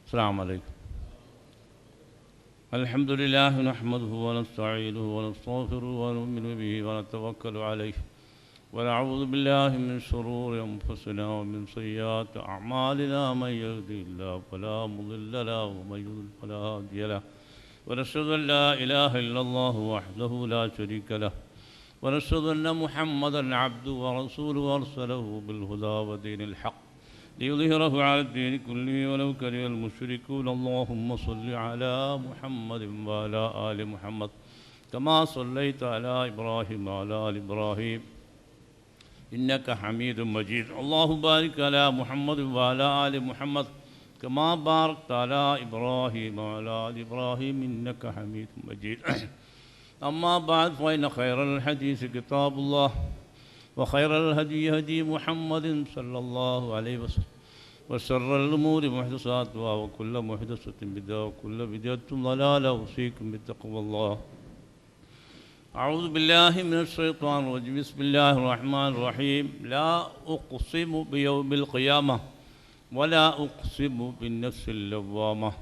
السلام عليكم. الحمد لله نحمده ونستعينه ونستغفره ونؤمن به ونتوكل عليه ونعوذ بالله من شرور أنفسنا ومن سيئات أعمالنا من يهده الله فلا مضل له ومن يضلل فلا هادي له ونشهد أن لا إله إلا الله وحده لا شريك له ونشهد أن محمدا عبده ورسوله أرسله بالهدى ودين الحق ليظهره على الدين كله ولو كره المشركون. اللهم صل على محمد وعلى آل محمد كما صليت على إبراهيم وعلى آل إبراهيم إنك حميد مجيد. اللهم بارك على محمد وعلى آل محمد كما باركت على إبراهيم وعلى آل إبراهيم إنك حميد مجيد. أما بعد فإن خير الحديث كتاب الله وخير الهدي هدي محمد صلى الله عليه وسلم وشر الأمور محدثاتها وكل محدثة بدعة وكل بدعة ضلالة. أوصيكم بتقوى الله. أعوذ بالله من الشيطان الرجيم. بسم الله الرحمن الرحيم. لا أقسم بيوم القيامة ولا أقسم بالنفس اللوامة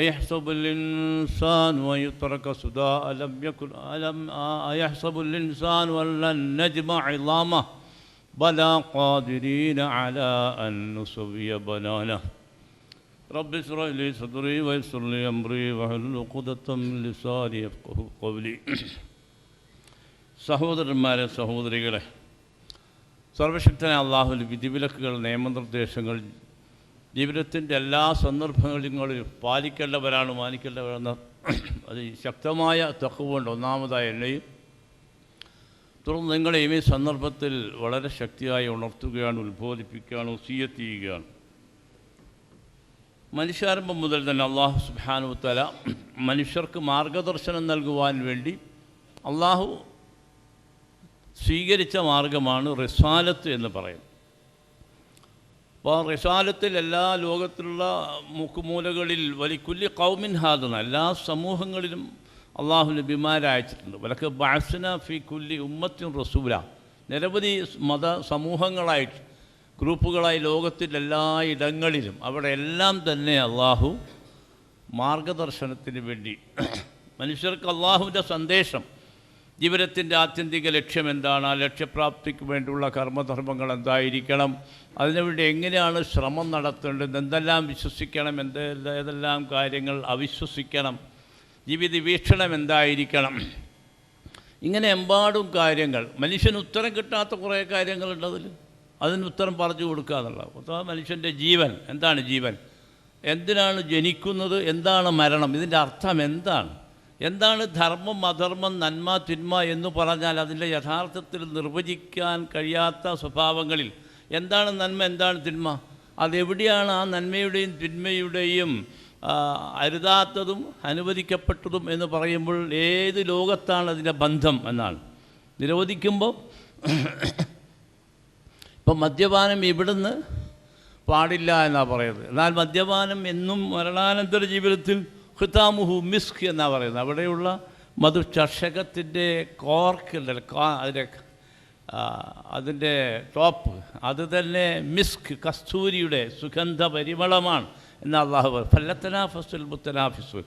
أيحسب الإنسان أن يترك سدى أيحسب الإنسان أن لن نجمع عظامه بلى قادرين على أن نسوي بنانه. رب اشرح لي صدري ويسر لي أمري واحلل عقدة من لساني يفقهوا قولي. സഹോദരന്മാരെ, സഹോദരികളെ, സർവശക്തനായ അല്ലാഹുവിൻ്റെ വിധിവിലക്കുകൾ, നിയമനിർദ്ദേശങ്ങൾ ജീവിതത്തിൻ്റെ എല്ലാ സന്ദർഭങ്ങളിലും പാലിക്കേണ്ടവരാണ്, മാനിക്കേണ്ടവരെന്ന് അത് ശക്തമായ തഖ്വയുണ്ട് ഒന്നാമതായി എന്നെയും തുടർന്ന് നിങ്ങളെയും ഈ സന്ദർഭത്തിൽ വളരെ ശക്തിയായി ഉണർത്തുകയാണ്, ഉത്ബോധിപ്പിക്കുകയാണ്, വസിയ്യത്ത് ചെയ്യുകയാണ്. മനുഷ്യാരംഭം മുതൽ തന്നെ അല്ലാഹു സുബ്ഹാനഹു വ തആല മനുഷ്യർക്ക് മാർഗദർശനം നൽകുവാൻ വേണ്ടി അല്ലാഹു സ്വീകരിച്ച മാർഗമാണ് റിസാലത്ത് എന്ന് പറയും. അപ്പോൾ റിസാലത്തിൽ എല്ലാ ലോകത്തിലുള്ള മുക്കുമൂലകളിൽ വലിക്കുല്ലി ഖൗമിൻ ഹാദന, എല്ലാ സമൂഹങ്ങളിലും അള്ളാഹു നബിമാരെ അയച്ചിട്ടുണ്ട്. വലക്ക് ബഅസ്ന ഫി കുല്ലി ഉമ്മത്തിൻ റസൂല, നിരവധി മത സമൂഹങ്ങളായിട്ട് ഗ്രൂപ്പുകളായി ലോകത്തിൻ്റെ എല്ലാ ഇടങ്ങളിലും അവിടെ എല്ലാം തന്നെ അള്ളാഹു മാർഗദർശനത്തിന് വേണ്ടി മനുഷ്യർക്ക് അള്ളാഹുവിൻ്റെ സന്ദേശം, ജീവിതത്തിൻ്റെ ആത്യന്തിക ലക്ഷ്യം എന്താണ്, ആ ലക്ഷ്യപ്രാപ്തിക്ക് വേണ്ടിയുള്ള കർമ്മധർമ്മങ്ങൾ എന്തായിരിക്കണം, അതിനുവേണ്ടി എങ്ങനെയാണ് ശ്രമം നടത്തേണ്ടത്, എന്തെല്ലാം വിശ്വസിക്കണം, ഏതെല്ലാം കാര്യങ്ങൾ അവിശ്വസിക്കണം, ജീവിത വീക്ഷണം എന്തായിരിക്കണം, ഇങ്ങനെ എമ്പാടും കാര്യങ്ങൾ. മനുഷ്യന് ഉത്തരം കിട്ടാത്ത കുറേ കാര്യങ്ങളുണ്ട്. അതിന് ഉത്തരം പറഞ്ഞു കൊടുക്കുക എന്നുള്ളത്. അപ്പോൾ മനുഷ്യൻ്റെ ജീവൻ എന്താണ്, ജീവൻ എന്തിനാണ് ജനിക്കുന്നത്, എന്താണ് മരണം, ഇതിൻ്റെ അർത്ഥം എന്താണ് ധർമ്മം, അധർമ്മം, നന്മ, തിന്മ എന്ന് പറഞ്ഞാൽ അതിൻ്റെ യഥാർത്ഥത്തിൽ നിർവചിക്കാൻ കഴിയാത്ത സ്വഭാവങ്ങളിൽ എന്താണ് നന്മ, എന്താണ് തിന്മ, അതെവിടെയാണ് ആ നന്മയുടെയും തിന്മയുടെയും അരുതാത്തതും അനുവദിക്കപ്പെട്ടതും എന്ന് പറയുമ്പോൾ ഏത് ലോകത്താണ് അതിൻ്റെ ബന്ധം എന്നാണ് നിരോധിക്കുമ്പോൾ. ഇപ്പം മദ്യപാനം ഇവിടുന്ന് പാടില്ല എന്നാണ് പറയുന്നത്. എന്നാൽ മദ്യപാനം എന്നും മരണാനന്തര ജീവിതത്തിൽ ഖിതാമുഹു മിസ്ക് എന്നാണ് പറയുന്നത്. അവിടെയുള്ള മധുചഷകത്തിൻ്റെ കോർക്കുണ്ടല്ലോ, അതിൻ്റെ ടോപ്പ് അത് തന്നെ മിസ്ക്, കസ്തൂരിയുടെ സുഗന്ധ പരിമളമാണ് എന്ന് അല്ലാഹു പറയും. ഫല്ലത്തനാഫസുൽ മുത്തനാഫിസു,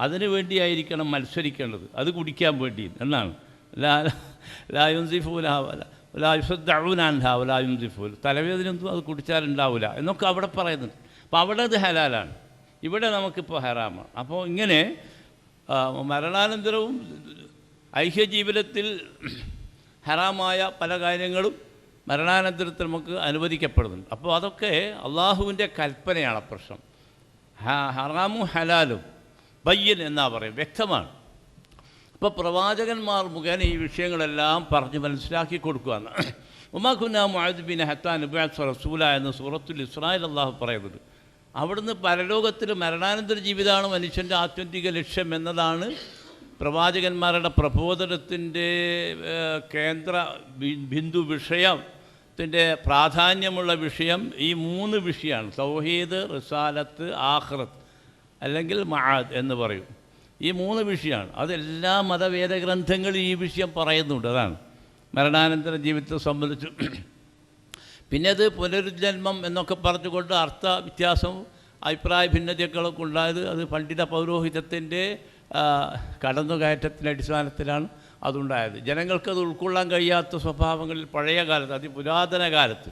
അതിനു വേണ്ടിയായിരിക്കണം മത്സരിക്കേണ്ടത്, അത് കുടിക്കാൻ വേണ്ടി എന്നാണ്. ലായുസദ്ദഊനാൻഹാവലായുൻസിഫൂൽ, തലവേദനയൊന്നും അത് കുടിച്ചാലുണ്ടാവില്ല എന്നൊക്കെ അവിടെ പറയുന്നുണ്ട്. അപ്പോൾ അവിടെ അത് ഹലാലാണ്, ഇവിടെ നമുക്കിപ്പോൾ ഹറാമാണ്. അപ്പോൾ ഇങ്ങനെ മരണാനന്തരവും ഐഹ്യജീവിതത്തിൽ ഹറാമായ പല കാര്യങ്ങളും മരണാനന്തരത്തിൽ നമുക്ക് അനുവദിക്കപ്പെടുന്നുണ്ട്. അപ്പോൾ അതൊക്കെ അള്ളാഹുവിൻ്റെ കൽപ്പനയാണ്. പ്രശ്നം ഹറാമും ഹലാലും ബയ്യൻ എന്നാ പറയും, വ്യക്തമാണ്. അപ്പോൾ പ്രവാചകന്മാർ മുഖേന ഈ വിഷയങ്ങളെല്ലാം പറഞ്ഞ് മനസ്സിലാക്കി കൊടുക്കുകയാണ്. ഉമാ കുന്നാ മുഅദ്ദിബീന ഹത്താ നബഅസ റസൂല എന്ന് സൂറത്തുൽ ഇസ്രായിൽ അള്ളാഹു പറയുന്നത്. അവിടുന്ന് പരലോകത്തിൽ മരണാനന്തര ജീവിതമാണ് മനുഷ്യൻ്റെ ആത്യന്തിക ലക്ഷ്യം എന്നതാണ് പ്രവാചകന്മാരുടെ പ്രബോധനത്തിൻ്റെ കേന്ദ്ര ബിന്ദു വിഷയത്തിൻ്റെ പ്രാധാന്യമുള്ള വിഷയം. ഈ മൂന്ന് വിഷയമാണ്: തൗഹീദ്, റിസാലത്ത്, ആഖിറത്ത് അല്ലെങ്കിൽ മആദ് എന്ന് പറയും. ഈ മൂന്ന് വിഷയമാണ്. അതെല്ലാ മതവേദഗ്രന്ഥങ്ങളും ഈ വിഷയം പറയുന്നുണ്ട്. അതാണ് മരണാനന്തര ജീവിതത്തെ സംബന്ധിച്ച്. പിന്നെ അത് പുനരുജന്മം എന്നൊക്കെ പറഞ്ഞുകൊണ്ട് അർത്ഥ വ്യത്യാസം അഭിപ്രായ ഭിന്നതകളൊക്കെ ഉണ്ടായത് അത് പണ്ഡിത പൗരോഹിത്യത്തിൻ്റെ കടന്നുകയറ്റത്തിൻ്റെ അടിസ്ഥാനത്തിലാണ് അതുണ്ടായത്. ജനങ്ങൾക്കത് ഉൾക്കൊള്ളാൻ കഴിയാത്ത സ്വഭാവങ്ങളിൽ പഴയ കാലത്ത്, അതിപുരാതന കാലത്ത്.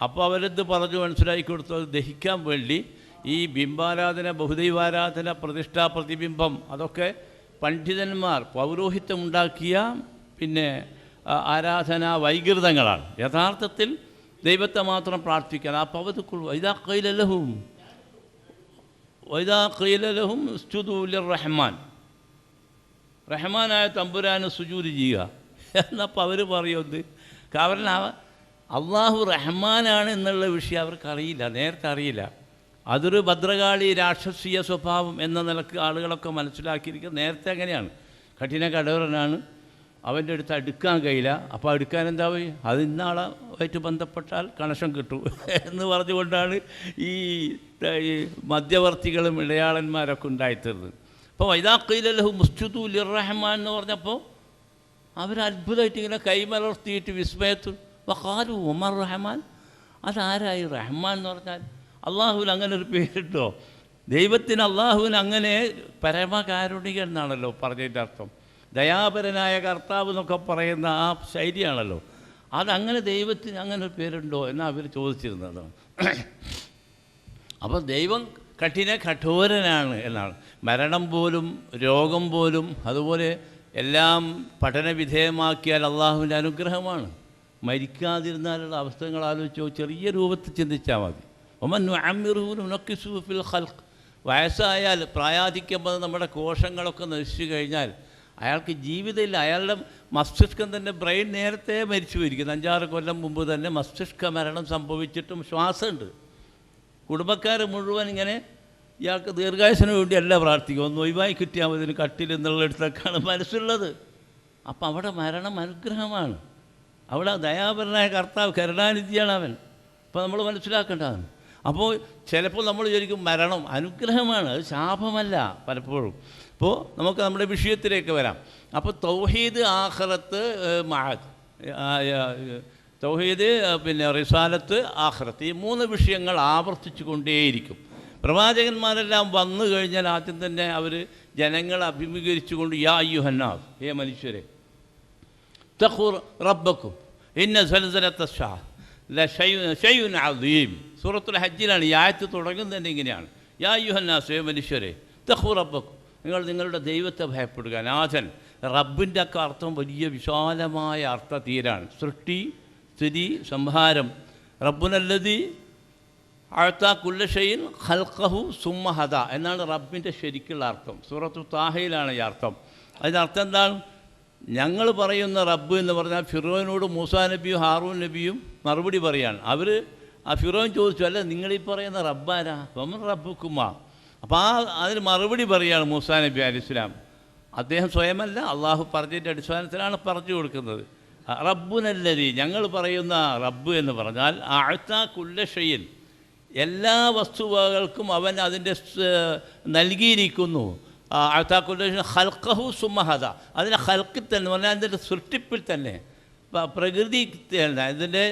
അപ്പോൾ അവരത് പറഞ്ഞു മനസ്സിലാക്കി കൊടുത്തു. അത് ദഹിക്കാൻ വേണ്ടി ഈ ബിംബാരാധന, ബഹുദൈവാരാധന, പ്രതിഷ്ഠാ, പ്രതിബിംബം, അതൊക്കെ പണ്ഡിതന്മാർ പൗരോഹിത്യം ഉണ്ടാക്കിയ പിന്നെ ആരാധനാ വൈകൃതങ്ങളാണ്. യഥാർത്ഥത്തിൽ ദൈവത്തെ മാത്രം പ്രാർത്ഥിക്കാൻ. അപ്പോൾ അത് വൈദാ ഖീല ലഹും ഉസ്ജുദൂ ലിർറഹ്മാൻ, റഹ്മാനായ തമ്പുരാന് സുജൂദ് ചെയ്യുക എന്നപ്പോൾ അവർ പറയുന്നത്. കാരണം അള്ളാഹു റഹ്മാനാണ് എന്നുള്ള വിഷയം അവർക്കറിയില്ല, നേരത്തെ അറിയില്ല. അതൊരു ഭദ്രകാളി രാക്ഷസീയ സ്വഭാവം എന്ന നിലക്ക് ആളുകളൊക്കെ മനസ്സിലാക്കിയിരിക്കുക. നേരത്തെ അങ്ങനെയാണ്, കഠിന കഠോരനാണ്, അവൻ്റെ അടുത്ത് അടുക്കാൻ കഴിയില്ല. അപ്പോൾ അടുക്കാൻ എന്താ പോയി, അത് ഇന്നാളായിട്ട് ബന്ധപ്പെട്ടാൽ കണക്ഷൻ കിട്ടും എന്ന് പറഞ്ഞുകൊണ്ടാണ് ഈ മധ്യവർത്തികളും ഇടയാളന്മാരൊക്കെ ഉണ്ടായിത്തീർന്നത്. അപ്പോൾ വൈദാ ഖീല ലഹും ഉസ്ജുദൂ ലിർറഹ്മാൻ എന്ന് പറഞ്ഞപ്പോൾ അവർ അത്ഭുതമായിട്ട് ഇങ്ങനെ കൈമലർത്തിയിട്ട് വിസ്മയത്തിൽ വഖാലു വമർ റഹ്മാൻ, അതാരായി റഹ്മാൻ എന്ന് പറഞ്ഞാൽ? അള്ളാഹുവിന് അങ്ങനെ ഒരു പേരുണ്ടോ? ദൈവത്തിന് അള്ളാഹുവിന് അങ്ങനെ പരമകാരുണികൻ എന്നാണല്ലോ പറഞ്ഞതിൻ്റെ അർത്ഥം. ദയാപരനായ കർത്താവ് എന്നൊക്കെ പറയുന്ന ആ ശൈലിയാണല്ലോ. അതങ്ങനെ ദൈവത്തിന് അങ്ങനെ ഒരു പേരുണ്ടോ എന്നാണ് അവർ ചോദിച്ചിരുന്നത്. അപ്പോൾ ദൈവം കഠോരനാണ് എന്നാണ്. മരണം പോലും രോഗം പോലും അതുപോലെ എല്ലാം പഠനവിധേയമാക്കിയാൽ അള്ളാഹുവിൻ്റെ അനുഗ്രഹമാണ്. മരിക്കാതിരുന്നാലുള്ള അവസ്ഥകൾ ആലോചിച്ചോ, ചെറിയ രൂപത്തിൽ ചിന്തിച്ചാൽ മതി. ഒമൻ നുഅമ്മിറുഹു നുനക്കിസുഹു ഫിൽ ഖൽഖ്, വയസ്സായാൽ പ്രായാധിക്യം വന്ന് നമ്മുടെ കോശങ്ങളൊക്കെ നശിച്ചു കഴിഞ്ഞാൽ അയാൾക്ക് ജീവിതമില്ല. അയാളുടെ മസ്തിഷ്കം തന്നെ, ബ്രെയിൻ നേരത്തെ മരിച്ചു പോയിരിക്കുന്നു. 5-6 കൊല്ലം മുമ്പ് തന്നെ മസ്തിഷ്ക മരണം സംഭവിച്ചിട്ടും ശ്വാസമുണ്ട്. കുടുംബക്കാർ മുഴുവൻ ഇങ്ങനെ ഇയാൾക്ക് ദീർഘായുസിന് വേണ്ടി അല്ല പ്രാർത്ഥിക്കുക, ഒന്ന് ഒഴിവായി കിട്ടിയാൽ മതി, ഇതിന് കട്ടിൽ എന്നുള്ളിടത്തൊക്കെയാണ് മനസ്സുള്ളത്. അപ്പം അവിടെ മരണം അനുഗ്രഹമാണ്. അവിടെ ദയാപരനായ കർത്താവ് കരുണാനിധിയാണ് അവൻ. അപ്പോൾ നമ്മൾ മനസ്സിലാക്കേണ്ടതാണ്. അപ്പോൾ ചിലപ്പോൾ നമ്മൾ വിചാരിക്കും മരണം അനുഗ്രഹമാണ്, അത് ശാപമല്ല പലപ്പോഴും. അപ്പോൾ നമുക്ക് നമ്മുടെ വിഷയത്തിലേക്ക് വരാം. അപ്പോൾ തൗഹീദ്, ആഖിറത്ത്, മഅദ്, തൗഹീദ്, പിന്നെ റിസാലത്ത്, ആഖിറത്ത്, ഈ 3 വിഷയങ്ങൾ ആവർത്തിച്ചു കൊണ്ടേയിരിക്കും. പ്രവാചകന്മാരെല്ലാം വന്നു കഴിഞ്ഞാൽ ആദ്യം തന്നെ അവർ ജനങ്ങളെ അഭിമുഖീകരിച്ചുകൊണ്ട് യാ അയ്യുഹന്നാസ്, ഹേ മനുഷ്യരെ, തഖൂ റബ്ബക്കും ഇന്ന സൽസലത്തശ്ശാ ലശൈഉൻ അദീം. സൂറത്തുൽ ഹജ്ജിലാണ് ഈ ആയത്ത് തുടങ്ങുന്നത് തന്നെ ഇങ്ങനെയാണ്. യാ അയ്യുഹന്നാസ്, ഹേ മനുഷ്യരെ, തഖൂ റബ്ബക്കും, നിങ്ങൾ നിങ്ങളുടെ ദൈവത്തെ ഭയപ്പെടുക. നാഥൻ, റബ്ബിൻ്റെ ഒക്കെ അർത്ഥം വലിയ വിശാലമായ അർത്ഥതീരാണ്. സൃഷ്ടി, സ്ഥിതി, സംഹാരം. റബ്ബുനല്ലദീ അഅ്താ കുല്ല ഷൈഇൻ ഖൽഖഹു സുമ്മ ഹദാ എന്നാണ് റബ്ബിൻ്റെ ശരിക്കുള്ള അർത്ഥം. സൂറത്തു താഹയിലാണ് ഈ അർത്ഥം. അതിൻ്റെ അർത്ഥം എന്താണ്? ഞങ്ങൾ പറയുന്ന റബ്ബ് എന്ന് പറഞ്ഞാൽ ഫിറോനോട് മൂസാ നബിയും ഹാറൂൻ നബിയും മറുപടി പറയാണ്. അവർ ആ ഫിറോൻ ചോദിച്ചു, അല്ല നിങ്ങളീ പറയുന്ന റബ്ബാരാ? വമൻ റബ്ബുക്കുമാ? അപ്പോൾ അതിന് മറുപടി പറയുകയാണ് മൂസാ നബി അലൈഹിസ്സലാം. അദ്ദേഹം സ്വയമല്ല, അള്ളാഹു പറഞ്ഞതിൻ്റെ അടിസ്ഥാനത്തിലാണ് പറഞ്ഞു കൊടുക്കുന്നത്. റബ്ബുനല്ലദീ, ഞങ്ങൾ പറയുന്ന റബ്ബ് എന്ന് പറഞ്ഞാൽ അഅ്താ കുല്ല ഷൈഇൻ, എല്ലാ വസ്തുവകൾക്കും അവൻ അതിൻ്റെ നൽകിയിരിക്കുന്നു. അഅ്താ കുല്ല ഷൈഇൻ ഖൽഖഹു സുമ്മ ഹദാ, അതിൻ്റെ ഖൽഖിൽ തന്നെ പറഞ്ഞാൽ അതിൻ്റെ സൃഷ്ടിപ്പിൽ തന്നെ, പ്രകൃതി തന്നെ, ഇതിൻ്റെ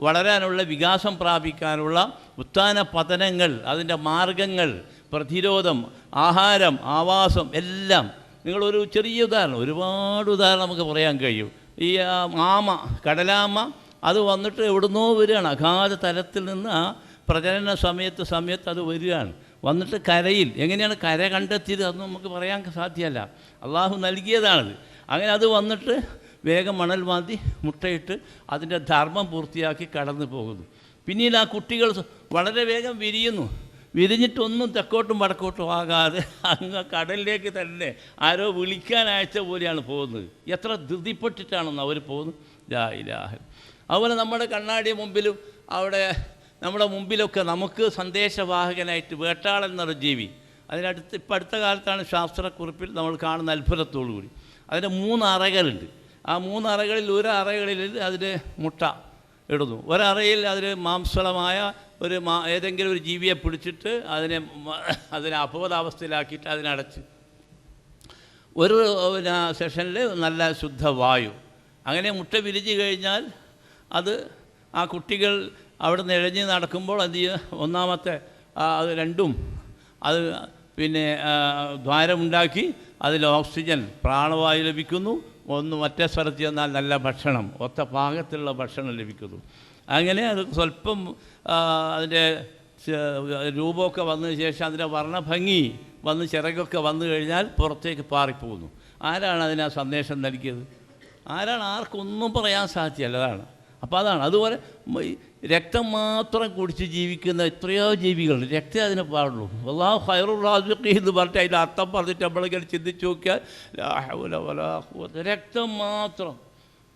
വളരാനുള്ള, വികാസം പ്രാപിക്കാനുള്ള ഉത്ഥാന പതനങ്ങൾ, അതിൻ്റെ മാർഗങ്ങൾ, പ്രതിരോധം, ആഹാരം, ആവാസം എല്ലാം. നിങ്ങളൊരു ചെറിയ ഉദാഹരണം, ഒരുപാട് ഉദാഹരണം നമുക്ക് പറയാൻ കഴിയും. ഈ ആമ, കടലാമ, അത് വന്നിട്ട് എവിടുന്നോ വരികയാണ്, അഗാധ തലത്തിൽ നിന്ന് ആ പ്രജനന സമയത്ത് അത് വരികയാണ്. വന്നിട്ട് കരയിൽ, എങ്ങനെയാണ് കര കണ്ടെത്തിയത് അതൊന്നും നമുക്ക് പറയാൻ സാധ്യമല്ല, അള്ളാഹു നൽകിയതാണത്. അങ്ങനെ അത് വന്നിട്ട് വേഗം മണൽ മാന്തി മുട്ടയിട്ട് അതിൻ്റെ ധർമ്മം പൂർത്തിയാക്കി കടന്നു പോകുന്നു. പിന്നീട് ആ കുട്ടികൾ വളരെ വേഗം വിരിയുന്നു. വിരിഞ്ഞിട്ടൊന്നും തെക്കോട്ടും വടക്കോട്ടും ആകാതെ അങ്ങ് കടലിലേക്ക് തന്നെ ആരോ വിളിക്കാൻ അയച്ച പോലെയാണ് പോകുന്നത്. എത്ര ധൃതിപ്പെട്ടിട്ടാണെന്ന് അവർ പോകുന്നത്. ലാ ഇലാഹ. അതുപോലെ നമ്മുടെ കണ്ണാടി മുമ്പിലും അവിടെ നമ്മുടെ മുമ്പിലൊക്കെ നമുക്ക് സന്ദേശവാഹകനായിട്ട് വേട്ടാളൻ എന്നൊരു ജീവി, അതിനടുത്ത് ഇപ്പം അടുത്ത കാലത്താണ് ശാസ്ത്രക്കുറിപ്പിൽ നമ്മൾ കാണുന്ന അത്ഭുതത്തോടു കൂടി അതിന് 3 അറകളുണ്ട്. ആ 3 അറകളിൽ ഒരു അറകളിൽ അതിന് മുട്ട ഇടുന്നു, ഒരറയിൽ അതിന് മാംസളമായ ഏതെങ്കിലും ഒരു ജീവിയെ പിടിച്ചിട്ട് അതിനെ അപബോധാവസ്ഥയിലാക്കിയിട്ട് അതിനടച്ച്, ഒരു സെഷനിൽ നല്ല ശുദ്ധവായു. അങ്ങനെ മുട്ട വിരിഞ്ഞു കഴിഞ്ഞാൽ അത് ആ കുട്ടികൾ അവിടെ നിന്ന് ഇഴഞ്ഞ് നടക്കുമ്പോൾ എന്ത് ചെയ്യുക, ഒന്നാമത്തെ അത് രണ്ടും അത് പിന്നെ ദ്വാരമുണ്ടാക്കി അതിൽ ഓക്സിജൻ പ്രാണവായു ലഭിക്കുന്നു. ഒന്ന് മറ്റേ സ്ഥലത്ത് ചെന്നാൽ നല്ല ഭക്ഷണം, ഒത്ത പാകത്തിലുള്ള ഭക്ഷണം ലഭിക്കുന്നു. അങ്ങനെ അത് സ്വല്പം അതിൻ്റെ രൂപമൊക്കെ വന്നതിന് ശേഷം അതിൻ്റെ വർണ്ണഭംഗി വന്ന് ചിറകൊക്കെ വന്നു കഴിഞ്ഞാൽ പുറത്തേക്ക് പാറിപ്പോകുന്നു. ആരാണ് അതിന് ആ സന്ദേശം നൽകിയത്? ആരാണ്? ആർക്കൊന്നും പറയാൻ സാധ്യമല്ല. അതാണ്. അപ്പോൾ അതാണ്. അതുപോലെ രക്തം മാത്രം കുടിച്ച് ജീവിക്കുന്ന എത്രയോ ജീവികളുണ്ട്. രക്തം അതിന് പാടുള്ളൂ. അല്ലാഹു ഖൈറുർ റാസിഖീൻ എന്ന് പറഞ്ഞിട്ട് അതിൻ്റെ അർത്ഥം പറഞ്ഞിട്ട് നമ്മളിങ്ങനെ ചിന്തിച്ച് നോക്കിയാൽ ലാ ഹൗല വലാ ഖുവത, രക്തം മാത്രം,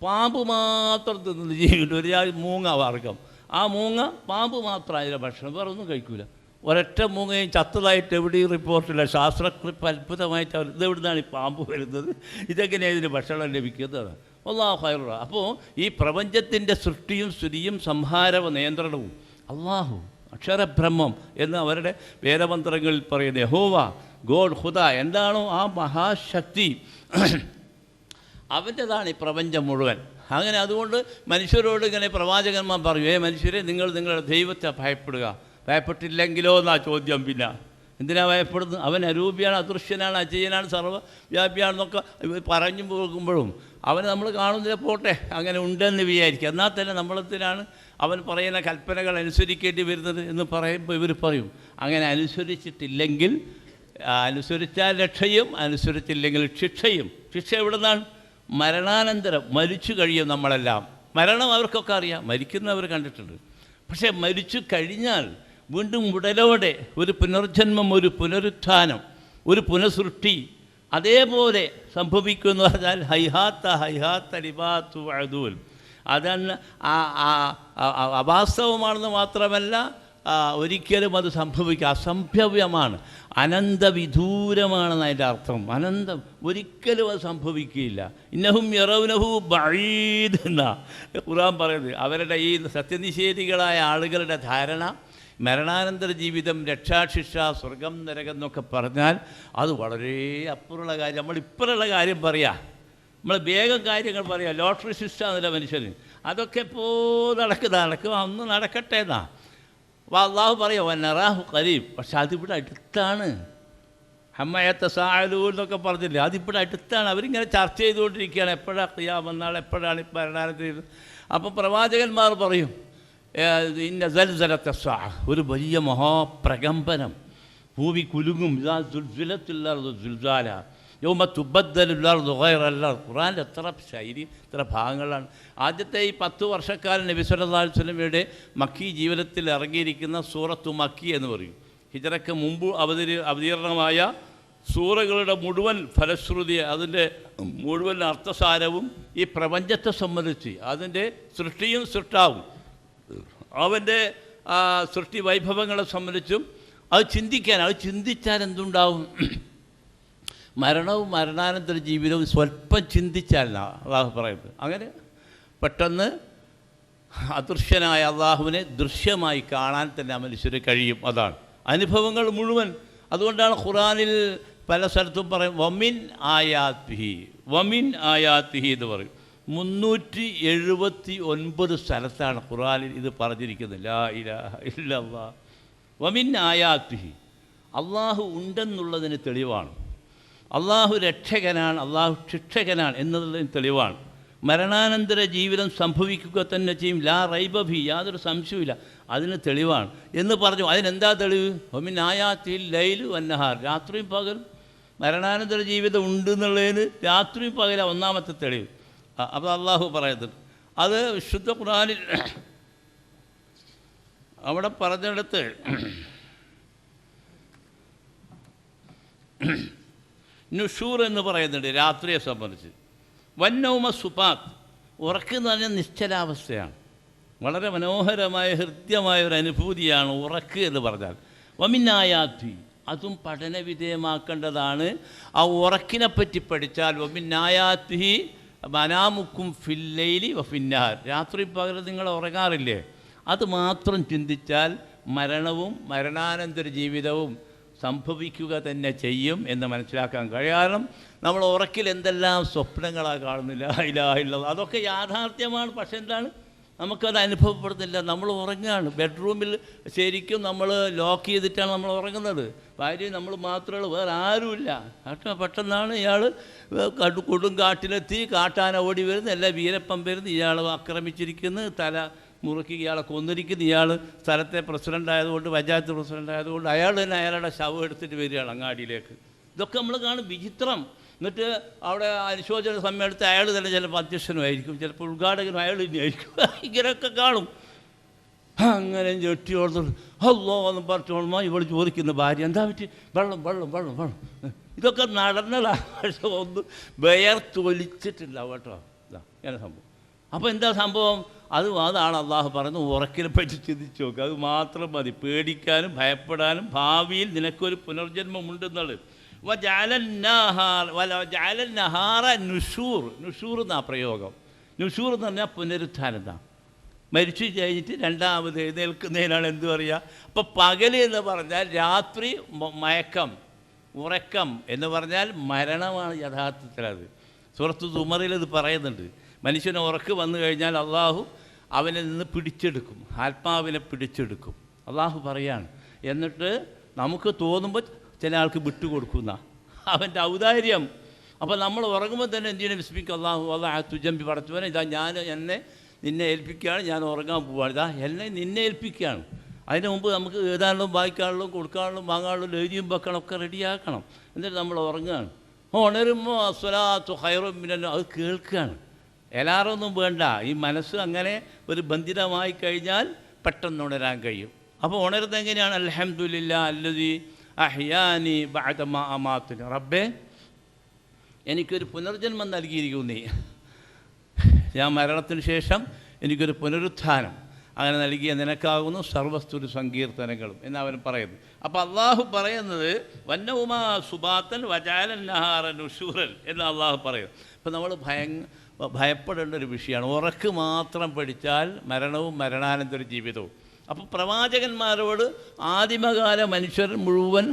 പാമ്പ് മാത്രം തിന്ന് ജീവിക്കുന്നുണ്ട്. ഒരു മൂങ്ങ വർഗം, ആ മൂങ്ങ പാമ്പ് മാത്രം അതിൻ്റെ ഭക്ഷണം, വേറെ ഒന്നും കഴിക്കില്ല. ഒരൊറ്റ മൂങ്ങയും ചത്തതായിട്ട് എവിടെയും റിപ്പോർട്ടില്ല. ശാസ്ത്രക്കുറിപ്പ് അത്ഭുതമായിട്ട് അവർ ഇതെവിടുന്നാണ് ഈ പാമ്പ് വരുന്നത്, ഇതെങ്ങനെയാണ് ഇതിന് ഭക്ഷണം ലഭിക്കുന്നത്? അല്ലാഹു ഖൈറുറ. അപ്പോൾ ഈ പ്രപഞ്ചത്തിൻ്റെ സൃഷ്ടിയും സ്ഥിതിയും സംഹാരവും നിയന്ത്രണവും അള്ളാഹു അക്ഷരബ്രഹ്മം എന്ന് അവരുടെ വേദമന്ത്രങ്ങളിൽ പറയുന്നത് യഹോവ, ഗോഡ്, ഖുദ എന്താണോ ആ മഹാശക്തി, അവൻ്റെതാണ് ഈ പ്രപഞ്ചം മുഴുവൻ. അങ്ങനെ അതുകൊണ്ട് മനുഷ്യരോട് ഇങ്ങനെ പ്രവാചകന്മാർ പറയും, മനുഷ്യരെ നിങ്ങൾ നിങ്ങളുടെ ദൈവത്തെ ഭയപ്പെടുക. ഭയപ്പെട്ടില്ലെങ്കിലോ എന്നാ ചോദ്യം. പിന്നെ എന്തിനാ ഭയപ്പെടുന്നത്? അവൻ അരൂപിയാണ്, അദൃശ്യനാണ്, അജയ്യനാണ്, സർവ്വവ്യാപിയാണെന്നൊക്കെ പറഞ്ഞു പോകുമ്പോഴും അവനെ നമ്മൾ കാണുന്നില്ല, പോട്ടെ, അങ്ങനെ ഉണ്ടെന്ന് വിചാരിക്കുക. എന്നാൽ തന്നെ നമ്മളെത്തിനാണ് അവൻ പറയുന്ന കൽപ്പനകൾ അനുസരിക്കേണ്ടി വരുന്നത് എന്ന് പറയുമ്പോൾ ഇവർ പറയും, അങ്ങനെ അനുസരിച്ചിട്ടില്ലെങ്കിൽ, അനുസരിച്ചാൽ രക്ഷയും അനുസരിച്ചില്ലെങ്കിൽ ശിക്ഷയും. ശിക്ഷ എവിടെ നിന്നാണ്? മരണാനന്തരം. മരിച്ചു കഴിയും നമ്മളെല്ലാം. മരണം അവർക്കൊക്കെ അറിയാം, മരിക്കുന്നവർ കണ്ടിട്ടുണ്ട്. പക്ഷേ മരിച്ചു കഴിഞ്ഞാൽ വീണ്ടും ഉടലോടെ ഒരു പുനർജന്മം, ഒരു പുനരുത്ഥാനം, ഒരു പുനഃസൃഷ്ടി അതേപോലെ സംഭവിക്കുമെന്ന് പറഞ്ഞാൽ ഹൈഹാത്ത ലിബാത്തു അദൂൽ. അതാണ് അവാസ്തവമാണെന്ന് മാത്രമല്ല, ഒരിക്കലും അത് സംഭവിക്കുക അസംഭവ്യമാണ്, അനന്തവിദൂരമാണെന്ന് അതിൻ്റെ അർത്ഥം. അനന്തം, ഒരിക്കലും അത് സംഭവിക്കുകയില്ല. ഇന്നഹും യറൗനഹു ബഈദ് എന്നാ ഖുർആൻ പറയുന്നത്. അവരുടെ ഈ സത്യനിഷേധികളായ ആളുകളുടെ ധാരണ മരണാനന്തര ജീവിതം, രക്ഷാശിക്ഷ, സ്വർഗം, നരകം എന്നൊക്കെ പറഞ്ഞാൽ അത് വളരെ അപ്പുറമുള്ള കാര്യം. നമ്മളിപ്പോഴുള്ള കാര്യം പറയാം, നമ്മൾ വേഗം കാര്യങ്ങൾ പറയാം. ലോട്ടറി സിസ്റ്റമാണല്ലോ മനുഷ്യന്. അതൊക്കെ ഇപ്പോൾ നടക്കും, അന്ന് നടക്കട്ടെ എന്നാ. അപ്പോൾ അള്ളാഹു പറയാം വനറാഹു ഖരീബ്. പക്ഷെ അതിവിടെ അടുത്താണ്. ഹമ്മയത്തെ സാലൂ എന്നൊക്കെ പറഞ്ഞില്ലേ, അതിവിടെ അടുത്താണ്. അവരിങ്ങനെ ചർച്ച ചെയ്തുകൊണ്ടിരിക്കുകയാണ്, എപ്പോഴാണ് ഖിയാമത്ത് നാൾ, എപ്പോഴാണ് മരണാനന്തരം. അപ്പോൾ പ്രവാചകന്മാർ പറയും ഇന്ന സൽസലത്തെ സാ, ഒരു വലിയ മഹാപ്രകമ്പനം, ഭൂമി കുലുങ്ങും. ഇതാ സുൽസുലത്തുല്ലാർദു സുൽസാല യൗമ തുബദ്ദലുല്ലാർദു ഗൈറൽ അർദ്. ഖുർആനിൽ എത്ര ശൈലി, എത്ര ഭാഗങ്ങളാണ്. ആദ്യത്തെ ഈ 10 വർഷക്കാലം നബി സല്ലല്ലാഹു അലൈഹി വസല്ലമയുടെ മക്കി ജീവിതത്തിൽ ഇറങ്ങിയിരിക്കുന്ന സൂറത്തു മക്കി എന്ന് പറയും. ഹിജ്റയ്ക്ക് മുമ്പ് അവതീർണമായ സൂറകളുടെ മുഴുവൻ ഫലശ്രുതി, അതിൻ്റെ മുഴുവൻ അർത്ഥസാരവും ഈ പ്രപഞ്ചത്തെ സംബന്ധിച്ച്, അതിൻ്റെ സൃഷ്ടിയും സൃഷ്ടാവും അവൻ്റെ സൃഷ്ടി വൈഭവങ്ങളെ സംബന്ധിച്ചും അത് ചിന്തിച്ചാൽ എന്തുണ്ടാവും? മരണവും മരണാനന്തര ജീവിതവും സ്വല്പം ചിന്തിച്ചാലാണ് അള്ളാഹു പറയുന്നത്. അങ്ങനെ പെട്ടെന്ന് അദൃശ്യനായ അള്ളാഹുവിനെ ദൃശ്യമായി കാണാൻ തന്നെ മനുഷ്യന് കഴിയും. അതാണ് അനുഭവങ്ങൾ മുഴുവൻ. അതുകൊണ്ടാണ് ഖുർആനിൽ പല സ്ഥലത്തും പറയും വമിൻ ആയാത്തിഹി എന്ന് പറയും. 379 സ്ഥലത്താണ് ഖുർആനിൽ ഇത് പറഞ്ഞിരിക്കുന്നത്. ലാ ഇലാഹ ഇല്ലല്ലാഹ് വമിൻ ആയാത്തിഹി. അള്ളാഹു ഉണ്ടെന്നുള്ളതിന് തെളിവാണ്. അള്ളാഹു രക്ഷകനാണ്, അള്ളാഹു ശിക്ഷകനാണ് എന്നതിന് തെളിവാണ്. മരണാനന്തര ജീവിതം സംഭവിക്കുക തന്നെ ചെയ്യും. ലാ റൈബഭി, യാതൊരു സംശയവുമില്ല, അതിന് തെളിവാണ് എന്ന് പറഞ്ഞു. അതിനെന്താ തെളിവ്? ഒമിൻ ആയാത്തിൽ ലൈലു വന്നഹാർ, രാത്രിയും പകലും മരണാനന്തര ജീവിതം ഉണ്ടെന്നുള്ളതിന് രാത്രിയും പകലാണ് ഒന്നാമത്തെ തെളിവ്. അപ്പോൾ അള്ളാഹു പറയുന്നത് അത് വിശുദ്ധ ഖുർആനിൽ അവിടെ പറഞ്ഞിടത്ത് നുഷൂർ എന്ന് പറയുന്നുണ്ട് രാത്രിയെ സംബന്ധിച്ച്. വന്നൗമ സുപാത്ത്, ഉറക്കെന്ന് പറഞ്ഞാൽ നിശ്ചലാവസ്ഥയാണ്. വളരെ മനോഹരമായ ഹൃദ്യമായ ഒരു അനുഭൂതിയാണ് ഉറക്ക് എന്ന് പറഞ്ഞാൽ. വമിന്നായാത്തി, അതും പഠനവിധേയമാക്കേണ്ടതാണ്. ആ ഉറക്കിനെപ്പറ്റി പഠിച്ചാൽ വമിന്നായാത്തി മനാമുക്കും ഫില്ലൈലി വഫിന്നാർ, രാത്രി പകരം നിങ്ങൾ ഉറങ്ങാറില്ലേ, അത് മാത്രം ചിന്തിച്ചാൽ മരണവും മരണാനന്തര ജീവിതവും സംഭവിക്കുക തന്നെ ചെയ്യും എന്ന് മനസ്സിലാക്കാൻ കഴിയും. കാരണം നമ്മൾ ഉറക്കിൽ എന്തെല്ലാം സ്വപ്നങ്ങളാണ് കാണുന്നില്ല, ഇലാഹ ഇല്ലല്ലാഹ്, അതൊക്കെ യാഥാർത്ഥ്യമാണ്. പക്ഷെ എന്താണ്, നമുക്കത് അനുഭവപ്പെടുന്നില്ല. നമ്മൾ ഉറങ്ങുകയാണ്. ബെഡ്റൂമിൽ ശരിക്കും നമ്മൾ ലോക്ക് ചെയ്തിട്ടാണ് നമ്മൾ ഉറങ്ങുന്നത്. ഭാര്യ നമ്മൾ മാത്രമേ ഉള്ളൂ, വേറെ ആരുമില്ല. പെട്ടെന്നാണ് ഇയാൾ കൊടുങ്കാട്ടിലെത്തി, കാട്ടാന ഓടി വരുന്നു, എല്ലാ വീരപ്പം വരുന്നു, ഇയാൾ ആക്രമിച്ചിരിക്കുന്നു, തല മുറുക്കി ഇയാളെ കൊന്നിരിക്കുന്നു. ഇയാൾ സ്ഥലത്തെ പ്രസിഡൻ്റ് ആയതുകൊണ്ട്, പഞ്ചായത്ത് പ്രസിഡൻ്റ് ആയതുകൊണ്ട് അയാൾ തന്നെ അയാളുടെ ശവം എടുത്തിട്ട് വരികയാണ് അങ്ങാടിയിലേക്ക്. ഇതൊക്കെ നമ്മൾ കാണും, വിചിത്രം. എന്നിട്ട് അവിടെ അനുശോചന സമ്മേളനത്തിൽ അയാൾ തന്നെ ചിലപ്പോൾ അധ്യക്ഷനുമായിരിക്കും, ചിലപ്പോൾ ഉദ്ഘാടകനും അയാൾ തന്നെയായിരിക്കും. ഇങ്ങനെയൊക്കെ കാണും. അങ്ങനെ ഞെട്ടിയോർത്ത് അല്ലോ എന്ന് പറഞ്ഞോളുമ്പോൾ ഇവൾ ചോദിക്കുന്ന ഭാര്യ, എന്താ പറ്റി? വെള്ളം വെള്ളം വെള്ളം വെള്ളം. ഇതൊക്കെ നടന്നതാണ്, പക്ഷെ ഒന്ന് വിയർത്തൊലിച്ചിട്ടില്ല കേട്ടോ. ഇങ്ങനെ സംഭവം. അപ്പോൾ എന്താ സംഭവം? അതാണ് അള്ളാഹു പറയുന്നത്, ഉറക്കിനെ പറ്റി ചിന്തിച്ച് നോക്കുക. അത് മാത്രം മതി, പേടിക്കാനും ഭയപ്പെടാനും. ഭാവിയിൽ നിനക്കൊരു പുനർജന്മമുണ്ടെന്നുള്ളത്. നുഷൂർ എന്നാ പ്രയോഗം. നുഷൂർ എന്ന് പറഞ്ഞാൽ പുനരുത്ഥാനം. മരിച്ചു കഴിഞ്ഞിട്ട് രണ്ടാമത് എഴുന്നേൽക്കുന്നതിനാണ് എന്ത് പറയുക. അപ്പോൾ പകൽ എന്ന് പറഞ്ഞാൽ രാത്രി മയക്കം, ഉറക്കം എന്ന് പറഞ്ഞാൽ മരണമാണ് യഥാർത്ഥത്തിലത്. സൂറത്ത് സുമറിൽ ഇത് പറയുന്നുണ്ട്. മനുഷ്യന് ഉറക്ക് വന്നു കഴിഞ്ഞാൽ അള്ളാഹു അവനിൽ നിന്ന് പിടിച്ചെടുക്കും, ആത്മാവിനെ പിടിച്ചെടുക്കും. അള്ളാഹു പറയാണ്. എന്നിട്ട് നമുക്ക് തോന്നുമ്പോൾ ചില ആൾക്ക് വിട്ടുകൊടുക്കുന്ന അവൻ്റെ ഔദാര്യം. അപ്പോൾ നമ്മൾ ഉറങ്ങുമ്പോൾ തന്നെ എന്തിനാ വിസ്മിക്കും അള്ളാഹു തുജമ്പി പടച്ചവനെ, ഇതാ ഞാൻ നിന്നെ ഏൽപ്പിക്കുകയാണ്, ഞാൻ ഉറങ്ങാൻ പോവുകയാണ്, ഇതാ എന്നെ നിന്നെ ഏൽപ്പിക്കുകയാണ്. അതിന് മുമ്പ് നമുക്ക് എഴുതാനുള്ളതും വായിക്കാനുള്ളതും കൊടുക്കാനുള്ളതും വാങ്ങാനുള്ളതും എഴുതിയും വെക്കണം, ഒക്കെ റെഡിയാക്കണം. എന്നിട്ട് നമ്മൾ ഉറങ്ങുകയാണ്. ഉണരുമ്പോൾ അസ്വലാത്തു ഖൈറും മിനന്നൗം, അത് കേൾക്കുകയാണ്. എല്ലാവരൊന്നും വേണ്ട. ഈ മനസ്സ് അങ്ങനെ ഒരു ബന്ധിതമായി കഴിഞ്ഞാൽ പെട്ടെന്ന് ഉണരാൻ കഴിയും. അപ്പോൾ ഉണരുന്നത് എങ്ങനെയാണ്? അൽഹംദുലില്ലാ അല്ലദീ അഹ്യാനി ബഅദ മാ അമാതനി. റബ്ബേ, എനിക്കൊരു പുനർജന്മം നൽകിയിരിക്കുന്നു നീ. ഞാൻ മരണത്തിന് ശേഷം എനിക്കൊരു പുനരുത്ഥാനം അങ്ങനെ നൽകിയ നിനക്കാകുന്നു സർവസ്തുതി സങ്കീർത്തനങ്ങളും എന്നവൻ പറയുന്നു. അപ്പോൾ അള്ളാഹു പറയുന്നത് വന്നവുമാ സുബാത്തൻ വജാലൻ നഹാറ നുഷൂറൻ എന്ന് അള്ളാഹു പറയും. അപ്പോൾ നമ്മൾ ഭയപ്പെടേണ്ട ഒരു വിഷയമാണ്. ഉറക്ക് മാത്രം പഠിച്ചാൽ മരണവും മരണാനന്തര ജീവിതവും. അപ്പോൾ പ്രവാചകന്മാരോട് ആദിമകാല മനുഷ്യർ മുഴുവൻ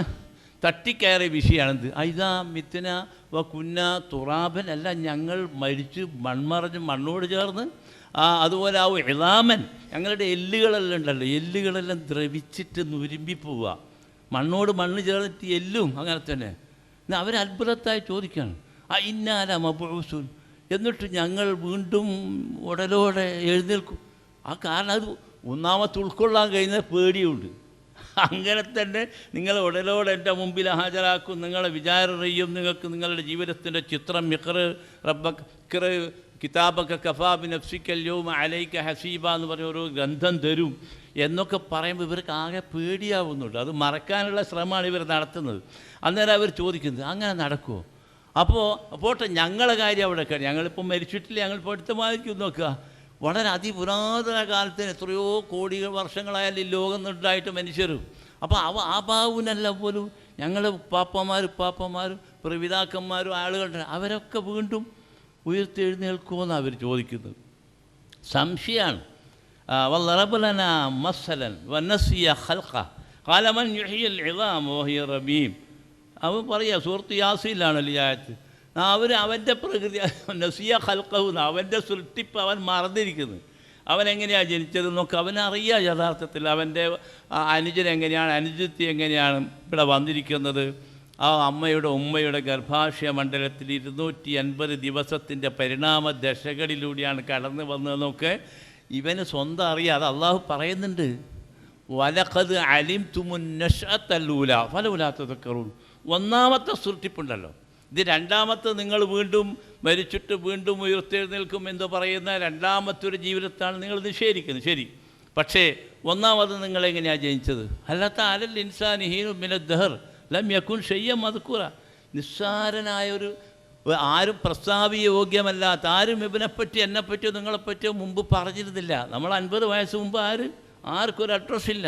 തട്ടിക്കയറിയ വിഷയമാണിത്. ഐദാ മിത്ന വ കുന്ന തുറാബൻ, അല്ല ഞങ്ങൾ മരിച്ച് മൺമറഞ്ഞ് മണ്ണോട് ചേർന്ന്, അതുപോലെ ആ ഇളാമൻ, ഞങ്ങളുടെ എല്ലുകളെല്ലാം ഉണ്ടല്ലോ, എല്ലുകളെല്ലാം ദ്രവിച്ചിട്ട് നുരുമ്പിപ്പോവുക. മണ്ണോട് മണ്ണ് ചേർന്നിട്ട് എല്ലും അങ്ങനെ തന്നെ. എന്നാൽ അവർ അത്ഭുതത്തായി ചോദിക്കുകയാണ്, ഇന്നാല മബൂസുൻ, എന്നിട്ട് ഞങ്ങൾ വീണ്ടും ഉടലോടെ എഴുന്നേൽക്കും. കാരണം അത് ഒന്നാമത്തെ ഉൾക്കൊള്ളാൻ കഴിയുന്ന പേടിയുണ്ട്. അങ്ങനെ തന്നെ നിങ്ങൾ ഉടലോടെ എൻ്റെ മുമ്പിൽ ഹാജരാക്കും, നിങ്ങളെ വിചാരണ ചെയ്യും, നിങ്ങൾക്ക് നിങ്ങളുടെ ജീവിതത്തിൻ്റെ ചിത്രം മിഖർ റബ്ബക്കിർ കിതാബൊക്കെ കഫാബി നഫ്സിക്കൽ യൗമ അലൈക ഹസീബ എന്ന് പറഞ്ഞ ഒരു ഗ്രന്ഥം തരും എന്നൊക്കെ പറയുമ്പോൾ ഇവർക്ക് ആകെ പേടിയാവുന്നുണ്ട്. അത് മറക്കാനുള്ള ശ്രമമാണ് ഇവർ നടത്തുന്നത്. അന്നേരം അവർ ചോദിക്കുന്നത് അങ്ങനെ നടക്കുമോ? അപ്പോൾ പോട്ടെ, ഞങ്ങളെ കാര്യം അവിടെ കഴിഞ്ഞു, ഞങ്ങളിപ്പോൾ മരിച്ചിട്ടില്ല, ഞങ്ങളിപ്പോൾ അടുത്ത മാതിരിക്കും നോക്കുക. വളരെ അതിപുരാതന കാലത്തിന് എത്രയോ കോടി വർഷങ്ങളായാലും ഈ ലോകം ഉണ്ടായിട്ട് മനുഷ്യരും. അപ്പോൾ ആബാവുനല്ല പോലും ഞങ്ങൾ ഉപ്പാപ്പന്മാരും പിതാക്കന്മാരും ആളുകളുണ്ട്, അവരൊക്കെ വീണ്ടും ഉയർത്തെഴുന്നേൽക്കുമെന്നാണ് അവർ ചോദിക്കുന്നത്. സംശയമാണ്. വല്ലറബലന മസ്സലൻ വനസിയ ഖൽഖ ഖാല മൻ യുഹ്യിൽ ഇളാമ വഹിയ റമീം. അവൻ പറയുക, സൂറത്ത് യാസീനിലാണല്ലോ ഈ ആയത്ത്. അവൻ്റെ പ്രകൃതി നസിയ ഖൽഖഹു, അവൻ്റെ സൃഷ്ടിപ്പ് അവൻ മറന്നിരിക്കുന്നു. അവനെങ്ങനെയാണ് ജനിച്ചതെന്നൊക്കെ അവനറിയാം. യഥാർത്ഥത്തിൽ അവൻ്റെ അനുജൻ എങ്ങനെയാണ്, അനുജത്തി എങ്ങനെയാണ് ഇവിടെ വന്നിരിക്കുന്നത്. ആ അമ്മയുടെ ഉമ്മയുടെ ഗർഭാശയ മണ്ഡലത്തിൽ 280 ദിവസത്തിൻ്റെ പരിണാമ ദശകളിലൂടെയാണ് കടന്നു വന്നതെന്നൊക്കെ ഇവന് സ്വന്തം അറിയാം. അത് അള്ളാഹു പറയുന്നുണ്ട്. വലഖദ് അലിംതുമുൻ നശ്അത്തൽ-ഊല ഫലൗലാ തദക്കറൂൻ. ഒന്നാമത്തെ സൃഷ്ടിപ്പുണ്ടല്ലോ, ഇത് രണ്ടാമത്തെ നിങ്ങൾ വീണ്ടും മരിച്ചിട്ട് വീണ്ടും ഉയർത്തെഴുന്നേൽക്കും എന്ന് പറയുന്ന രണ്ടാമത്തെ ഒരു ജീവിതത്താണ് നിങ്ങൾ നിഷേധിക്കുന്നത്. ശരി, പക്ഷേ ഒന്നാമത് നിങ്ങളെങ്ങനെയാണ് ജനിച്ചത്? അല്ലാത്ത അലൽ ഇൻസാനി ഹീനു മിനദ് ദഹർ ലം യകുൻ ഷയ്യൻ മദ്കൂറ. നിസ്സാരനായൊരു, ആരും പ്രസ്താവ്യ യോഗ്യമല്ലാത്ത, ആരും ഇവനെപ്പറ്റി എന്നെപ്പറ്റിയോ നിങ്ങളെപ്പറ്റിയോ മുമ്പ് പറഞ്ഞിരുന്നില്ല. നമ്മൾ 50 വയസ്സ് മുമ്പ് ആർക്കൊരു അഡ്രസ്സില്ല.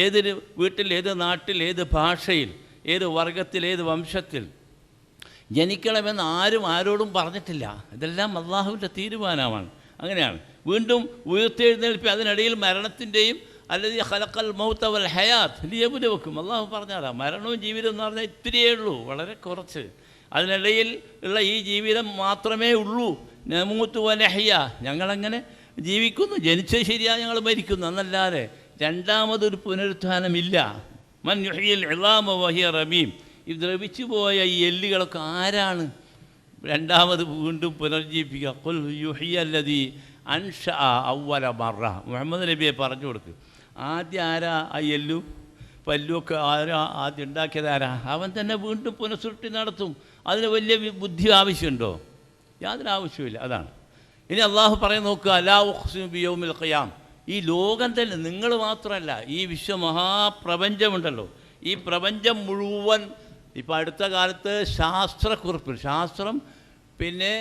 ഏതൊരു വീട്ടിൽ, ഏത് നാട്ടിൽ, ഏത് ഭാഷയിൽ, ഏത് വർഗത്തിൽ, ഏത് വംശത്തിൽ ജനിക്കണമെന്ന് ആരോടും പറഞ്ഞിട്ടില്ല. ഇതെല്ലാം അള്ളാഹുവിൻ്റെ തീരുമാനമാണ്. അങ്ങനെയാണ് വീണ്ടും ഉയർത്തെഴുന്നേൽപ്പി. അതിനിടയിൽ മരണത്തിൻ്റെയും അല്ലതി ഖലഖൽ മൗത വൽ ഹയാത്ത് ലിയബ്ലുവക്കും, അള്ളാഹു പറഞ്ഞാലാ മരണവും ജീവിതം എന്ന് പറഞ്ഞാൽ ഇത്തിരിയേ ഉള്ളൂ, വളരെ കുറച്ച്. അതിനിടയിൽ ഉള്ള ഈ ജീവിതം മാത്രമേ ഉള്ളൂ. നമൂത്ത് വ നഹ്യ, ഞങ്ങളങ്ങനെ ജീവിക്കുന്നു, ജനിച്ചത് ശരിയാ, ഞങ്ങൾ മരിക്കുന്നു എന്നല്ലാതെ രണ്ടാമതൊരു പുനരുത്ഥാനമില്ല. മൻ യുഹ്യിൽ ഇളാമ വഹിയ റമീം. ഈ ദ്രവിച്ചു പോയ ഈ എല്ലുകളൊക്കെ ആരാണ് രണ്ടാമത് വീണ്ടും പുനർജീവിപ്പിക്കുക? ഖുൽ യുഹ്യില്ലദീ അൻശഅ അവ്വല മറ. മുഹമ്മദ് നബിയെ പറഞ്ഞു കൊടുക്കുക, ആദ്യം ആരാ ആ എല്ലും പല്ലുമൊക്കെ ആരാ ആദ്യം ഉണ്ടാക്കിയത്? ആരാ? അവൻ തന്നെ വീണ്ടും പുനഃസൃഷ്ടി നടത്തും. അതിന് വലിയ ബുദ്ധി ആവശ്യമുണ്ടോ? യാതൊരു ആവശ്യമില്ല. അതാണ്. ഇനി അള്ളാഹു പറയാൻ നോക്കുക, ലാ ഉഖ്സിമു ബിയൗമിൽ ഖിയാം. ഈ ലോകം തന്നെ, നിങ്ങൾ മാത്രമല്ല, ഈ വിശ്വമഹാപ്രപഞ്ചമുണ്ടല്ലോ, ഈ പ്രപഞ്ചം മുഴുവൻ ഇപ്പോൾ അടുത്ത കാലത്ത് ശാസ്ത്രക്കുറിപ്പിൽ, ശാസ്ത്രം പിന്നെ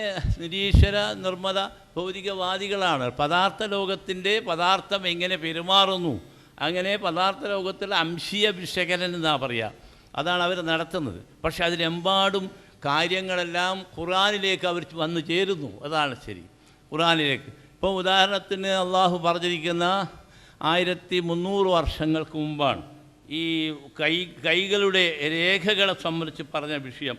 നിരീശ്വര നിർമ്മത ഭൗതികവാദികളാണ് പദാർത്ഥ ലോകത്തിൻ്റെ പദാർത്ഥം എങ്ങനെ പെരുമാറുന്നു, അങ്ങനെ പദാർത്ഥ ലോകത്തിൽ അംശീയ വിശകലനം എന്നാണ് പറയുക, അതാണ് അവർ നടത്തുന്നത്. പക്ഷെ അതിലെമ്പാടും കാര്യങ്ങളെല്ലാം ഖുർആനിലേക്ക് അവർ വന്നു ചേരുന്നു. അതാണ് ശരി, ഖുർആനിലേക്ക്. ഇപ്പോൾ ഉദാഹരണത്തിന് അള്ളാഹു പറഞ്ഞിരിക്കുന്ന 1300 വർഷങ്ങൾക്ക് മുമ്പാണ് ഈ കൈകളുടെ രേഖകളെ സംബന്ധിച്ച് പറഞ്ഞ വിഷയം.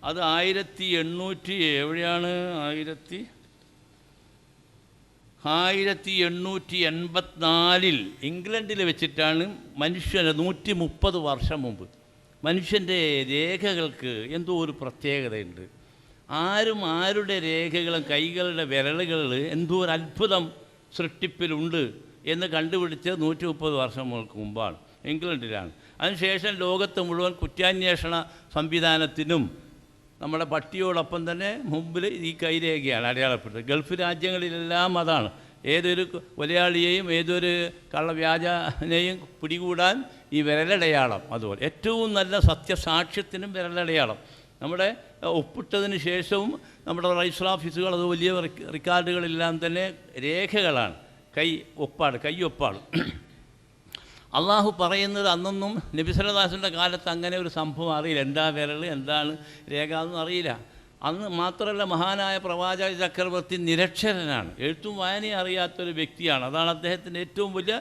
അത് 1884 ഇംഗ്ലണ്ടിൽ വെച്ചിട്ടാണ് മനുഷ്യന് 130 വർഷം മുമ്പ് മനുഷ്യൻ്റെ രേഖകൾക്ക് എന്തോ ഒരു പ്രത്യേകതയുണ്ട്. ആരും ആരുടെ രേഖകളും കൈകളുടെ വിരലുകളിൽ എന്തോ ഒരു അത്ഭുതം സൃഷ്ടിപ്പിലുണ്ട് എന്ന് കണ്ടുപിടിച്ചത് 130 വർഷങ്ങൾക്ക് മുമ്പാണ്, ഇംഗ്ലണ്ടിലാണ്. അതിനുശേഷം ലോകത്ത് മുഴുവൻ കുറ്റാന്വേഷണ സംവിധാനത്തിനും നമ്മുടെ പട്ടിയോടൊപ്പം തന്നെ മുമ്പിൽ ഈ കൈരേഖയാണ് അടയാളപ്പെട്ടത്. ഗൾഫ് രാജ്യങ്ങളിലെല്ലാം അതാണ്. ഏതൊരു കൊലയാളിയെയും ഏതൊരു കള്ളവ്യാജനെയും പിടികൂടാൻ ഈ വിരലടയാളം. അതുപോലെ ഏറ്റവും നല്ല സത്യസാക്ഷ്യത്തിനും വിരലടയാളം. നമ്മുടെ ഒപ്പിട്ടതിന് ശേഷവും നമ്മുടെ രജിസ്റ്റർ ഓഫീസുകൾ അത് വലിയ റെക്കോർഡുകളെല്ലാം തന്നെ രേഖകളാണ്, കൈയൊപ്പാണ്. അള്ളാഹു പറയുന്നത് അന്നൊന്നും നബി സല്ലല്ലാഹു അലൈഹി വസല്ലമയുടെ കാലത്ത് അങ്ങനെ ഒരു സംഭവം അറിയില്ല. എന്താ വിരൽ, എന്താണ് രേഖ എന്നൊന്നും അറിയില്ല. അന്ന് മാത്രമല്ല, മഹാനായ പ്രവാചക ചക്രവർത്തി നിരക്ഷരനാണ്, എഴുത്തും വായനയും അറിയാത്തൊരു വ്യക്തിയാണ്. അതാണ് അദ്ദേഹത്തിൻ്റെ ഏറ്റവും വലിയ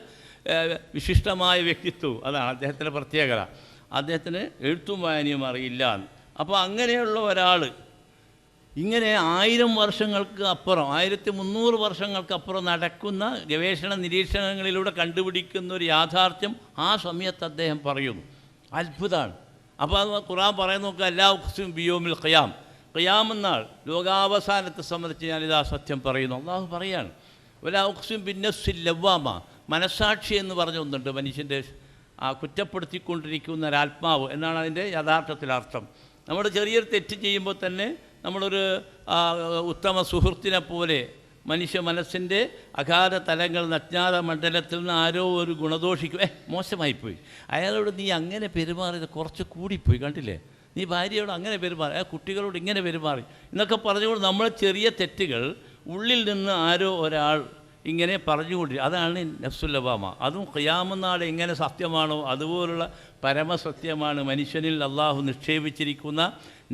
വിശിഷ്ടമായ വ്യക്തിത്വം. അതാണ് അദ്ദേഹത്തിൻ്റെ പ്രത്യേകത. അദ്ദേഹത്തിന് എഴുത്തും വായനയും അറിയില്ല. അപ്പോൾ അങ്ങനെയുള്ള ഒരാൾ ഇങ്ങനെ 1000 വർഷങ്ങൾക്ക് അപ്പുറം, 1300 വർഷങ്ങൾക്കപ്പുറം നടക്കുന്ന ഗവേഷണ നിരീക്ഷണങ്ങളിലൂടെ കണ്ടുപിടിക്കുന്ന ഒരു യാഥാർത്ഥ്യം ആ സമയത്ത് അദ്ദേഹം പറയുന്നു. അത്ഭുതമാണ്. അപ്പോൾ അത് ഖുർആൻ പറയാൻ നോക്കുക, ലാ ഉഖ്സിമു ബിയൗമിൽ ഖിയാം. ഖിയാം എന്നാൾ ലോകാവസാനത്തെ സംബന്ധിച്ച് ഞാനിതാ സത്യം പറയുന്നു. അള്ളാഹു പറയാണ്, വലാ ഉഖ്സിമു ബിന്നഫ്സിൽ ലവ്വാമ. മനസാക്ഷി എന്ന് പറഞ്ഞ ഒന്നുണ്ട്, മനുഷ്യൻ്റെ കുറ്റപ്പെടുത്തിക്കൊണ്ടിരിക്കുന്ന ഒരാത്മാവ് എന്നാണ് അതിൻ്റെ യഥാർത്ഥത്തിൽ അർത്ഥം. നമ്മൾ ചെറിയൊരു തെറ്റ് ചെയ്യുമ്പോൾ തന്നെ നമ്മളൊരു ഉത്തമ സുഹൃത്തിനെ പോലെ മനുഷ്യ മനസ്സിൻ്റെ അഗാധ തലങ്ങൾ അജ്ഞാത മണ്ഡലത്തിൽ നിന്ന് ആരോ ഒരു ഗുണദോഷിക്കും, മോശമായിപ്പോയി, അയാളോട് നീ അങ്ങനെ പെരുമാറിയത് കുറച്ച് കൂടിപ്പോയി, കണ്ടില്ലേ, നീ ഭാര്യയോട് അങ്ങനെ പെരുമാറി, കുട്ടികളോട് ഇങ്ങനെ പെരുമാറി എന്നൊക്കെ പറഞ്ഞുകൊണ്ട് നമ്മൾ ചെറിയ തെറ്റുകൾ ഉള്ളിൽ നിന്ന് ആരോ ഒരാൾ ഇങ്ങനെ പറഞ്ഞുകൊണ്ടിരിക്കും. അതാണ് നഫ്സുൽ ലവാമ. അതും ഖിയാമനാൾ എങ്ങനെ സത്യമാണോ അതുപോലുള്ള പരമസത്യമാണ് മനുഷ്യനിൽ അള്ളാഹു നിക്ഷേപിച്ചിരിക്കുന്ന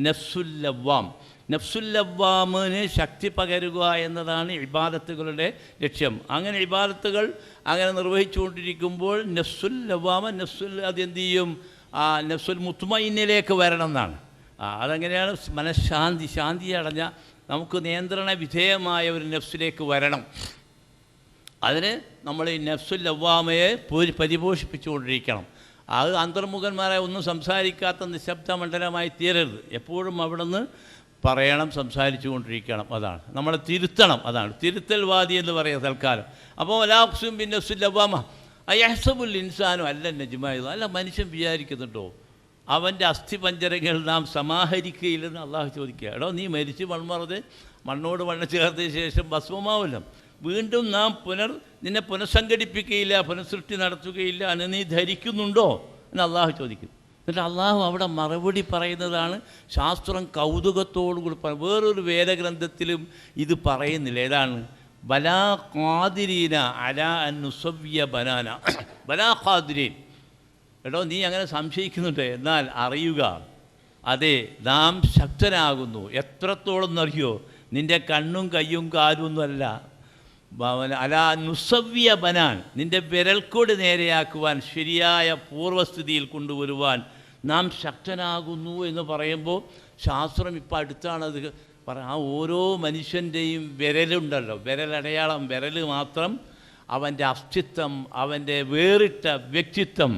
നഫ്സുൽ ലവ്വാം. നഫ്സുൽ ലവ്വാമിന് ശക്തി പകരുക എന്നതാണ് ഇബാദത്തുകളുടെ ലക്ഷ്യം. അങ്ങനെ ഇബാദത്തുകൾ അങ്ങനെ നിർവഹിച്ചുകൊണ്ടിരിക്കുമ്പോൾ നഫ്സുൽ ലവ്വാമ, അതെന്ത് ചെയ്യും? നഫ്സുൽ മുത്മഇന്നിലേക്ക് വരണം എന്നാണ്. അതെങ്ങനെയാണ്? ശാന്തി അടഞ്ഞ നമുക്ക് നിയന്ത്രണ വിധേയമായ ഒരു നഫ്സിലേക്ക് വരണം. അതിന് നമ്മൾ ഈ നഫ്സുൽ ലവ്വാമയെ പരിപോഷിപ്പിച്ചുകൊണ്ടിരിക്കണം. അത് അന്തർമുഖന്മാരെ ഒന്നും സംസാരിക്കാത്ത നിശബ്ദ മണ്ഡലമായി തീരരുത്. എപ്പോഴും അവിടെ നിന്ന് പറയണം, സംസാരിച്ചു കൊണ്ടിരിക്കണം. അതാണ് നമ്മളെ തിരുത്തണം. അതാണ് തിരുത്തൽവാദി എന്ന് പറയുക തൽക്കാലം. അപ്പോൾ വലാ ഉഖ്സിമു ബിന്നഫ്സിൽ ലവ്വാമ അയഹ്സബുൽ ഇൻസാനു അല്ല നജ്മഅ. അല്ല, മനുഷ്യൻ വിചാരിക്കുന്നുണ്ടോ അവൻ്റെ അസ്ഥിപഞ്ജരങ്ങൾ നാം സമാഹരിക്കുകയില്ലെന്ന് അള്ളാഹു ചോദിക്കുക. എടോ, നീ മരിച്ച് മൺമറത് മണ്ണോട് മണ്ണ് ചേർത്തതിന് ശേഷം ഭസ്മമാവില്ല, വീണ്ടും നാം നിന്നെ പുനഃസംഘടിപ്പിക്കുകയില്ല, പുനഃസൃഷ്ടി നടത്തുകയില്ല എന്ന് നീ ധരിക്കുന്നുണ്ടോ എന്ന് അള്ളാഹു ചോദിക്കും. എന്നിട്ട് അള്ളാഹു അവിടെ മറുപടി പറയുന്നതാണ് ശാസ്ത്രം കൗതുകത്തോടുകൂടി. വേറൊരു വേദഗ്രന്ഥത്തിലും ഇത് പറയുന്നില്ല. ഏതാണ്? ബലാ ഖാദിരീന അലാ അൻ നുസവ്വിയ ബനാന. ബലാ ഖാദിരീൻ. എടോ, നീ അങ്ങനെ സംശയിക്കുന്നുണ്ട്, എന്നാൽ അറിയുക, അതെ, നാം ശക്തനാകുന്നു. എത്രത്തോളം എന്നറിയോ? നിൻ്റെ കണ്ണും കയ്യും കാലും ഒന്നുമല്ല, അലാ നുസവ്വിയ ബനാൻ, നിൻ്റെ വിരൽക്കോട് നേരെയാക്കുവാൻ, ശരിയായ പൂർവ്വസ്ഥിതിയിൽ കൊണ്ടുവരുവാൻ നാം ശക്തനാകുന്നു എന്ന് പറയുമ്പോൾ ശാസ്ത്രം ഇപ്പോൾ അടുത്താണ് അത് ആ ഓരോ മനുഷ്യൻ്റെയും വിരലുണ്ടല്ലോ, വിരലടയാളം, വിരൽ മാത്രം അവൻ്റെ അസ്തിത്വം, അവൻ്റെ വേറിട്ട വ്യക്തിത്വം,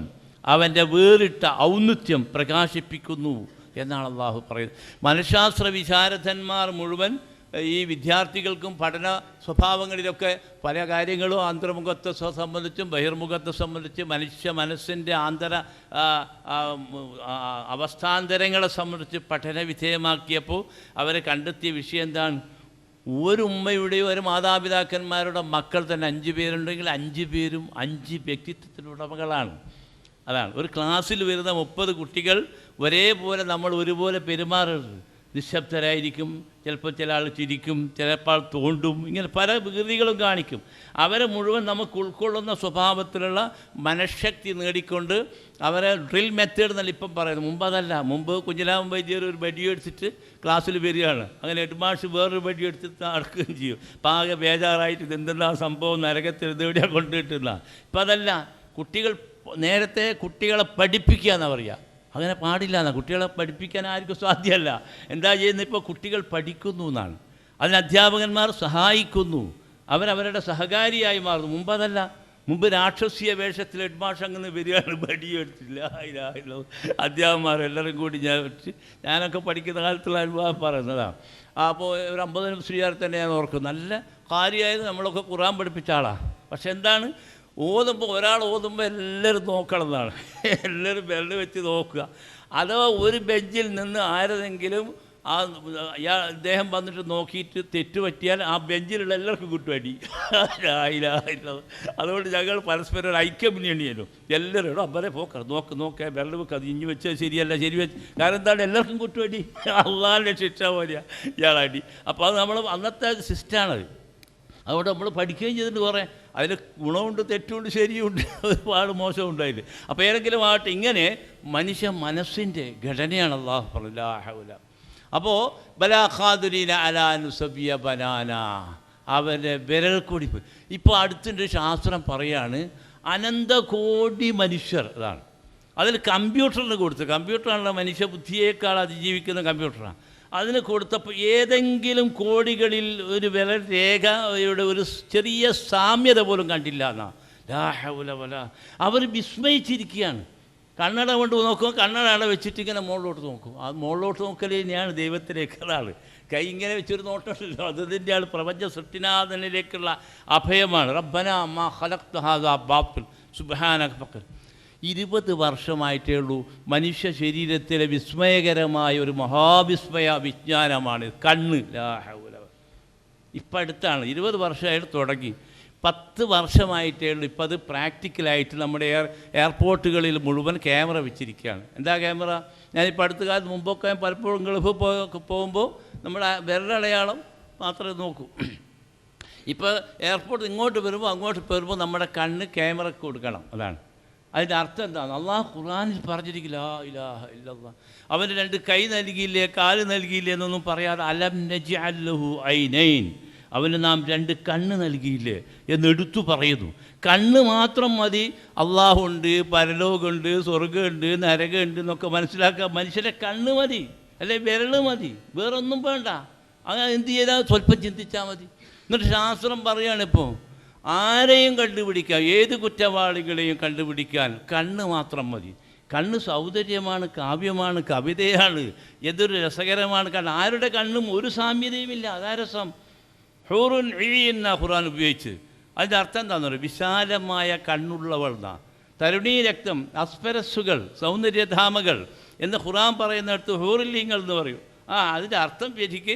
അവൻ്റെ വേറിട്ട ഔന്നത്യം പ്രകാശിപ്പിക്കുന്നു എന്നാണ് അള്ളാഹു പറയുന്നത്. മനഃശാസ്ത്ര വിശാരദന്മാർ മുഴുവൻ ഈ വിദ്യാർത്ഥികൾക്കും പഠന സ്വഭാവങ്ങളിലൊക്കെ പല കാര്യങ്ങളും അന്തർമുഖത്തെ സംബന്ധിച്ചും ബഹിർമുഖത്തെ സംബന്ധിച്ച് മനുഷ്യ മനസ്സിൻ്റെ അവസ്ഥാന്തരങ്ങളെ സംബന്ധിച്ച് പഠന വിധേയമാക്കിയപ്പോൾ അവരെ കണ്ടെത്തിയ വിഷയം എന്താണ്? ഒരു ഉമ്മയുടെയോ ഒരു മാതാപിതാക്കന്മാരുടെ മക്കൾ തന്നെ 5 പേരുണ്ടെങ്കിൽ 5 പേരും 5 വ്യക്തിത്വത്തിനുടമകളാണ്. അതാണ് ഒരു ക്ലാസ്സിൽ വരുന്ന 30 കുട്ടികൾ ഒരേപോലെ നമ്മൾ ഒരുപോലെ പെരുമാറരുത്. നിശബ്ദരായിരിക്കും, ചിലപ്പോൾ ചില ആൾ ചിരിക്കും, ചിലപ്പോൾ തോണ്ടും, ഇങ്ങനെ പല വികൃതികളും കാണിക്കും. അവരെ മുഴുവൻ നമുക്ക് ഉൾക്കൊള്ളുന്ന സ്വഭാവത്തിലുള്ള മനഃശക്തി നേടിക്കൊണ്ട് അവരെ ഡ്രിൽ മെത്തേഡ് എന്നല്ല ഇപ്പം പറയുന്നത്. മുമ്പ് അതല്ല. മുമ്പ് കുഞ്ഞിലാമൻ വൈദ്യർ ഒരു ബഡിയെടുത്തിട്ട് ക്ലാസ്സിൽ വരികയാണ്, അങ്ങനെ ഹെഡ്മാഷ് വേറൊരു ബഡിയെടുത്തിട്ട് നടക്കുകയും ചെയ്യും. അപ്പം ആകെ ബേജാറായിട്ട് ഇതെന്തെല്ലാം സംഭവം, നരകത്തിൽ ഇതെവിടെയാണ് കൊണ്ടുകിട്ടുന്ന. ഇപ്പം അതല്ല. കുട്ടികൾ നേരത്തെ കുട്ടികളെ പഠിപ്പിക്കുക എന്നാണ് പറയുക. അങ്ങനെ പാടില്ല എന്നാണ്. കുട്ടികളെ പഠിപ്പിക്കാൻ ആർക്കും സാധ്യമല്ല. എന്താ ചെയ്യുന്നത്? ഇപ്പോൾ കുട്ടികൾ പഠിക്കുന്നു എന്നാണ്. അതിന് അധ്യാപകന്മാർ സഹായിക്കുന്നു, അവരവരുടെ സഹകാരിയായി മാറുന്നു. മുമ്പ് അതല്ല. മുമ്പ് രാക്ഷസീയ വേഷത്തിൽ ഹെഡ്മാഷ് അങ്ങനെ വരികയാണ്, ബടിയെടുത്തില്ല. അധ്യാപകന്മാർ എല്ലാവരും കൂടി ഞാനൊക്കെ പഠിക്കുന്ന കാലത്തുള്ള അനുഭവം പറയുന്നതാണ്. അപ്പോൾ ഒരു 50 മുസ്ലിയാർ തന്നെ ഞാൻ ഓർക്കും. നല്ല കാര്യമായത് നമ്മളൊക്കെ ഖുർആൻ പഠിപ്പിച്ച ആളാണ്. പക്ഷെ എന്താണ്, ഓതുമ്പോൾ ഒരാൾ ഓതുമ്പോൾ എല്ലാവരും നോക്കണം എന്നാണ്. എല്ലാവരും ബെല്ല് വെച്ച് നോക്കുക. അഥവാ ഒരു ബെഞ്ചിൽ നിന്ന് ആരെങ്കിലും അദ്ദേഹം വന്നിട്ട് നോക്കിയിട്ട് തെറ്റുപറ്റിയാൽ ആ ബെഞ്ചിലുള്ള എല്ലാവർക്കും കിട്ടുമടി. അതുകൊണ്ട് ഞങ്ങൾ പരസ്പരം ഒരു ഐക്യമുന്നണിയല്ലോ. എല്ലാവരും അമ്പരെ പോക്കണം, നോക്കുക വെള്ളം വെക്കുക, അത് ഇഞ്ഞു വെച്ചാൽ ശരിയല്ല, ശരി വെച്ച്. കാരണം എന്താണ്, എല്ലാവർക്കും കിട്ടുമടി. അള്ളാഹിൻ്റെ ശിക്ഷ പോലെയാ ഇയാളടി. അപ്പോൾ അത് നമ്മൾ അന്നത്തെ സിസ്റ്റമാണത്. അതുകൊണ്ട് നമ്മൾ പഠിക്കുകയും ചെയ്തിട്ട് കുറേ അതിൽ ഗുണമുണ്ട്, തെറ്റുണ്ട്, ശരിയുണ്ട്, ഒരുപാട് മോശമുണ്ട് അതിൽ. അപ്പോൾ ഏതെങ്കിലും ആകട്ടെ, ഇങ്ങനെ മനുഷ്യ മനസ്സിൻ്റെ ഘടനയാണ് അല്ലാഹു പറഞ്ഞ. അപ്പോൾ ബലാഖാദുരീന അലാനുസബിയ ബനാന, അവൻ്റെ വിരൽ കൂടി പോയി. ഇപ്പോൾ അടുത്തിൻ്റെ ശാസ്ത്രം പറയാണ് അനന്തകോടി മനുഷ്യർ. അതാണ് അതിൽ കമ്പ്യൂട്ടറിന് കൊടുത്ത്. കമ്പ്യൂട്ടറാണല്ലോ മനുഷ്യ ബുദ്ധിയേക്കാൾ അതിജീവിക്കുന്ന കമ്പ്യൂട്ടറാണ്. അതിന് കൊടുത്തപ്പോൾ ഏതെങ്കിലും കോടികളിൽ ഒരു വിരൽ രേഖയുടെ ഒരു ചെറിയ സാമ്യത പോലും കണ്ടില്ല എന്നാ. അവർ വിസ്മയിച്ചിരിക്കുകയാണ്. കണ്ണട കൊണ്ട് നോക്കും, കണ്ണട അവിടെ വെച്ചിട്ട് ഇങ്ങനെ മുകളിലോട്ട് നോക്കും. ആ മുകളിലോട്ട് നോക്കലേ തന്നെയാണ് ദൈവത്തിലേക്ക് ഒരാൾ കൈ ഇങ്ങനെ വെച്ചൊരു നോട്ടമില്ലല്ലോ. അതിൻ്റെ ആൾ പ്രപഞ്ച സൃഷ്ടിനാഥനിലേക്കുള്ള അഭയമാണ്. റബ്ബന മാ ഖലഖ്ത ഹാദാ ബാത്തിൽ സുബ്ഹാനക ഫഖർ. 20 വർഷമായിട്ടേ ഉള്ളൂ മനുഷ്യ ശരീരത്തിലെ വിസ്മയകരമായ ഒരു മഹാവിസ്മയ വിജ്ഞാനമാണ് കണ്ണ്. ഇപ്പം അടുത്താണ്, 20 വർഷമായിട്ട് തുടങ്ങി. 10 വർഷമായിട്ടേ ഉള്ളൂ ഇപ്പം അത് പ്രാക്ടിക്കലായിട്ട് നമ്മുടെ എയർപോർട്ടുകളിൽ മുഴുവൻ ക്യാമറ വെച്ചിരിക്കുകയാണ്. എന്താ ക്യാമറ? ഞാനിപ്പോൾ അടുത്ത കാലത്ത് മുമ്പൊക്കെ പലപ്പോഴും ഗൾഫ് പോകുമ്പോൾ നമ്മുടെ വിരലടയാളം മാത്രമേ നോക്കൂ. ഇപ്പോൾ എയർപോർട്ട് ഇങ്ങോട്ട് വരുമ്പോൾ അങ്ങോട്ട് വരുമ്പോൾ നമ്മുടെ കണ്ണ് ക്യാമറയ്ക്ക് കൊടുക്കണം. അതാണ് അതിൻ്റെ അർത്ഥം. എന്താണ്? അള്ളാഹു ഖുർആനിൽ പറഞ്ഞിരിക്കില്ല ഇലാഹ ഇല്ലല്ലാഹ്. അവന് 2 കൈ നൽകിയില്ലേ, കാല് നൽകിയില്ലേ എന്നൊന്നും പറയാതെ അലം നജ്അൽ ലഹു ഐനൈൻ, അവന് നാം 2 കണ്ണ് നൽകിയില്ലേ എന്നെടുത്തു പറയുന്നു. കണ്ണ് മാത്രം മതി അള്ളാഹു ഉണ്ട്, പരലോകമുണ്ട്, സ്വർഗമുണ്ട്, നരകമുണ്ട് എന്നൊക്കെ മനസ്സിലാക്കുക. മനുഷ്യരെ കണ്ണ് മതി, അല്ലെ വിരൽ മതി, വേറൊന്നും വേണ്ട. അങ്ങനെ എന്ത് ചെയ്താൽ സ്വല്പം ചിന്തിച്ചാൽ മതി. എന്നിട്ട് ശാസ്ത്രം പറയുകയാണിപ്പോൾ ആരെയും കണ്ടുപിടിക്കാൻ, ഏത് കുറ്റവാളികളെയും കണ്ടുപിടിക്കാൻ കണ്ണ് മാത്രം മതി. കണ്ണ് സൗന്ദര്യമാണ്, കാവ്യമാണ്, കവിതയാണ്, എന്തൊരു രസകരമാണ് കണ്ണ്. ആരുടെ കണ്ണും ഒരു സാമ്യതയുമില്ല. അതാ രസം. ഹൂറുൻ ഇഴി എന്നാ ഖുർആൻ ഉപയോഗിച്ച്. അതിൻ്റെ അർത്ഥം എന്താണെന്ന് പറയുക? വിശാലമായ കണ്ണുള്ളവൾ എന്നാ. തരുണീ രക്തം, അസ്ഫരസ്സുകൾ, സൗന്ദര്യധാമകൾ എന്ന് ഖുർആൻ പറയുന്നിടത്ത് ഹൂറുല്ലിങ്ങൾ എന്ന് പറയും. അതിൻ്റെ അർത്ഥം ശരിക്ക്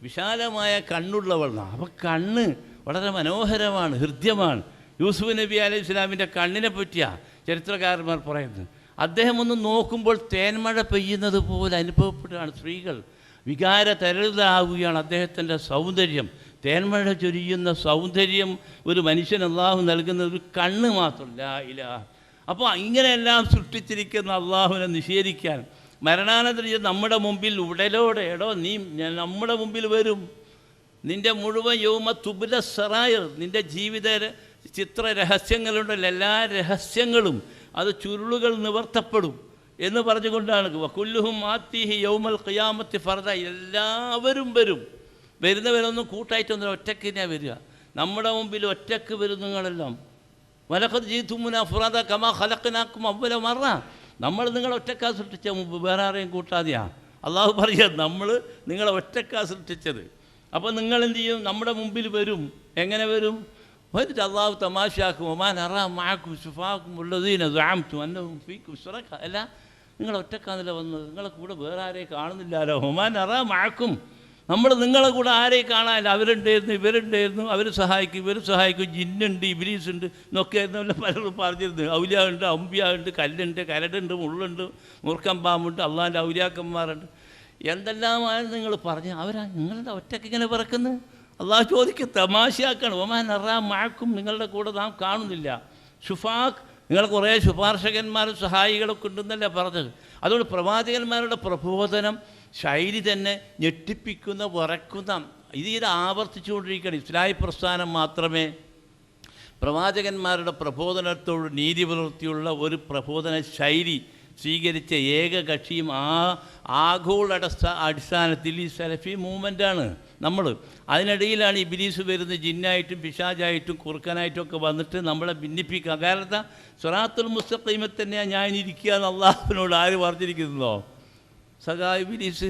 വിശാലമായ കണ്ണുള്ളവൾ എന്നാ. അപ്പം കണ്ണ് വളരെ മനോഹരമാണ്, ഹൃദ്യമാണ്. യൂസുഫ് നബി അലൈഹി ഇസ്ലാമിൻ്റെ കണ്ണിനെ പറ്റിയാണ് ചരിത്രകാരന്മാർ പറയുന്നത്. അദ്ദേഹം ഒന്ന് നോക്കുമ്പോൾ തേന്മഴ പെയ്യുന്നത് പോലെ അനുഭവപ്പെടുകയാണ്. സ്ത്രീകൾ വികാരതരളിതരാകുകയാണ്. അദ്ദേഹത്തിൻ്റെ സൗന്ദര്യം, തേന്മഴ ചൊരിയുന്ന സൗന്ദര്യം ഒരു മനുഷ്യൻ അള്ളാഹു നൽകുന്ന ഒരു കണ്ണ് മാത്രമല്ല ഇല്ല. അപ്പോൾ ഇങ്ങനെയെല്ലാം സൃഷ്ടിച്ചിരിക്കുന്ന അള്ളാഹുവിനെ നിഷേധിക്കാൻ, മരണാനന്തരം നമ്മുടെ മുമ്പിൽ ഉടലോടെ നീ നമ്മുടെ മുമ്പിൽ വരും, നിൻ്റെ മുഴുവൻ യൗമ തുബ്ല സറായർ, നിൻ്റെ ജീവിത ചിത്ര രഹസ്യങ്ങളുണ്ടല്ലോ, എല്ലാ രഹസ്യങ്ങളും അത് ചുരുളുകൾ നിവർത്തപ്പെടും എന്ന് പറഞ്ഞുകൊണ്ടാണ് വകുല്ലുഹും ആത്തിഹി യൗമൽ ഖിയാമത്തി ഫർദ. എല്ലാവരും വരും. വരുന്നവരൊന്നും കൂട്ടായിട്ടൊന്നും ഒറ്റയ്ക്ക് തന്നെയാണ് വരിക. നമ്മുടെ മുമ്പിൽ ഒറ്റയ്ക്ക് വരും നിങ്ങളെല്ലാം. വലഖദ് ജീതുമുനാ ഫുറാദ കമാ ഖലഖനാകും അവ്വല മറ. നമ്മൾ നിങ്ങളെ ഒറ്റക്കാ സൃഷ്ടിച്ച മുമ്പ് വേറെ ആരെയും കൂട്ടാതെയാ. അള്ളാഹു പറയുക നമ്മൾ നിങ്ങളെ ഒറ്റക്കാ സൃഷ്ടിച്ചത്. അപ്പോൾ നിങ്ങൾ എന്ത് ചെയ്യും? നമ്മുടെ മുമ്പിൽ വരും. എങ്ങനെ വരും? വന്നിട്ട് അള്ളാഹു തമാശാക്കും. ഒമാൻ അറാ മാക്കും സുഫാക്കും ഉള്ളതീന ദഅംതു അന്നഹും ഫീക്കും ശുറക. അല്ല, നിങ്ങൾ ഒറ്റക്കാന്നല്ല വന്നത്, നിങ്ങളെ കൂടെ വേറെ ആരെയും കാണുന്നില്ലല്ലോ. ഒമാൻ അറാ മാക്കും, നമ്മൾ നിങ്ങളെ കൂടെ ആരെയും കാണാനില്ല. അവരുണ്ടായിരുന്നു, ഇവരുണ്ടായിരുന്നു, അവർ സഹായിക്കും, ഇവർ സഹായിക്കും, ജിന്നുണ്ട്, ഇബ്ലീസ് ഉണ്ട് എന്നൊക്കെ ആയിരുന്നല്ലോ പലരും പറഞ്ഞിരുന്നു. ഔലിയ ഉണ്ട്, അമ്പിയ ഉണ്ട്, കല്ലുണ്ട്, കരടുണ്ട്, മുള്ളുണ്ട്, മൂർഖം പാമ്പുണ്ട്, അള്ളാഹിൻ്റെ ഔലിയാക്കന്മാരുണ്ട്, എന്തെല്ലാമായിരുന്നു നിങ്ങൾ പറഞ്ഞു. അവരാ നിങ്ങളുടെ ഒറ്റയ്ക്ക് ഇങ്ങനെ പിറക്കുന്നത്? അള്ളാഹു ചോദിക്കും, തമാശയാക്കാണ്. ഒമാൻ അറാ മാക്കും, നിങ്ങളുടെ കൂടെ നാം കാണുന്നില്ല. ഷുഫാഖ്, നിങ്ങൾ കുറേ ശുപാർശകന്മാരും സഹായികളൊക്കെ ഉണ്ടെന്നല്ലേ പറഞ്ഞത്. അതുകൊണ്ട് പ്രവാചകന്മാരുടെ പ്രബോധനം ശൈലി തന്നെ ഞെട്ടിപ്പിക്കുന്ന, വിറക്കുന്ന, ഇത് ആവർത്തിച്ചുകൊണ്ടിരിക്കുകയാണ്. ഇസ്ലാഹി പ്രസ്ഥാനം മാത്രമേ പ്രവാചകന്മാരുടെ പ്രബോധനത്തോട് നീതി പുലർത്തിയുള്ള ഒരു പ്രബോധന ശൈലി സ്വീകരിച്ച ഏക കക്ഷിയും ആഗോള അടിസ്ഥാനത്തിൽ ഈ സലഫി മൂവ്മെൻറ്റാണ് നമ്മൾ. അതിനിടയിലാണ് ഇബ്ലീസ് വരുന്നത്, ജിന്നായിട്ടും പിശാചായിട്ടും കുറുക്കനായിട്ടും ഒക്കെ വന്നിട്ട് നമ്മളെ ഭിന്നിപ്പിക്കുക. കാരണം സിറാത്തുൽ മുസ്തഖീമിൽ തന്നെയാണ് ഞാൻ ഇരിക്കുക എന്ന് അള്ളാഹുവിനോട് ആര് പറഞ്ഞിരിക്കുന്നതോ? സഖാ ഇബ്ലീസ്,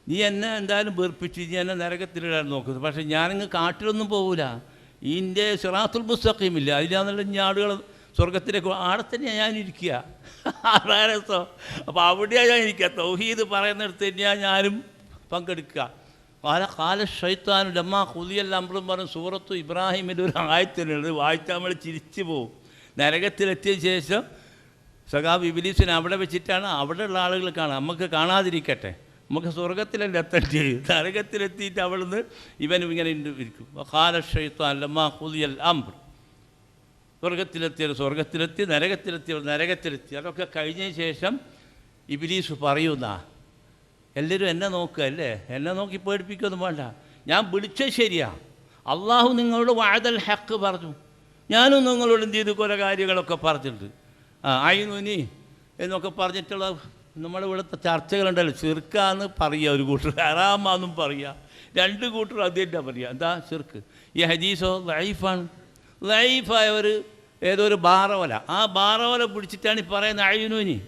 നീ എന്നെ എന്തായാലും വെറുപ്പിച്ച് നീ എന്നെ നരകത്തിലിടാൻ നോക്കുന്നത്. പക്ഷേ ഞാനിങ്ങ് കാട്ടിലൊന്നും പോകില്ല. ഇതിൻ്റെ സിറാത്തുൽ മുസ്തഖീമില്ല, അതിലാന്നുള്ള ഇനി ആളുകൾ സ്വർഗത്തിലേക്ക് ആടെ തന്നെയാണ് ഞാനിരിക്കുക. രസം. അപ്പോൾ അവിടെയാണ് ഞാൻ ഇരിക്കുക. തൗഹീദ് പറയുന്നിടത്ത് തന്നെയാണ് ഞാനും പങ്കെടുക്കുക. കാല ഷൈത്താനു ലമ്മാ ഖുദിയൽ അംറും പറഞ്ഞ് സൂറത്തു ഇബ്രാഹിമിൻ്റെ ഒരു ആയത്തിനുള്ളത് വായിച്ചാൽ നമ്മൾ ചിരിച്ചു പോകും. നരകത്തിലെത്തിയ ശേഷം സഖാബ് ഇബ്ലീസിനെ അവിടെ വെച്ചിട്ടാണ് അവിടെയുള്ള ആളുകൾ കാണാം. നമുക്ക് കാണാതിരിക്കട്ടെ, നമുക്ക് സ്വർഗത്തിലല്ല എത്തേണ്ടി. നരകത്തിലെത്തിയിട്ട് അവിടുന്ന് ഇവനും ഇങ്ങനെ ഇരിക്കും. കാല ഷൈത്താൻ ലമ്മാ ഖുദിയൽ അംർ, സ്വർഗത്തിലെത്തി, നരകത്തിലെത്തി. അതൊക്കെ കഴിഞ്ഞതിന് ശേഷം ഇബ്ലീസ് പറയുന്ന, എല്ലാവരും എന്നെ നോക്കുക അല്ലേ, എന്നെ നോക്കി പേടിപ്പിക്കൊന്നും വേണ്ട, ഞാൻ വിളിച്ചത് ശരിയാ. അള്ളാഹു നിങ്ങളോട് വഅദൽ ഹഖ് പറഞ്ഞു, ഞാനും നിങ്ങളോട് എന്ത് ചെയ്തു കുറേ കാര്യങ്ങളൊക്കെ പറഞ്ഞിട്ടുണ്ട്. അയിനുനി എന്നൊക്കെ പറഞ്ഞിട്ടുള്ള നമ്മുടെ ഇവിടുത്തെ ചർച്ചകളുണ്ടല്ലോ. ശിർക്കാന്ന് പറയുക ഒരു കൂട്ടർ, ഹറാമാന്നും പറയുക, രണ്ട് കൂട്ടർ അത് തന്നെ പറയുക. എന്താ ശിർക്ക്? ഈ ഹദീസോ ലൈഫാണ്. ലൈഫായ ഏതോ ഒരു ബാറവല, ആ ബാറവല പിടിച്ചിട്ടാണ് ഈ പറയുന്ന അയിനുനി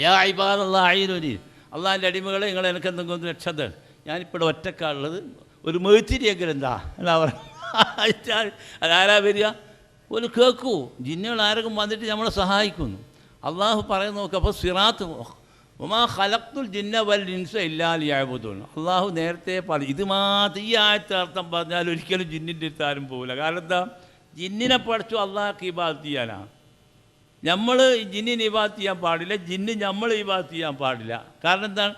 യാ ഇബാദല്ലാഹ് അയിനുനി, അള്ളാഹിൻ്റെ അടിമകളെ നിങ്ങൾ എനിക്ക് എന്തെങ്കിലും രക്ഷത, ഞാനിപ്പോൾ ഒറ്റക്കാളുള്ളത്, ഒരു മെഴുത്തിരിയെങ്കിലും എന്താ പറയുക. അതാരാ വരിക? ഒരു കേൾക്കൂ, ജിന്നുകൾ ആരെങ്കിലും വന്നിട്ട് നമ്മളെ സഹായിക്കുന്നു. അള്ളാഹു പറയുന്ന നോക്കുക. അപ്പോൾ സിറാത്ത് ഒമാ ഖലഖ്തുൽ ജിന്ന വൽ ഇൻസ ഇല്ലാ ലിയഅ്ബുദൂൻ. അള്ളാഹു നേരത്തെ പറഞ്ഞു. ഇത് മാത്രം ഈ ആയത്തെ അർത്ഥം പറഞ്ഞാൽ ഒരിക്കലും ജിന്നിൻ്റെ അടുത്ത് ആരും പോകില്ല. കാരണം എന്താ? ജിന്നിനെ പഠിച്ചു അള്ളാഹ്ക്ക് ഇബാദത്ത് ചെയ്യാനാണ്. നമ്മൾ ജിന്നിനെ ഇബാദത്ത് ചെയ്യാൻ പാടില്ല, ജിന്ന് നമ്മൾ ഇബാദത്ത് ചെയ്യാൻ പാടില്ല. കാരണം എന്താണ്?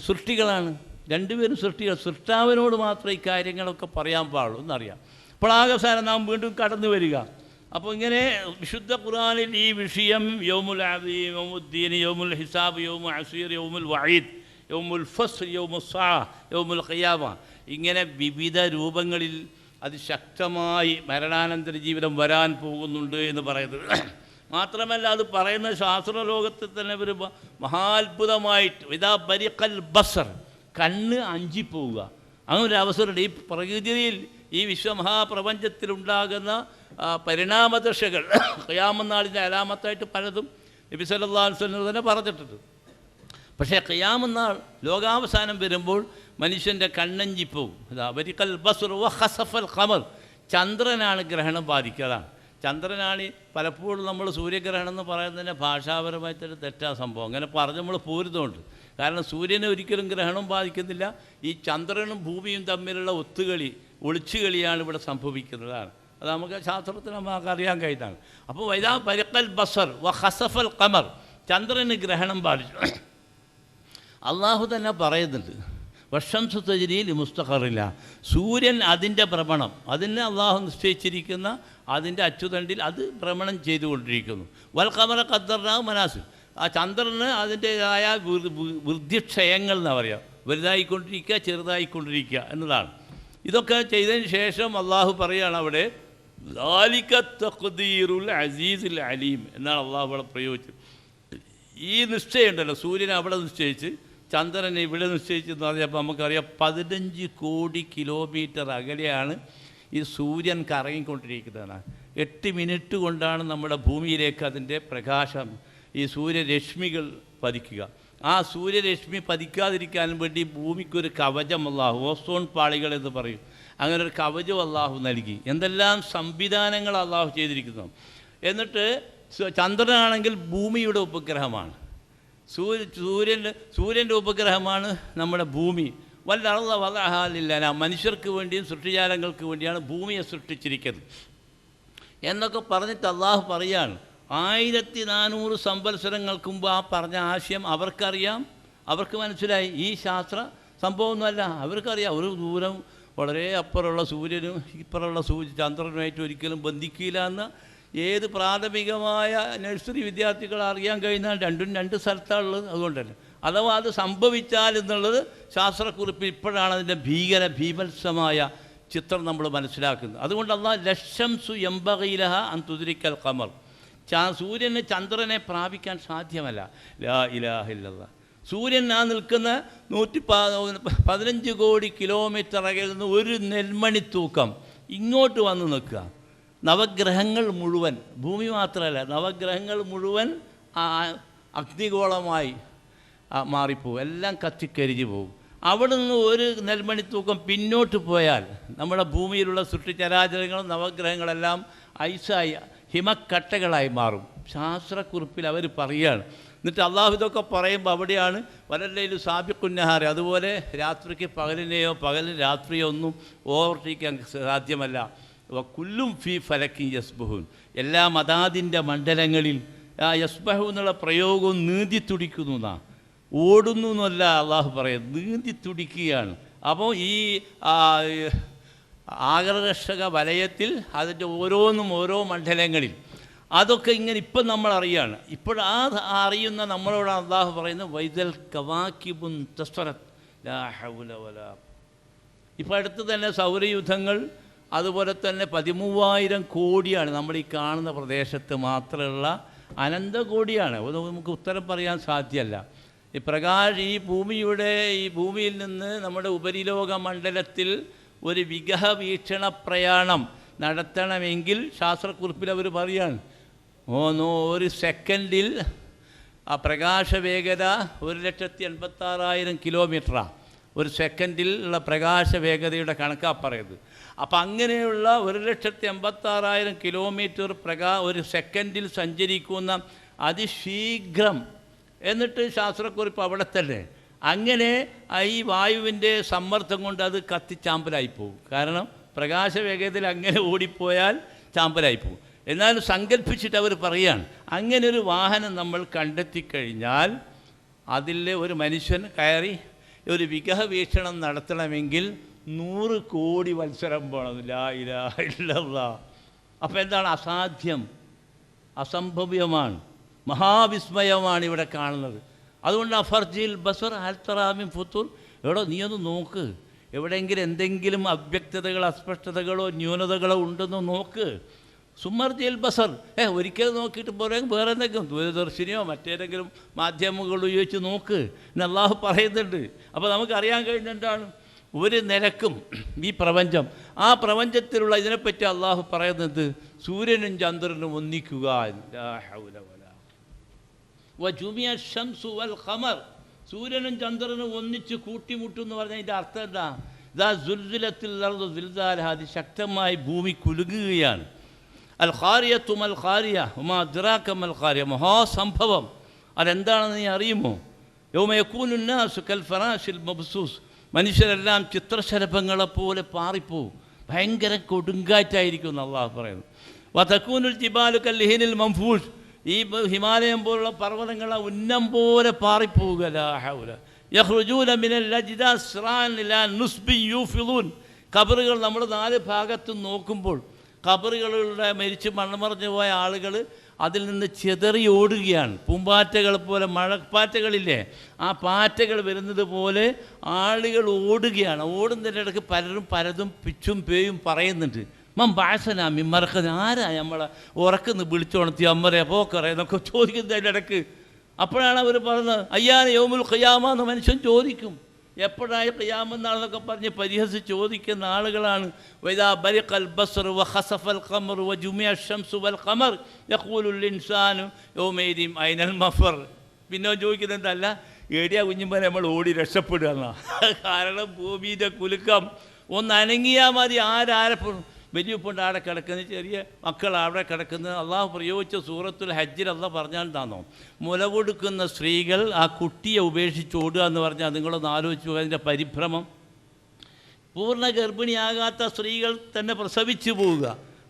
സൃഷ്ടികളാണ്, രണ്ടുപേരും സൃഷ്ടികൾ. സൃഷ്ടാവിനോട് മാത്രമേ ഈ കാര്യങ്ങളൊക്കെ പറയാൻ പാടുള്ളൂ എന്നറിയാം. അപ്പോൾ ആകസാനം നാം വീണ്ടും കടന്നു വരിക. അപ്പോൾ ഇങ്ങനെ വിശുദ്ധ ഖുർആനിൽ ഈ വിഷയം യൗമുൽ അദീം, യൗമുദ്ദീൻ, യൗമുൽ ഹിസാബ്, യൗമുൽ അസീർ, യൗമുൽ വഈദ്, യൗമുൽ ഫസ്ൽ, യൗമുൽ സാഅ, യൗമുൽ ഖിയാമ, ഇങ്ങനെ വിവിധ രൂപങ്ങളിൽ അതിശക്തമായി മരണാനന്തര ജീവിതം വരാൻ പോകുന്നുണ്ട് എന്ന് പറയുന്നത്. മാത്രമല്ല അത് പറയുന്ന ശാസ്ത്രലോകത്തിൽ തന്നെ ഒരു മഹാത്ഭുതമായിട്ട് ഇതാ ബരിഖൽ ബസർ, കണ്ണ് അഞ്ചിപ്പോവുക, അങ്ങനെ ഒരു അവസരമുണ്ട്. ഈ പ്രകൃതിയിൽ ഈ വിശ്വമഹാപ്രപഞ്ചത്തിലുണ്ടാകുന്ന പരിണാമദശകൾ ഖിയാമത്ത് നാളിൻ്റെ അലാമത്തായിട്ട് പലതും നബി സല്ലല്ലാഹു അലൈഹി വസല്ലം തന്നെ പറഞ്ഞിട്ടുണ്ട്. പക്ഷേ ഖിയാമത്ത് നാൾ ലോകാവസാനം വരുമ്പോൾ മനുഷ്യൻ്റെ കണ്ണഞ്ചിപ്പോവും. ബരിഖൽ ബസ്ർ വ ഖസഫൽ ഖമർ, ചന്ദ്രനാണ് ഗ്രഹണം ബാധിക്കാതാണ്. ചന്ദ്രനാണ് പലപ്പോഴും നമ്മൾ സൂര്യഗ്രഹണം എന്ന് പറയുന്നതിൻ്റെ ഭാഷാപരമായിട്ടൊരു തെറ്റാ സംഭവം. അങ്ങനെ പറഞ്ഞ് നമ്മൾ പോരുന്നുണ്ട്. കാരണം സൂര്യനെ ഒരിക്കലും ഗ്രഹണം ബാധിക്കുന്നില്ല. ഈ ചന്ദ്രനും ഭൂമിയും തമ്മിലുള്ള ഒത്തുകളി, ഒളിച്ചുകളിയാണ് ഇവിടെ സംഭവിക്കുന്നതാണ്. അത് നമുക്ക് ശാസ്ത്രത്തിൽ നമുക്ക് അറിയാൻ കഴിയുന്നതാണ്. അപ്പോൾ വൈദാ ബരിഖൽ ബസർ വ ഖസഫൽ ഖമർ, ചന്ദ്രന് ഗ്രഹണം ബാധിച്ചു. അള്ളാഹു തന്നെ പറയുന്നുണ്ട്, വശംസു തജ്രീ ലിമുസ്തഖറില്ല, സൂര്യൻ അതിൻ്റെ ഭ്രമണം, അതിനെ അള്ളാഹു നിശ്ചയിച്ചിരിക്കുന്ന അതിൻ്റെ അച്ചുതണ്ടിൽ അത് ഭ്രമണം ചെയ്തുകൊണ്ടിരിക്കുന്നു. വൽ ഖമറ ഖദ്ദർനാഹു മനാസിൽ, ആ ചന്ദ്രന് അതിൻ്റേതായ വൃദ്ധിക്ഷയങ്ങൾ എന്നാ പറയുക, വലുതായിക്കൊണ്ടിരിക്കുക, ചെറുതായിക്കൊണ്ടിരിക്കുക എന്നതാണ്. ഇതൊക്കെ ചെയ്തതിന് ശേഷം അള്ളാഹു പറയുകയാണ് അവിടെ ദാലിക തഖ്ദീറുൽ അസീസുൽ അലീം എന്നാണ് അള്ളാഹു അവിടെ പ്രയോഗിച്ചത്. ഈ നിശ്ചയമുണ്ടല്ലോ, സൂര്യനെ അവിടെ നിശ്ചയിച്ച് ചന്ദ്രനെ ഇവിടെ നിശ്ചയിച്ചെന്ന് പറഞ്ഞപ്പോൾ നമുക്കറിയാം 15 കോടി കിലോമീറ്റർ അകലെയാണ് ഈ സൂര്യൻ കറങ്ങിക്കൊണ്ടിരിക്കുന്നതാണ്. 8 മിനിറ്റ് കൊണ്ടാണ് നമ്മുടെ ഭൂമിയിലേക്ക് അതിൻ്റെ പ്രകാശം, ഈ സൂര്യരശ്മികൾ പതിക്കുക. ആ സൂര്യരശ്മി പതിക്കാതിരിക്കാനും വേണ്ടി ഭൂമിക്കൊരു കവചം അല്ലാഹു, ഓസോൺ പാളികൾ എന്ന് പറയും, അങ്ങനെ ഒരു കവചം അല്ലാഹു നൽകി. എന്തെല്ലാം സംവിധാനങ്ങൾ അല്ലാഹു ചെയ്തിരിക്കുന്നു. എന്നിട്ട് ചന്ദ്രനാണെങ്കിൽ ഭൂമിയുടെ ഉപഗ്രഹമാണ്, സൂര്യൻ്റെ ഉപഗ്രഹമാണ് നമ്മുടെ ഭൂമി. വല്ലറള വലഹാലില്ല, മനുഷ്യർക്ക് വേണ്ടിയും സൃഷ്ടിജാലങ്ങൾക്ക് വേണ്ടിയാണ് ഭൂമിയെ സൃഷ്ടിച്ചിരിക്കുന്നത് എന്നൊക്കെ പറഞ്ഞിട്ട് അള്ളാഹു പറയാണ്. 1400 സംവത്സരങ്ങൾക്ക് മുമ്പ് ആ പറഞ്ഞ ആശയം അവർക്കറിയാം, അവർക്ക് മനസ്സിലായി. ഈ ശാസ്ത്ര സംഭവമൊന്നുമല്ല, അവർക്കറിയാം. ഒരു ദൂരം വളരെ അപ്പുറമുള്ള സൂര്യനും ഇപ്പുറമുള്ള ചന്ദ്രനുമായിട്ട് ഒരിക്കലും ബന്ധിക്കില്ല എന്ന് ഏത് പ്രാഥമികമായ നഴ്സറി വിദ്യാർത്ഥികൾ അറിയാൻ കഴിഞ്ഞാൽ രണ്ടും രണ്ട് സ്ഥലത്താണുള്ളത്. അതുകൊണ്ടല്ലേ, അഥവാ അത് സംഭവിച്ചാൽ എന്നുള്ളത് ശാസ്ത്രക്കുറിപ്പിൽ ഇപ്പോഴാണ് അതിൻ്റെ ഭീമത്സമായ ചിത്രം നമ്മൾ മനസ്സിലാക്കുന്നത്. അതുകൊണ്ട് അല്ലാഹ് ലശംസു യംബഗീലഹ അൻ തുദ്രിക്കൽ ഖമർ, സൂര്യന് ചന്ദ്രനെ പ്രാപിക്കാൻ സാധ്യമല്ല. ലാ ഇലാഹ ഇല്ലല്ലാഹ്. സൂര്യൻ ആ നിൽക്കുന്ന 115 കോടി കിലോമീറ്റർ അകലിൽ നിന്ന് ഒരു നെൽമണി തൂക്കം ഇങ്ങോട്ട് വന്ന് നിൽക്കുക. നവഗ്രഹങ്ങൾ മുഴുവൻ, ഭൂമി മാത്രമല്ല, നവഗ്രഹങ്ങൾ മുഴുവൻ അഗ്നിഗോളമായി മാറിപ്പോവും, എല്ലാം കത്തിക്കരിഞ്ഞു പോകും. അവിടെ നിന്ന് ഒരു നെൽമണി തൂക്കം പിന്നോട്ട് പോയാൽ നമ്മുടെ ഭൂമിയിലുള്ള സൃഷ്ടിചരാചരങ്ങളും നവഗ്രഹങ്ങളെല്ലാം ഐസായി ഹിമക്കട്ടകളായി മാറും. ശാസ്ത്രക്കുറിപ്പിൽ അവർ പറയുകയാണ്. എന്നിട്ട് അള്ളാഹു ഇതൊക്കെ പറയുമ്പോൾ അവിടെയാണ് വലല്ലയിൽ സാബിഖുന്നഹാർ, അതുപോലെ രാത്രിക്ക് പകലിനെയോ പകലിന് രാത്രിയോ ഒന്നും ഓവർടേക്കാൻ സാധ്യമല്ല. കുല്ലും ഫി ഫലക്കി യസ്ബഹൂൻ, എല്ലാ അതാതിൻ്റെ മണ്ഡലങ്ങളിൽ യസ്ബഹു എന്നുള്ള പ്രയോഗവും നീന്തി തുടിക്കുന്നു എന്നാണ്, ഓടുന്നു എന്നല്ല അള്ളാഹു പറയുന്നത്, നീന്തി തുടിക്കുകയാണ്. അപ്പോൾ ഈ ആകർഷക വലയത്തിൽ അതിൻ്റെ ഓരോന്നും ഓരോ മണ്ഡലങ്ങളിൽ അതൊക്കെ ഇങ്ങനെ ഇപ്പം നമ്മൾ അറിയാണ്. അറിയുന്ന നമ്മളോട് അള്ളാഹു പറയുന്നത് വൈദൽ കവാക്കിബുൻ തസ്ഫറത് ലാ ഹൗല വലാ. ഇപ്പം അടുത്ത് തന്നെ സൗരയുദ്ധങ്ങൾ, അതുപോലെ തന്നെ 13,000 കോടിയാണ് നമ്മൾ ഈ കാണുന്ന പ്രദേശത്ത് മാത്രമുള്ള അനന്തകോടിയാണ്. അത് നമുക്ക് ഉത്തരം പറയാൻ സാധ്യമല്ല. ഈ ഭൂമിയിൽ നിന്ന് നമ്മുടെ ഉപരിലോക മണ്ഡലത്തിൽ ഒരു വിഗ്രഹ വീക്ഷണ പ്രയാണം നടത്തണമെങ്കിൽ ശാസ്ത്രക്കുറിപ്പിൽ അവർ പറയാണ്, ഒരു സെക്കൻഡിൽ ആ പ്രകാശ വേഗത 1,86,000 കിലോമീറ്ററാണ്. ഒരു സെക്കൻഡിൽ ഉള്ള പ്രകാശ വേഗതയുടെ കണക്കാണ് പറയുന്നത്. അപ്പം അങ്ങനെയുള്ള 1,86,000 കിലോമീറ്റർ ഒരു സെക്കൻഡിൽ സഞ്ചരിക്കുന്ന അതിശീഘ്രം, എന്നിട്ട് ശാസ്ത്രക്കുറിപ്പ് അവിടെ തന്നെ അങ്ങനെ ഈ വായുവിൻ്റെ സമ്മർദ്ദം കൊണ്ട് അത് കത്തിച്ചാമ്പലായിപ്പോവും. കാരണം പ്രകാശ വേഗതയിൽ അങ്ങനെ ഓടിപ്പോയാൽ ചാമ്പലായിപ്പോവും. എന്നാലും സങ്കല്പിച്ചിട്ട് അവർ പറയുകയാണ്, അങ്ങനെ ഒരു വാഹനം നമ്മൾ കണ്ടെത്തിക്കഴിഞ്ഞാൽ അതിൽ ഒരു മനുഷ്യൻ കയറി ഒരു വിഗ്രഹ വീക്ഷണം നടത്തണമെങ്കിൽ 100 കോടി വത്സരം പോകണം. ലാ ഇലാഹ ഇല്ലല്ലാഹ്. അപ്പോൾ എന്താണ്? അസാധ്യം, അസംഭവ്യമാണ്, മഹാവിസ്മയമാണ് ഇവിടെ കാണുന്നത്. അതുകൊണ്ട് അഫർജിൽ ബസർ ഹൽത്തറാമിൻ ഫുത്തൂർ, എവിടെ നീയൊന്ന് നോക്ക്, എവിടെയെങ്കിലും എന്തെങ്കിലും അവ്യക്തതകളോ അസ്പഷ്ടതകളോ ന്യൂനതകളോ ഉണ്ടെന്ന് നോക്ക്. സുമർജിൽ ബസർ, ഒരിക്കലും നോക്കിയിട്ട് പോരെ, വേറെ എന്തെങ്കിലും ദൂരദർശിനിയോ മറ്റേതെങ്കിലും മാധ്യമങ്ങൾ ഉപയോഗിച്ച് നോക്ക് എന്ന് അള്ളാഹു പറയുന്നുണ്ട്. അപ്പോൾ നമുക്കറിയാൻ കഴിഞ്ഞെന്താണ്, ഒരു നിലക്കും ഈ പ്രപഞ്ചം, ആ പ്രപഞ്ചത്തിലുള്ള ഇതിനെപ്പറ്റി അള്ളാഹു പറയുന്നത് സൂര്യനും ചന്ദ്രനും ഒന്നിക്കുക. സൂര്യനും ചന്ദ്രനും ഒന്നിച്ച് കൂട്ടിമുട്ടും എന്ന് പറഞ്ഞാൽ അതിൻ്റെ അർത്ഥം എന്താ? ശക്തമായി ഭൂമി കുലുങ്ങുകയാണ്. അൽ ഖാരിയത്തു മൽ ഖാരിയ വമാ അദ്റാക മൽ ഖാരിയ, മഹാസംഭവം. അതെന്താണെന്ന് നീ അറിയുമോ? യൗമ യകൂനു നാസു കൽ ഫറാശിൽ മബ്സൂസ്, മനുഷ്യരെല്ലാം ചിത്രശലഭങ്ങളെപ്പോലെ പാറിപ്പോവും, ഭയങ്കര കൊടുങ്കാറ്റായിരിക്കും എന്ന് അള്ളാഹു പറയുന്നു. വതകൂനുൽ ജിബാലു കൽഹിനിൽ മംഫൂഷ്, ഈ ഹിമാലയം പോലുള്ള പർവ്വതങ്ങൾ ഉന്നം പോലെ പാറിപ്പോവുക. ലാ ഹൗല യഖ്റുജൂന മിനൽ അജ്ദാസ് സ്റാൻ ഇലാ നുസ്ബി യൂഫിളൂൻ. ഖബറുകൾ നമ്മൾ 4 ഭാഗത്തും നോക്കുമ്പോൾ ഖബറുകളുടെ മരിച്ച് മണ്ണമറിഞ്ഞു പോയ ആളുകൾ അതിൽ നിന്ന് ചിതറി ഓടുകയാണ്. പൂമ്പാറ്റകൾ പോലെ, മഴപ്പാറ്റകളില്ലേ, ആ പാറ്റകൾ വരുന്നത് പോലെ ആളുകൾ ഓടുകയാണ്. ഓടുന്നതിനിടയ്ക്ക് പലതും പിച്ചും പേയും പറയുന്നുണ്ട്. ബാസനാമി മറക്കുന്ന ആരാ നമ്മളെ ഉറക്കുന്ന് വിളിച്ചോണത്തി അമ്മരെ പോക്കറേ എന്നൊക്കെ ചോദിക്കുന്നതിൻ്റെ ഇടയ്ക്ക് അപ്പോഴാണ് അവർ പറഞ്ഞത് അയ്യാന യൗമുൽ ഖിയാമ എന്ന് മനുഷ്യൻ ചോദിക്കും. എപ്പോഴായി ഖിയാമെന്നാണെന്നൊക്കെ പറഞ്ഞ് പരിഹസിച്ച് ചോദിക്കുന്ന ആളുകളാണ്. വൈദാ ബരിഖൽ ബസ്റു വഖസഫൽ ഖമറു വജുമിഅ ശംസു വൽ ഖമർ യഖൂലുൽ ഇൻസാനു യൗമൈദിൻ ഐനൽ മഫർ. പിന്നെ ചോദിക്കുന്നത് എന്തല്ല, ഏടിയാ കുഞ്ഞുമ്പോൾ നമ്മൾ ഓടി രക്ഷപ്പെടുക എന്നാ. കാരണം ഭൂമിയുടെ കുലുക്കം ഒന്ന് അനങ്ങിയാൽ മതി, ആരാരപ്പെടും. വലിയ ഉപ്പുണ്ട് അവിടെ കിടക്കുന്നത്, ചെറിയ മക്കൾ അവിടെ കിടക്കുന്നത്. അള്ളാഹു പ്രയോഗിച്ച സൂറത്തുൽ ഹജ്ജിൽ അള്ളാഹ് പറഞ്ഞാൽ എന്താണോ, മുല കൊടുക്കുന്ന സ്ത്രീകൾ ആ കുട്ടിയെ ഉപേക്ഷിച്ച് ഓടുക എന്ന് പറഞ്ഞാൽ നിങ്ങളൊന്ന് ആലോചിച്ചു അതിൻ്റെ പരിഭ്രമം. പൂർണ്ണ ഗർഭിണിയാകാത്ത സ്ത്രീകൾ തന്നെ പ്രസവിച്ചു പോവുക,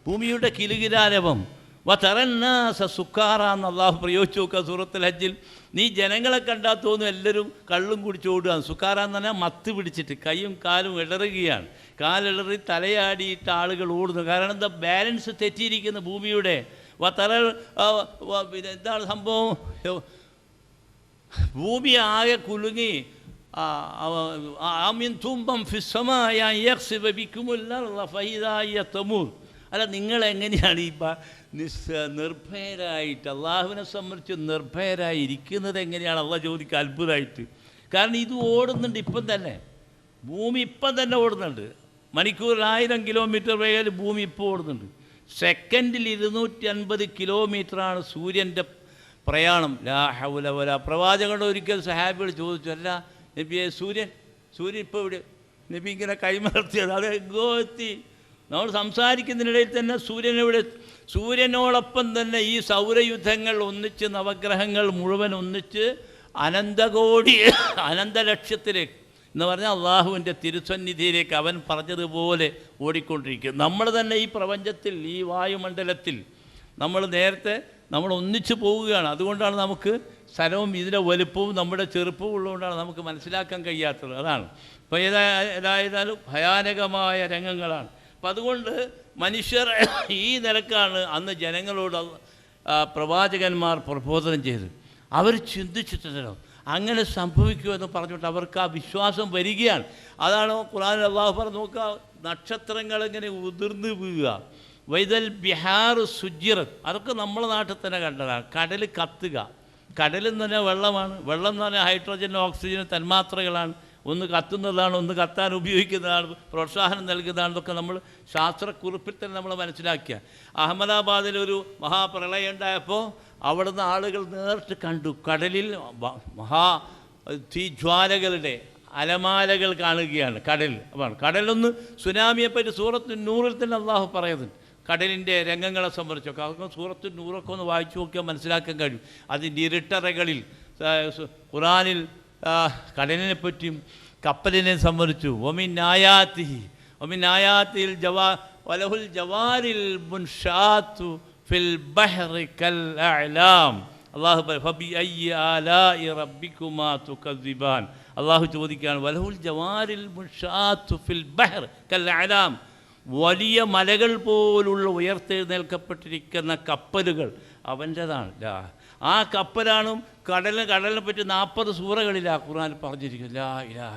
ഭൂമിയുടെ കിലുകിലാരവം. വതറന്നാസ സുക്കാറ എന്ന് അള്ളാഹു പ്രയോഗിച്ചു നോക്കുക സൂറത്തുൽ ഹജ്ജിൽ. നീ ജനങ്ങളെ കണ്ടാൽ തോന്നും എല്ലാവരും കള്ളും കുടിച്ചോടുകയാണ്. സുക്കാറ എന്ന് പറഞ്ഞാൽ മത്ത് പിടിച്ചിട്ട് കൈയും കാലും ഇടറുകയാണ്. കാലിടറി തലയാടിയിട്ട് ആളുകൾ ഓടുന്നു. കാരണം എന്താ, ബാലൻസ് തെറ്റിയിരിക്കുന്ന ഭൂമിയുടെ. എന്താണ് സംഭവം, ഭൂമി ആകെ കുലുങ്ങി. അല്ല, നിങ്ങളെങ്ങനെയാണ് ഈ നിർഭയരായിട്ട് അള്ളാഹുവിനെ സംബന്ധിച്ച് നിർഭയരായിരിക്കുന്നത് എങ്ങനെയാണ് അള്ളാഹ് ചോദിക്കുക അത്ഭുതമായിട്ട്. കാരണം ഇത് ഓടുന്നുണ്ട് ഇപ്പം തന്നെ, ഭൂമി ഇപ്പം തന്നെ ഓടുന്നുണ്ട്. മണിക്കൂറിൽ 1000 കിലോമീറ്റർ വേഗത്തിൽ ഭൂമി ഇപ്പോൾ ഓടുന്നുണ്ട്. സെക്കൻഡിൽ 250 കിലോമീറ്ററാണ് സൂര്യൻ്റെ പ്രയാണം. ലാ ഹൗല വലാ. പ്രവാചകനോട് ഒരിക്കൽ സഹാബികൾ ചോദിച്ചു, അല്ല നബിയെ, സൂര്യൻ ഇപ്പോൾ ഇവിടെ? നബി ഇങ്ങനെ കൈമലർത്തിയത്, അത് എങ്ങോ എത്തി. നമ്മൾ സംസാരിക്കുന്നതിനിടയിൽ തന്നെ സൂര്യനെവിടെ. സൂര്യനോടൊപ്പം തന്നെ ഈ സൗരയുദ്ധങ്ങൾ ഒന്നിച്ച്, നവഗ്രഹങ്ങൾ മുഴുവൻ ഒന്നിച്ച് അനന്തകോടി അനന്തലക്ഷ്യത്തിലേക്ക് എന്ന് പറഞ്ഞാൽ അള്ളാഹുവിൻ്റെ തിരുസന്നിധിയിലേക്ക് അവൻ പറഞ്ഞതുപോലെ ഓടിക്കൊണ്ടിരിക്കും. നമ്മൾ തന്നെ ഈ പ്രപഞ്ചത്തിൽ, ഈ വായുമണ്ഡലത്തിൽ നമ്മൾ ഒന്നിച്ചു പോവുകയാണ്. അതുകൊണ്ടാണ് നമുക്ക് സ്ഥലവും ഇതിൻ്റെ വലുപ്പവും നമ്മുടെ ചെറുപ്പവും ഉള്ളതുകൊണ്ടാണ് നമുക്ക് മനസ്സിലാക്കാൻ കഴിയാത്തത്. അതാണ്. അപ്പോൾ ഏതായാലും ഭയാനകമായ രംഗങ്ങളാണ്. അപ്പം അതുകൊണ്ട് മനുഷ്യർ ഈ നിലക്കാണ് അന്ന് ജനങ്ങളോട് പ്രവാചകന്മാർ പ്രബോധനം ചെയ്ത്. അവർ ചിന്തിച്ചിട്ടുണ്ടല്ലോ അങ്ങനെ സംഭവിക്കുമെന്ന് പറഞ്ഞിട്ട് അവർക്ക് ആ വിശ്വാസം വരികയാണ്. അതാണ് ഖുർആനിൽ അള്ളാഹു പറഞ്ഞു, നോക്കുക, നക്ഷത്രങ്ങളിങ്ങനെ ഉതിർന്ന് വീഴുക. വൈദൽ ബിഹാർ സുജിറത്ത്, അതൊക്കെ നമ്മളെ നാട്ടിൽ തന്നെ കണ്ടതാണ്. കടൽ കത്തുക. കടലെന്ന് പറഞ്ഞാൽ വെള്ളമാണ്. വെള്ളം എന്ന് പറഞ്ഞാൽ ഹൈഡ്രജനും ഓക്സിജനും തന്മാത്രകളാണ്. ഒന്ന് കത്തുന്നതാണ്, ഒന്ന് കത്താൻ ഉപയോഗിക്കുന്നതാണ്, പ്രോത്സാഹനം നൽകുന്നതാണെന്നൊക്കെ നമ്മൾ ശാസ്ത്രക്കുറിപ്പിൽ തന്നെ നമ്മൾ മനസ്സിലാക്കിയ. അഹമ്മദാബാദിലൊരു മഹാപ്രളയം ഉണ്ടായപ്പോൾ അവിടുന്ന് ആളുകൾ നേരിട്ട് കണ്ടു കടലിൽ തീജ്വാലകളുടെ അലമാലകൾ കാണുകയാണ്. കടലൊന്ന് സുനാമിയെപ്പറ്റി സൂറത്ത് നൂറിൽ തന്നെ അള്ളാഹു പറയുന്നുണ്ട്. കടലിൻ്റെ രംഗങ്ങളെ സംബന്ധിച്ചൊക്കെ അതൊക്കെ സൂറത്ത് നൂറൊക്കെ ഒന്ന് വായിച്ചു നോക്കിയാൽ മനസ്സിലാക്കാൻ കഴിയും. അതിൻ്റെ ഇരുട്ടറകളിൽ ഖുറാനിൽ കടലിനെ പറ്റിയും കപ്പലിനെ സംബന്ധിച്ചു. ഒമിൻ ആയാത്തിൽ വലഹുൽ ജവാരിൽ മുൻഷാത്തു ഫിൽ ബഹ്റി കൽ അഅലാം. അല്ലാഹു ഫബിഅയ്യി ആലാഇ റബ്ബികുമാ തുകദ്ദിബാൻ. അല്ലാഹു ചോദിക്കുകയാണ്, വലഹുൽ ജവാരിൽ മുൻഷാത്തു ഫിൽ ബഹ്ർ കൽ അഅലാം. വലിയ മലകൾ പോലുള്ള ഉയർത്തെഴുന്നേൽക്കപ്പെട്ടിരിക്കുന്ന കപ്പലുകൾ അവൻ്റെതാണ്. ആ കപ്പലാണ് കടലിനെ പറ്റി 40 സൂറകളിലാണ് ഖുർആനിൽ പറഞ്ഞിരിക്കുന്നത്. ലാ ഇലാഹ.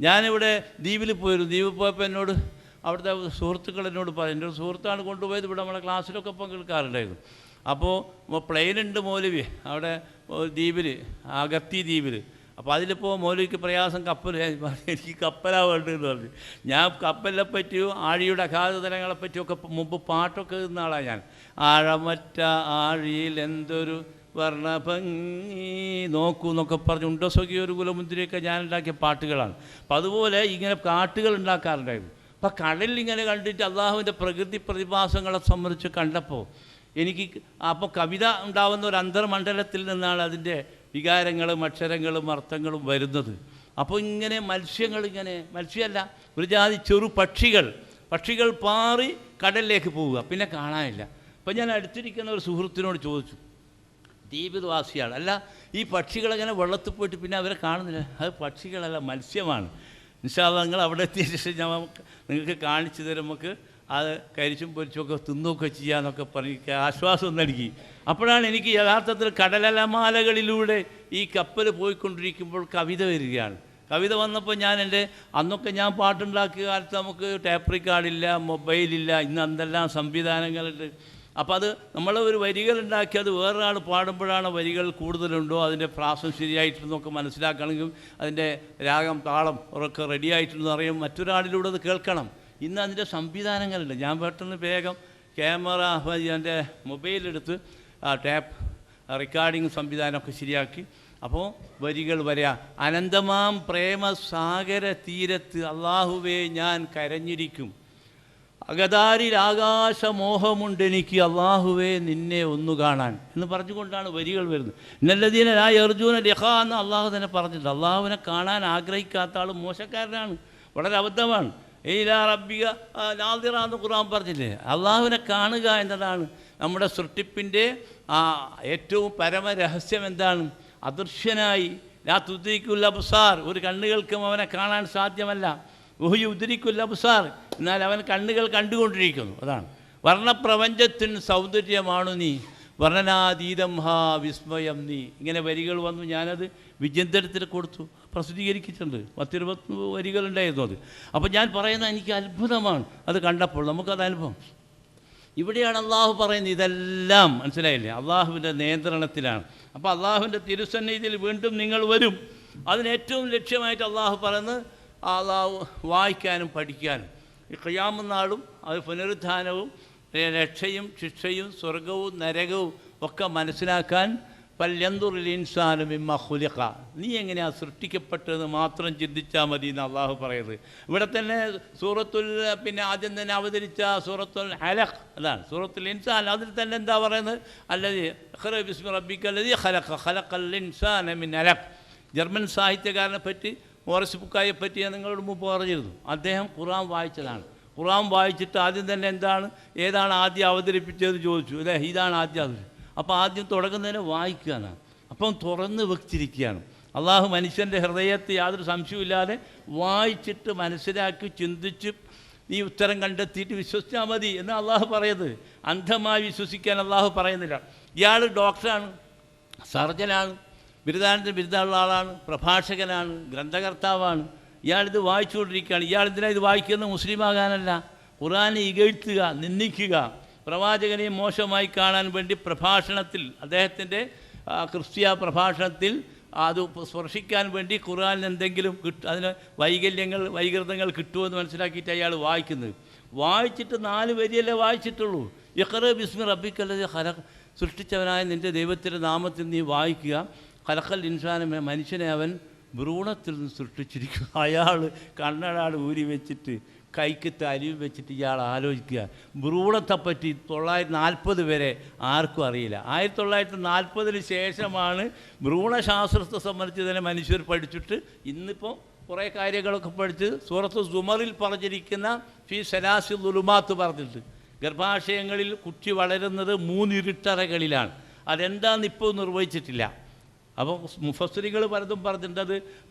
ഞാനിവിടെ ദ്വീപിൽ പോയിരുന്നു. ദ്വീപിൽ പോയപ്പോൾ എന്നോട് അവിടുത്തെ സുഹൃത്തുക്കൾ എന്നോട് പറയും, എൻ്റെ ഒരു സുഹൃത്താണ് കൊണ്ടുപോയത്, ഇവിടെ നമ്മളെ ക്ലാസ്സിലൊക്കെ പങ്കെടുക്കാറുണ്ടായിരുന്നു. അപ്പോൾ പ്ലെയിനുണ്ട് മൗലവി അവിടെ ദ്വീപിൽ, അഗത്തി ദ്വീപിൽ. അപ്പോൾ അതിലിപ്പോൾ മൗലവിക്ക് പ്രയാസം കപ്പൽ, എനിക്ക് കപ്പലാണ് വേണ്ടതെന്ന് പറഞ്ഞു. ഞാൻ കപ്പലിനെ പറ്റിയും ആഴിയുടെ അഗാധതലങ്ങളെ പറ്റിയൊക്കെ മുമ്പ് പാട്ടൊക്കെ എഴുതുന്ന ആളാണ് ഞാൻ. ആഴമറ്റ ആഴിയിൽ എന്തൊരു വർണ്ണഭംഗി നോക്കൂ എന്നൊക്കെ പറഞ്ഞ് ഉണ്ടോസൊക്കെ ഒരു കുലമുദ്രയൊക്കെ ഞാൻ ഉണ്ടാക്കിയ പാട്ടുകളാണ്. അപ്പം അതുപോലെ ഇങ്ങനെ പാട്ടുകൾ ഉണ്ടാക്കാറുണ്ടായിരുന്നു. അപ്പം കടലിൽ ഇങ്ങനെ കണ്ടിട്ട് അള്ളാഹുവിൻ്റെ പ്രകൃതി പ്രതിഭാസങ്ങളെ സംബന്ധിച്ച് കണ്ടപ്പോൾ എനിക്ക് അപ്പോൾ കവിത ഉണ്ടാകുന്ന ഒരു അന്തർമണ്ഡലത്തിൽ നിന്നാണ് അതിൻ്റെ വികാരങ്ങളും അക്ഷരങ്ങളും അർത്ഥങ്ങളും വരുന്നത്. അപ്പോൾ ഇങ്ങനെ മത്സ്യമല്ല, ഒരു ജാതി ചെറു പക്ഷികൾ പാറി കടലിലേക്ക് പോവുക, പിന്നെ കാണാനില്ല. അപ്പം ഞാൻ അടുത്തിരിക്കുന്ന ഒരു സുഹൃത്തിനോട് ചോദിച്ചു, ദ്വീപവാസിയാണ്, അല്ല ഈ പക്ഷികളെങ്ങനെ വെള്ളത്തിൽ പോയിട്ട് പിന്നെ അവരെ കാണുന്നില്ല? അത് പക്ഷികളല്ല, മത്സ്യമാണ്. ഇൻഷാ അല്ലാഹ് നിങ്ങൾ അവിടെ എത്തിയ ശേഷം ഞാൻ നിങ്ങൾക്ക് കാണിച്ചു തരും, നമുക്ക് അത് കരിച്ചും പൊരിച്ചുമൊക്കെ തിന്നൊക്കെ ചെയ്യാമെന്നൊക്കെ പറഞ്ഞ് ആശ്വാസം നൽകി. അപ്പോഴാണ് എനിക്ക് യഥാർത്ഥത്തിൽ കടലലമാലകളിലൂടെ ഈ കപ്പൽ പോയിക്കൊണ്ടിരിക്കുമ്പോൾ കവിത വരികയാണ്. കവിത വന്നപ്പോൾ അന്നൊക്കെ ഞാൻ പാട്ടുണ്ടാക്കിയ കാലത്ത് നമുക്ക് ടേപ്പ് റെക്കോർഡില്ല, മൊബൈലില്ല, ഇന്ന് എന്തെല്ലാം സംവിധാനങ്ങളുണ്ട്. അപ്പോൾ അത് നമ്മൾ ഒരു വരികൾ ഉണ്ടാക്കി അത് വേറൊരാൾ പാടുമ്പോഴാണ് വരികൾ കൂടുതലുണ്ടോ അതിൻ്റെ പ്രാസം ശരിയായിട്ടുണ്ടെന്നൊക്കെ മനസ്സിലാക്കണമെങ്കിൽ അതിൻ്റെ രാഗം താളം ഒക്കെ റെഡി ആയിട്ടുണ്ടെന്ന് അറിയാം മറ്റൊരാളിലൂടെ അത് കേൾക്കണം. ഇന്ന് അതിൻ്റെ സംവിധാനങ്ങളുണ്ട്. ഞാൻ പെട്ടെന്ന് വേഗം ക്യാമറ എൻ്റെ മൊബൈലെടുത്ത് ടാപ്പ് റെക്കോർഡിങ് സംവിധാനമൊക്കെ ശരിയാക്കി അപ്പോൾ വരികൾ വരിക. അനന്തമാം പ്രേമസാഗര തീരത്ത് അള്ളാഹുവേ ഞാൻ കരഞ്ഞിരിക്കും, അകതാരിൽ ആകാശമോഹമുണ്ടെനിക്ക് അള്ളാഹുവേ നിന്നെ ഒന്നു കാണാൻ എന്ന് പറഞ്ഞുകൊണ്ടാണ് വരികൾ വരുന്നത്. ഇന്നല്ലദീന ലാ യർജൂന ലിഖാ എന്ന് അള്ളാഹു തന്നെ പറഞ്ഞിട്ടുണ്ട്. അള്ളാഹുവിനെ കാണാൻ ആഗ്രഹിക്കാത്ത ആൾ മോശക്കാരനാണ്, വളരെ അബദ്ധമാണ്. ഏലാ റബ്ബിക നാദിറ എന്ന് ഖുർആൻ പറഞ്ഞില്ലേ. അള്ളാഹുവിനെ കാണുക എന്നതാണ് നമ്മുടെ സൃഷ്ടിപ്പിൻ്റെ ഏറ്റവും പരമരഹസ്യം. എന്താണ്? അദൃശ്യനായി ലാ തുദ്രിക്കുൽ അബ്സാർ, ഒരു കണ്ണുകൾക്കും അവനെ കാണാൻ സാധ്യമല്ല. ഉഹി ഉദ്രിക്കുൽ അബ്സാർ, എന്നാൽ അവൻ കണ്ണുകൾ കണ്ടുകൊണ്ടിരിക്കുന്നു. അതാണ് വർണ്ണപ്രപഞ്ചത്തിന് സൗന്ദര്യമാണു നീ, വർണ്ണനാതീതം ഹാ വിസ്മയം നീ. ഇങ്ങനെ വരികൾ വന്നു. ഞാനത് വിചിന്തനത്തിൽ കൊടുത്തു, പ്രസിദ്ധീകരിച്ചിട്ടുണ്ട്. 10-20 വരികളുണ്ടായിരുന്നു അത്. അപ്പോൾ ഞാൻ പറയുന്നത് എനിക്ക് അത്ഭുതമാണ് അത് കണ്ടപ്പോൾ, നമുക്കത് അനുഭവം. ഇവിടെയാണ് അള്ളാഹു പറയുന്നത് ഇതെല്ലാം മനസ്സിലായില്ലേ അള്ളാഹുവിൻ്റെ നിയന്ത്രണത്തിലാണ്. അപ്പോൾ അള്ളാഹുവിൻ്റെ തിരുസന്നിധിയിൽ വീണ്ടും നിങ്ങൾ വരും. അതിനേറ്റവും ലക്ഷ്യമായിട്ട് അള്ളാഹു പറയുന്നത് അള്ളാഹു വായിക്കാനും പഠിക്കാനും. ഈ ഖിയാമത്ത് നാളും അത് പുനരുത്ഥാനവും രക്ഷയും ശിക്ഷയും സ്വർഗവും നരകവും ഒക്കെ മനസ്സിലാക്കാൻ ഫല്യൻദുറിൽ ഇൻസാനു മിമ്മ ഖുലിഖ, നീ എങ്ങനെയാണ് സൃഷ്ടിക്കപ്പെട്ടതെന്ന് മാത്രം ചിന്തിച്ചാൽ മതി എന്ന് അള്ളാഹു പറയുന്നത്. ഇവിടെ തന്നെ സൂറത്തുൽ ആദ്യം തന്നെ അവതരിച്ച സൂറത്തുൽ അലഖ്, അതാണ് സൂറത്തുൽ ഇൻസാൻ. അതിൽ തന്നെ എന്താ പറയുന്നത്? അല്ലദീ ഇഖ്റ ബിസ്മി റബ്ബിക്കല്ലദീ ഖലഖ ഖലഖൽ ഇൻസാന മിൻ അലഖ്. ജർമ്മൻ സാഹിത്യകാരനെ പറ്റി മോറിസ് ബുക്കായെ പറ്റി ഞാൻ നിങ്ങളോട് മുമ്പ് പറഞ്ഞിരുന്നു. അദ്ദേഹം ഖുർആൻ വായിച്ചതാണ്. ഖുർആൻ വായിച്ചിട്ട് ആദ്യം തന്നെ ഏതാണ് ആദ്യം അവതരിപ്പിച്ചതെന്ന് ചോദിച്ചു. അല്ലേ, ഇതാണ് ആദ്യം അവതരിപ്പിച്ചത്. അപ്പോൾ ആദ്യം തുടങ്ങുന്നതിനെ വായിക്കുകയാണ്. അപ്പം തുറന്ന് വെച്ചിരിക്കുകയാണ്. അള്ളാഹു മനുഷ്യൻ്റെ ഹൃദയത്തെ യാതൊരു സംശയമില്ലാതെ വായിച്ചിട്ട് മനസ്സിലാക്കി ചിന്തിച്ച് നീ ഉത്തരം കണ്ടെത്തിയിട്ട് വിശ്വസിച്ചാൽ മതി എന്ന് അള്ളാഹു പറയുന്നത്. അന്ധമായി വിശ്വസിക്കാൻ അള്ളാഹു പറയുന്നില്ല. ഇയാൾ ഡോക്ടറാണ്, സർജനാണ്, ബിരുദമുള്ള ആളാണ്, പ്രഭാഷകനാണ്, ഗ്രന്ഥകർത്താവാണ്. ഇയാളിത് വായിച്ചുകൊണ്ടിരിക്കുകയാണ്. ഇയാളിതിനാണ് ഇത് വായിക്കുന്നത് മുസ്ലിമാകാനല്ല, ഖുർആനെ ഇകഴ്ത്തുക, നിന്ദിക്കുക, പ്രവാചകനെ മോശമായി കാണാൻ വേണ്ടി പ്രഭാഷണത്തിൽ അദ്ദേഹത്തിൻ്റെ ക്രിസ്തീയ പ്രഭാഷണത്തിൽ അത് സ്പർശിക്കാൻ വേണ്ടി ഖുർആനിൽ എന്തെങ്കിലും അതിന് വൈകൃതങ്ങൾ കിട്ടുമെന്ന് മനസ്സിലാക്കിയിട്ട് അയാൾ വായിക്കുന്നത്. വായിച്ചിട്ട് 4 വരിയല്ലേ വായിച്ചിട്ടുള്ളൂ. ഇഖ്റ ബിസ്മി റബ്ബിക്കല്ലദീ ഖലഖ്, സൃഷ്ടിച്ചവനായ നിൻ്റെ ദൈവത്തിൻ്റെ നാമത്തിൽ നീ വായിക്കുക. ഖലഖൽ ഇൻസാന, മനുഷ്യനെ അവൻ ഭ്രൂണത്തിൽ നിന്ന് സൃഷ്ടിച്ചിരിക്കുക. അയാൾ കണ്ണടാട് ഊരി വെച്ചിട്ട് കൈക്ക് തരിവ് വെച്ചിട്ട് ഇയാൾ ആലോചിക്കുക. ഭ്രൂണത്തെപ്പറ്റി 940 വരെ ആർക്കും അറിയില്ല. 1940 ശേഷമാണ് ഭ്രൂണശാസ്ത്രത്തെ സംബന്ധിച്ച് തന്നെ മനുഷ്യർ പഠിച്ചിട്ട് ഇന്നിപ്പോൾ കുറേ കാര്യങ്ങളൊക്കെ പഠിച്ച് സൂറത്ത് സുമറിൽ പറഞ്ഞിരിക്കുന്ന ഫീ സലാസി ദുലുമാത്ത് പറഞ്ഞിട്ട് ഗർഭാശയങ്ങളിൽ കുട്ടി വളരുന്നത് 3 ഇരുട്ടറകളിലാണ്. അതെന്താണെന്ന് ഇപ്പോൾ നിർവഹിച്ചിട്ടില്ല. അപ്പോൾ മുഫസ്സിറുകൾ പലതും പറഞ്ഞിട്ടുണ്ട്. അത്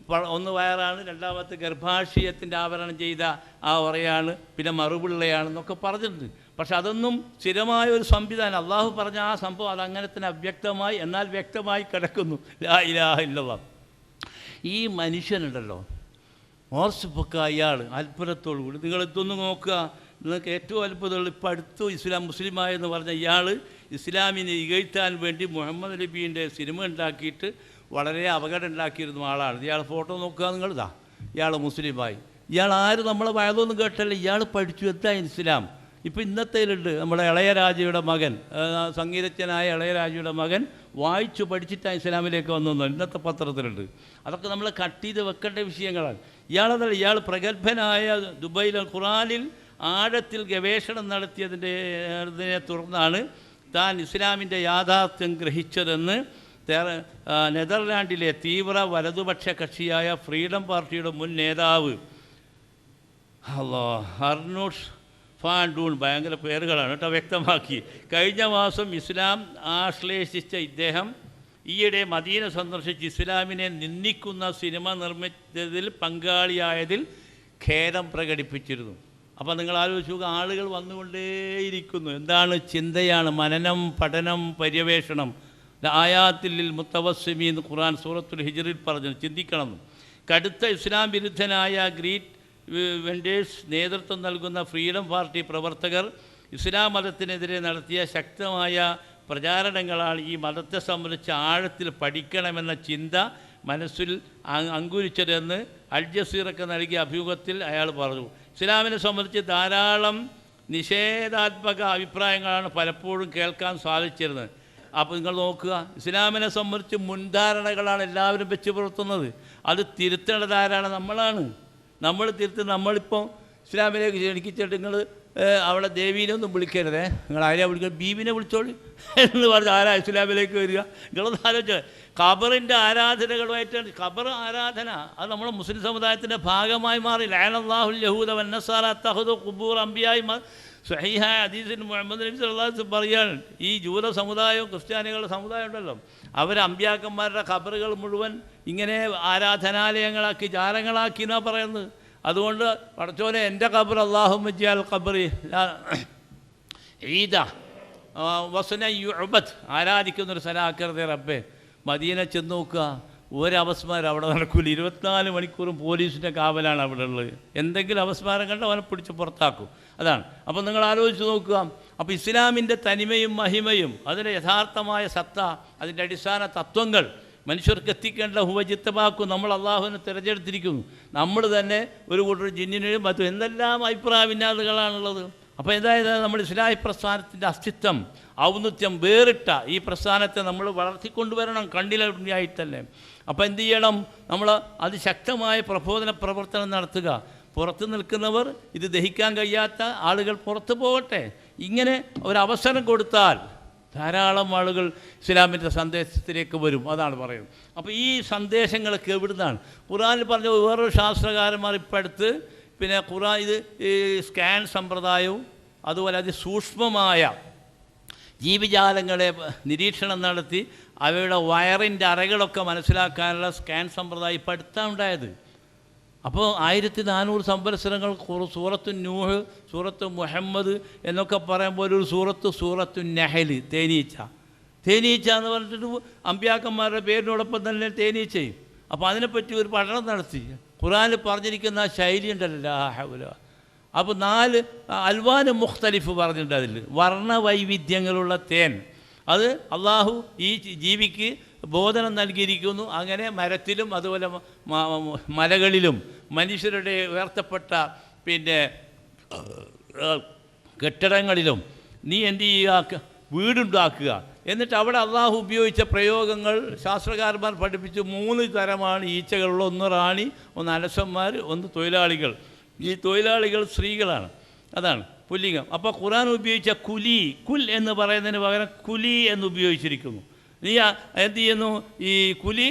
ഒന്ന് വയറാണ്, രണ്ടാമത്തെ ഗർഭാശയത്തിൻ്റെ ആവരണം ചെയ്ത ആ ഉറയാണ്, പിന്നെ മറുപിള്ളയാണെന്നൊക്കെ പറഞ്ഞിട്ടുണ്ട്. പക്ഷെ അതൊന്നും സ്ഥിരമായ ഒരു സംവിധാനം അള്ളാഹു പറഞ്ഞ ആ സംഭവം അതങ്ങനെ തന്നെ അവ്യക്തമായി എന്നാൽ വ്യക്തമായി കിടക്കുന്നു. ലാ ഇലാഹ ഇല്ലല്ലാഹ്. ഈ മനുഷ്യനുണ്ടല്ലോ മോർസ് ബുക്ക, അയാൾ അത്ഭുതത്തോടു കൂടി നിങ്ങളിതൊന്ന് നോക്കുക. നിങ്ങൾക്ക് ഏറ്റവും അത്ഭുതമുള്ള ഇപ്പോൾ അടുത്ത് മുസ്ലിമായെന്ന് പറഞ്ഞ ഇയാൾ ഇസ്ലാമിനെ ഇകഴ്ത്താൻ വേണ്ടി മുഹമ്മദ് നബീൻ്റെ സിനിമ ഉണ്ടാക്കിയിട്ട് വളരെ അപകടം ഉണ്ടാക്കിയിരുന്ന ആളാണ്. ഇയാൾ ഫോട്ടോ നോക്കുക നിങ്ങളിതാ, ഇയാൾ മുസ്ലിമായി. ഇയാൾ ആരും നമ്മളെ വയതൊന്നും കേട്ടല്ല, ഇയാൾ പഠിച്ചു എന്താ ഇസ്ലാം. ഇപ്പോൾ ഇന്നത്തേലുണ്ട് നമ്മുടെ ഇളയരാജയുടെ മകൻ, സംഗീതജ്ഞനായ ഇളയരാജയുടെ മകൻ വായിച്ചു പഠിച്ചിട്ടാണ് ഇസ്ലാമിലേക്ക് വന്നു. ഇന്നത്തെ പത്രത്തിലുണ്ട്. അതൊക്കെ നമ്മൾ കട്ട് ചെയ്ത് വെക്കേണ്ട വിഷയങ്ങളാണ്. ഇയാളതല്ല, ഇയാൾ പ്രഗത്ഭനായ ദുബൈയിലെ ഖുറാനിൽ ആഴത്തിൽ ഗവേഷണം നടത്തിയതിനെ തുടർന്നാണ് താൻ ഇസ്ലാമിൻ്റെ യാഥാർത്ഥ്യം ഗ്രഹിച്ചതെന്ന് നെതർലാൻഡിലെ തീവ്ര വലതുപക്ഷ കക്ഷിയായ ഫ്രീഡം പാർട്ടിയുടെ മുൻ നേതാവ് അർണൂഷ് ഫാൻഡൂൺ, ഭയങ്കര പേരുകളാണ് കേട്ടോ, വ്യക്തമാക്കി. കഴിഞ്ഞ മാസം ഇസ്ലാം ആശ്ലേഷിച്ച ഇദ്ദേഹം ഈയിടെ മദീന സന്ദർശിച്ച് ഇസ്ലാമിനെ നിന്ദിക്കുന്ന സിനിമ നിർമ്മിച്ചതിൽ പങ്കാളിയായതിൽ ഖേദം പ്രകടിപ്പിച്ചിരുന്നു. അപ്പോൾ നിങ്ങൾ ആലോചിച്ച് നോക്കുക, ആളുകൾ വന്നുകൊണ്ടേയിരിക്കുന്നു. എന്താണ്? ചിന്തയാണ്, മനനം, പഠനം, പര്യവേഷണം. ആയാത്തിൽ മുത്തവസ്സിമീൻ ഖുർആൻ സൂറത്തുൽ ഹിജ്റിൽ പറഞ്ഞു, ചിന്തിക്കണം. കടുത്ത ഇസ്ലാം വിരുദ്ധനായ ഗ്രീറ്റ് വെൻഡേഴ്സ് നേതൃത്വം നൽകുന്ന ഫ്രീഡം പാർട്ടി പ്രവർത്തകർ ഇസ്ലാം മതത്തിനെതിരെ നടത്തിയ ശക്തമായ പ്രചാരണങ്ങളാണ് ഈ മതത്തെ സംബന്ധിച്ച് ആഴത്തിൽ പഠിക്കണമെന്ന ചിന്ത മനസ്സിൽ അങ്കുരിച്ചതെന്ന് അൽ ജസീറയ്ക്ക് നൽകിയ അഭിമുഖത്തിൽ അയാൾ പറഞ്ഞു. ഇസ്ലാമിനെ സംബന്ധിച്ച് ധാരാളം നിഷേധാത്മക അഭിപ്രായങ്ങളാണ് പലപ്പോഴും കേൾക്കാൻ സാധിച്ചിരുന്നത്. അപ്പോൾ നിങ്ങൾ നോക്കുക, ഇസ്ലാമിനെ സംബന്ധിച്ച് മുൻധാരണകളാണ് എല്ലാവരും വെച്ച് പുലർത്തുന്നത്. അത് തിരുത്തേണ്ടതാരാണ്? നമ്മളാണ്. നമ്മൾ നമ്മളിപ്പോൾ ഇസ്ലാമിലേക്ക് ക്ഷണിച്ചിട്ട് നിങ്ങൾ അവിടെ ദേവീനെ ഒന്നും വിളിക്കരുതേ, നിങ്ങൾ ആരെയാണ് വിളിക്കുക? ബീബിനെ വിളിച്ചോളി എന്ന് പറഞ്ഞ് ആരാ ഇസ്ലാമിലേക്ക് വരിക? നിങ്ങളൊന്ന് ആലോചിച്ച്. ഖബറിൻ്റെ ആരാധനകളുമായിട്ടാണ്. ഖബർ ആരാധന അത് നമ്മുടെ മുസ്ലിം സമുദായത്തിൻ്റെ ഭാഗമായി മാറി. ലഅനല്ലാഹുൽ യഹൂദ വന്നസാറ തഖദു ഖുബൂർ അംബിയായി. സ്വഹീഹായ ഹദീസിൽ മുഹമ്മദ് നബി സല്ലല്ലാഹു അലൈഹി വസല്ലം പറയാണ്, ഈ ജൂത സമുദായവും ക്രിസ്ത്യാനികളുടെ സമുദായം ഉണ്ടല്ലോ, അവർ അമ്പിയാക്കന്മാരുടെ ഖബറുകൾ മുഴുവൻ ഇങ്ങനെ ആരാധനാലയങ്ങളാക്കി ജാലങ്ങളാക്കി എന്നാണ് പറയുന്നത്. അതുകൊണ്ട് പടച്ചോനെ എൻ്റെ ഖബർ അല്ലാഹുമ്മ ജിഅൽ ഖബറി ഈദ വസ്ന യുഅബദ്, ആരാധിക്കുന്നൊരു സ്ഥലമാക്കരുതേ റബ്ബേ. മദീന ചെന്ന് നോക്കുക, ഒരവസ്മാരം അവിടെ നടക്കില്ല. 24 മണിക്കൂറും പോലീസിൻ്റെ കാവലാണ് അവിടെ ഉള്ളത്. എന്തെങ്കിലും അവസ്മാരം കണ്ട് അവനെ പിടിച്ച് പുറത്താക്കും. അതാണ്. അപ്പോൾ നിങ്ങൾ ആലോചിച്ച് നോക്കുക. അപ്പോൾ ഇസ്ലാമിൻ്റെ തനിമയും മഹിമയും അതിൻ്റെ യഥാർത്ഥമായ സത്ത, അതിൻ്റെ അടിസ്ഥാന തത്വങ്ങൾ മനുഷ്യർക്ക് എത്തിക്കേണ്ട ഹുവജിത്തമാക്കും നമ്മൾ അള്ളാഹുവിനെ തിരഞ്ഞെടുത്തിരിക്കുന്നു. നമ്മൾ തന്നെ ഒരു കൂട്ടർ ജിന്നിനും മറ്റും എന്തെല്ലാം അഭിപ്രായ വിന്യാസുകളാണുള്ളത്. അപ്പോൾ എന്തായത് നമ്മൾ ഇസ്ലാഹി പ്രസ്ഥാനത്തിൻ്റെ അസ്തിത്വം, ഔന്നത്യം, വേറിട്ട ഈ പ്രസ്ഥാനത്തെ നമ്മൾ വളർത്തിക്കൊണ്ടുവരണം കണ്ണിലായിട്ടല്ലേ. അപ്പോൾ എന്ത് ചെയ്യണം? നമ്മൾ അതിശക്തമായ പ്രബോധന പ്രവർത്തനം നടത്തുക. പുറത്ത് നിൽക്കുന്നവർ, ഇത് ദഹിക്കാൻ കഴിയാത്ത ആളുകൾ പുറത്തു പോകട്ടെ. ഇങ്ങനെ ഒരവസരം കൊടുത്താൽ ധാരാളം ആളുകൾ ഇസ്ലാമിൻ്റെ സന്ദേശത്തിലേക്ക് വരും. അതാണ് പറയുന്നത്. അപ്പോൾ ഈ സന്ദേശങ്ങളൊക്കെ എവിടുന്നാണ്? ഖുർആനിൽ പറഞ്ഞ വേറൊരു ശാസ്ത്രകാരന്മാർ ഇപ്പം അടുത്ത് പിന്നെ ഖുർആൻ ഇത് ഈ സ്കാൻ സമ്പ്രദായവും അതുപോലെ അതിസൂക്ഷ്മമായ ജീവിജാലങ്ങളെ നിരീക്ഷണം നടത്തി അവയുടെ വയറിൻ്റെ അറകളൊക്കെ മനസ്സിലാക്കാനുള്ള സ്കാൻ സമ്പ്രദായം ഇപ്പം അടുത്താണ് ഉണ്ടായത്. അപ്പോൾ 1400 സംവത്സരങ്ങൾ സൂറത്തു നൂഹ്, സൂറത്ത് മുഹമ്മദ് എന്നൊക്കെ പറയുമ്പോൾ ഒരു സൂറത്തു നഹൽ, തേനീച്ച എന്ന് പറഞ്ഞിട്ട് അമ്പ്യാക്കന്മാരുടെ പേരിനോടൊപ്പം തന്നെ തേനീച്ചയും. അപ്പോൾ അതിനെപ്പറ്റി ഒരു പഠനം നടത്തി. ഖുർആനിൽ പറഞ്ഞിരിക്കുന്ന ശൈലി ഉണ്ടല്ലോ, അപ്പോൾ 4 അൽവാന് മുഖ്തലിഫ് പറഞ്ഞിട്ടുണ്ട്. അതിൽ വർണ്ണവൈവിധ്യങ്ങളുള്ള തേൻ, അത് അള്ളാഹു ഈ ജീവിക്ക് ബോധനം നൽകിയിരിക്കുന്നു. അങ്ങനെ മരത്തിലും അതുപോലെ മലകളിലും മനുഷ്യരുടെ ഉയർത്തപ്പെട്ട പിന്നെ കെട്ടിടങ്ങളിലും നീ എന്ത് ചെയ്യുക? വീടുണ്ടാക്കുക. എന്നിട്ട് അവിടെ അള്ളാഹു ഉപയോഗിച്ച പ്രയോഗങ്ങൾ ശാസ്ത്രകാരന്മാർ പഠിപ്പിച്ചു. 3 തരമാണ് ഈച്ചകളുള്ള. ഒന്ന് റാണി, ഒന്ന് അലസന്മാർ, ഒന്ന് തൊഴിലാളികൾ. ഈ തൊഴിലാളികൾ സ്ത്രീകളാണ്. അതാണ് പുല്ലിംഗം. അപ്പോൾ ഖുർആൻ ഉപയോഗിച്ച കുൽ എന്ന് പറയുന്നതിന് പകരം കുലി എന്ന് ഉപയോഗിച്ചിരിക്കുന്നു. നീ എന്ത് ചെയ്യുന്നു? ഈ കുലി